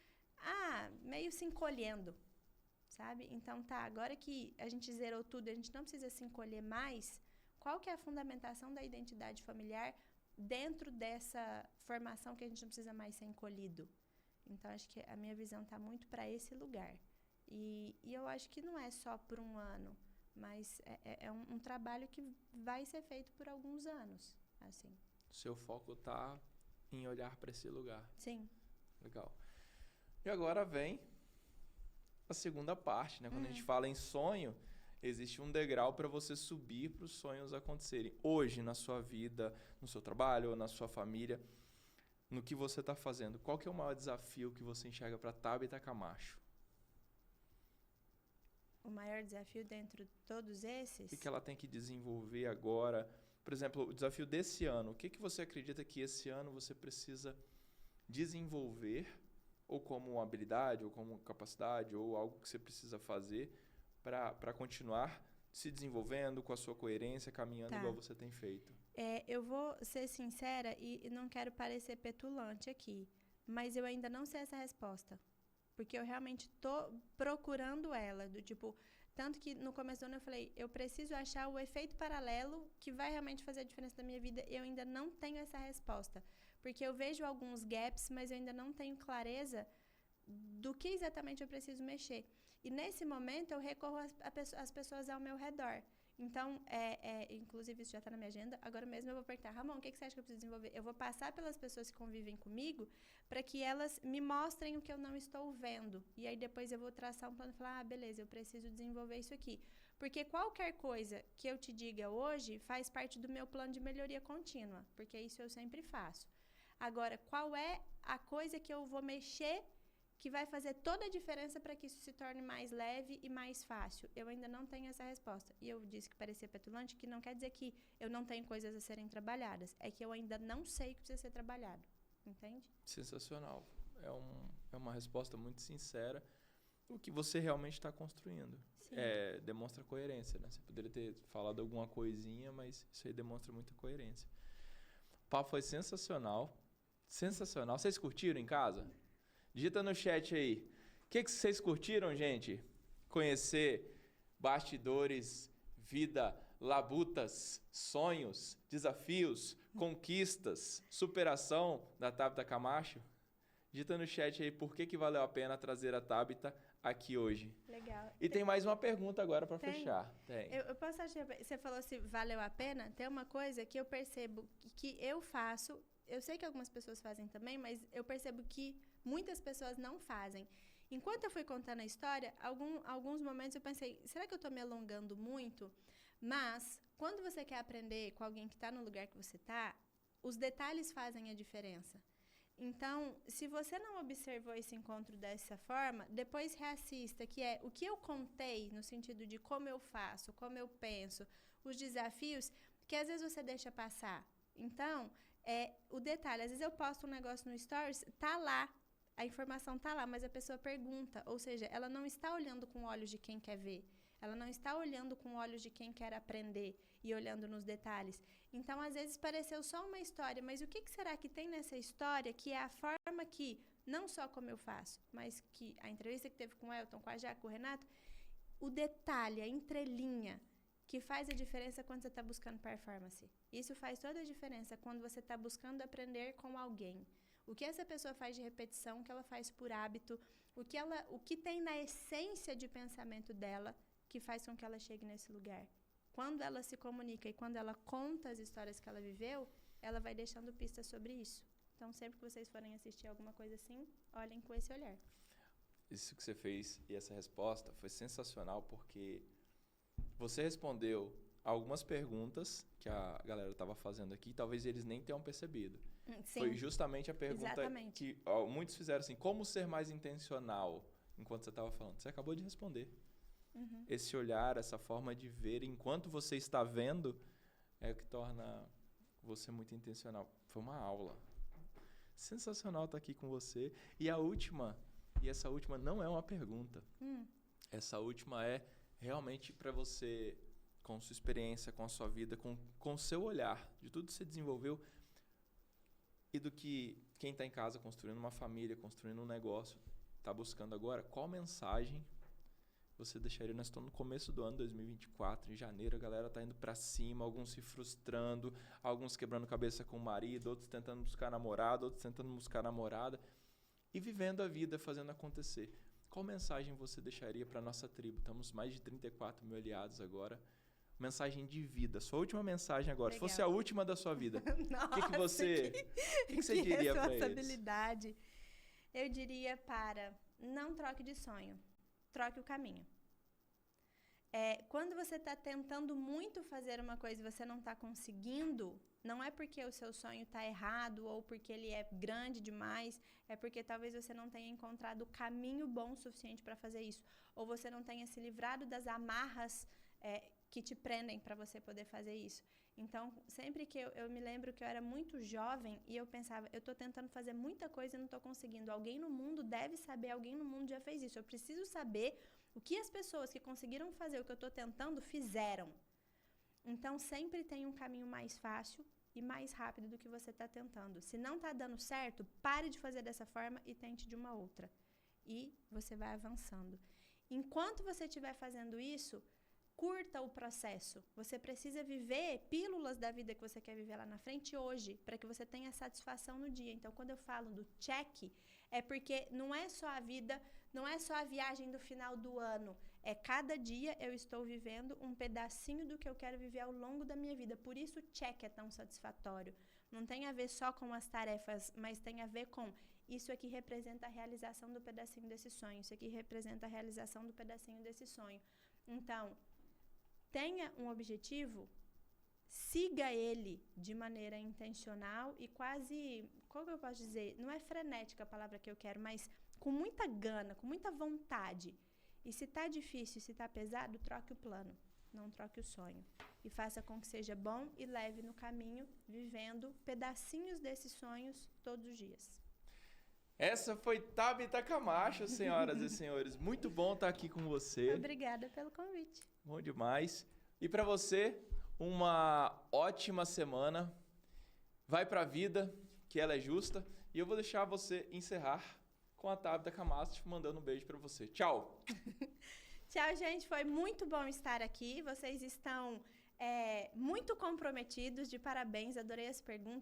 meio se encolhendo, sabe? Então, agora que a gente zerou tudo, a gente não precisa se encolher mais, qual que é a fundamentação da identidade familiar dentro dessa formação que a gente não precisa mais ser encolhido? Então, acho que a minha visão está muito para esse lugar. E eu acho que não é só por um ano, mas é um trabalho que vai ser feito por alguns anos, assim. Seu foco está em olhar para esse lugar. Sim. Legal. E agora vem a segunda parte, né? Quando a gente fala em sonho, existe um degrau para você subir para os sonhos acontecerem. Hoje, na sua vida, no seu trabalho, ou na sua família, no que você está fazendo, qual que é o maior desafio que você enxerga para Tabita Camacho? O maior desafio dentro de todos esses? O que ela tem que desenvolver agora? Por exemplo, o desafio desse ano. O que você acredita que esse ano você precisa desenvolver, ou como uma habilidade, ou como capacidade, ou algo que você precisa fazer para continuar se desenvolvendo com a sua coerência, caminhando igual você tem feito? Eu vou ser sincera e não quero parecer petulante aqui, mas eu ainda não sei essa resposta. Porque eu realmente estou procurando ela, tanto que no começo do ano eu falei, eu preciso achar o efeito paralelo que vai realmente fazer a diferença na minha vida, e eu ainda não tenho essa resposta. Porque eu vejo alguns gaps, mas eu ainda não tenho clareza do que exatamente eu preciso mexer. E nesse momento eu recorro às pessoas ao meu redor. Então, inclusive isso já está na minha agenda, agora mesmo eu vou perguntar, Ramon, o que você acha que eu preciso desenvolver? Eu vou passar pelas pessoas que convivem comigo para que elas me mostrem o que eu não estou vendo. E aí depois eu vou traçar um plano e falar, beleza, eu preciso desenvolver isso aqui. Porque qualquer coisa que eu te diga hoje faz parte do meu plano de melhoria contínua, porque isso eu sempre faço. Agora, qual é a coisa que eu vou mexer que vai fazer toda a diferença para que isso se torne mais leve e mais fácil? Eu ainda não tenho essa resposta. E eu disse que parecia petulante, que não quer dizer que eu não tenho coisas a serem trabalhadas. É que eu ainda não sei o que precisa ser trabalhado. Entende? Sensacional. É uma resposta muito sincera. O que você realmente está construindo. Demonstra coerência, né? Você poderia ter falado alguma coisinha, mas isso aí demonstra muita coerência. O papo foi sensacional. Sensacional. Vocês curtiram em casa? Digita no chat aí. O que vocês curtiram, gente? Conhecer bastidores, vida, labutas, sonhos, desafios, conquistas, superação da Tabita Camacho? Digita no chat aí por que valeu a pena trazer a Tabita aqui hoje. Legal. E tem mais uma pergunta agora para fechar. Tem. Eu posso achar, você falou se valeu a pena. Tem uma coisa que eu percebo que eu faço, eu sei que algumas pessoas fazem também, mas eu percebo que muitas pessoas não fazem. Enquanto eu fui contando a história, alguns momentos eu pensei, será que eu estou me alongando muito? Mas, quando você quer aprender com alguém que está no lugar que você está, os detalhes fazem a diferença. Então, se você não observou esse encontro dessa forma, depois reassista, que é o que eu contei no sentido de como eu faço, como eu penso, os desafios, que às vezes você deixa passar. Então, o detalhe, às vezes eu posto um negócio no Stories, tá lá, a informação tá lá, mas a pessoa pergunta, ou seja, ela não está olhando com olhos de quem quer ver. Ela não está olhando com olhos de quem quer aprender e olhando nos detalhes. Então, às vezes, pareceu só uma história, mas o que será que tem nessa história que é a forma que, não só como eu faço, mas que a entrevista que teve com o Elton, com a Jaque, com o Renato, o detalhe, a entrelinha, que faz a diferença quando você está buscando performance. Isso faz toda a diferença quando você está buscando aprender com alguém. O que essa pessoa faz de repetição, o que ela faz por hábito, o que tem na essência de pensamento dela, que faz com que ela chegue nesse lugar. Quando ela se comunica e quando ela conta as histórias que ela viveu, ela vai deixando pistas sobre isso. Então, sempre que vocês forem assistir alguma coisa assim, olhem com esse olhar. Isso que você fez e essa resposta foi sensacional, porque você respondeu algumas perguntas que a galera estava fazendo aqui, talvez eles nem tenham percebido. Sim, foi justamente a pergunta exatamente. que muitos fizeram assim, como ser mais intencional enquanto você estava falando? Você acabou de responder. Uhum. Esse olhar, essa forma de ver, enquanto você está vendo, é o que torna você muito intencional. Foi uma aula. Sensacional estar aqui com você. E essa última não é uma pergunta. Essa última é realmente para você, com sua experiência, com a sua vida, com o seu olhar, de tudo que você desenvolveu e do que quem está em casa construindo uma família, construindo um negócio, está buscando agora, qual mensagem você deixaria? Nós estamos no começo do ano 2024, em janeiro, a galera está indo para cima, alguns se frustrando, alguns quebrando cabeça com o marido, outros tentando buscar namorado, outros tentando buscar namorada e vivendo a vida, fazendo acontecer. Qual mensagem você deixaria para a nossa tribo? Estamos mais de 34 mil aliados agora. Mensagem de vida. Sua última mensagem agora. Legal. Se fosse a última da sua vida, Nossa, o que você diria para eles? Responsabilidade. Eu diria não troque de sonho. Troque o caminho. Quando você está tentando muito fazer uma coisa e você não está conseguindo, não é porque o seu sonho está errado ou porque ele é grande demais, é porque talvez você não tenha encontrado o caminho bom o suficiente para fazer isso. Ou você não tenha se livrado das amarras que te prendem para você poder fazer isso. Então, sempre que eu me lembro que eu era muito jovem e eu pensava, eu estou tentando fazer muita coisa e não estou conseguindo. Alguém no mundo deve saber, alguém no mundo já fez isso. Eu preciso saber o que as pessoas que conseguiram fazer o que eu estou tentando fizeram. Então, sempre tem um caminho mais fácil e mais rápido do que você está tentando. Se não está dando certo, pare de fazer dessa forma e tente de uma outra. E você vai avançando. Enquanto você estiver fazendo isso, curta o processo. Você precisa viver pílulas da vida que você quer viver lá na frente hoje, para que você tenha satisfação no dia. Então, quando eu falo do check, é porque não é só a vida, não é só a viagem do final do ano. Cada dia eu estou vivendo um pedacinho do que eu quero viver ao longo da minha vida. Por isso o check é tão satisfatório. Não tem a ver só com as tarefas, mas tem a ver com isso aqui representa a realização do pedacinho desse sonho. Isso aqui representa a realização do pedacinho desse sonho. Então, tenha um objetivo, siga ele de maneira intencional e quase, como eu posso dizer, não é frenética a palavra que eu quero, mas com muita gana, com muita vontade. E se tá difícil, se tá pesado, troque o plano, não troque o sonho. E faça com que seja bom e leve no caminho, vivendo pedacinhos desses sonhos todos os dias. Essa foi Thabita Camacho, senhoras e senhores. Muito bom estar aqui com você. Obrigada pelo convite. Bom demais. E para você, uma ótima semana. Vai para a vida, que ela é justa. E eu vou deixar você encerrar com a Thabita Camacho mandando um beijo para você. Tchau. Tchau, gente. Foi muito bom estar aqui. Vocês estão muito comprometidos. De parabéns. Adorei as perguntas.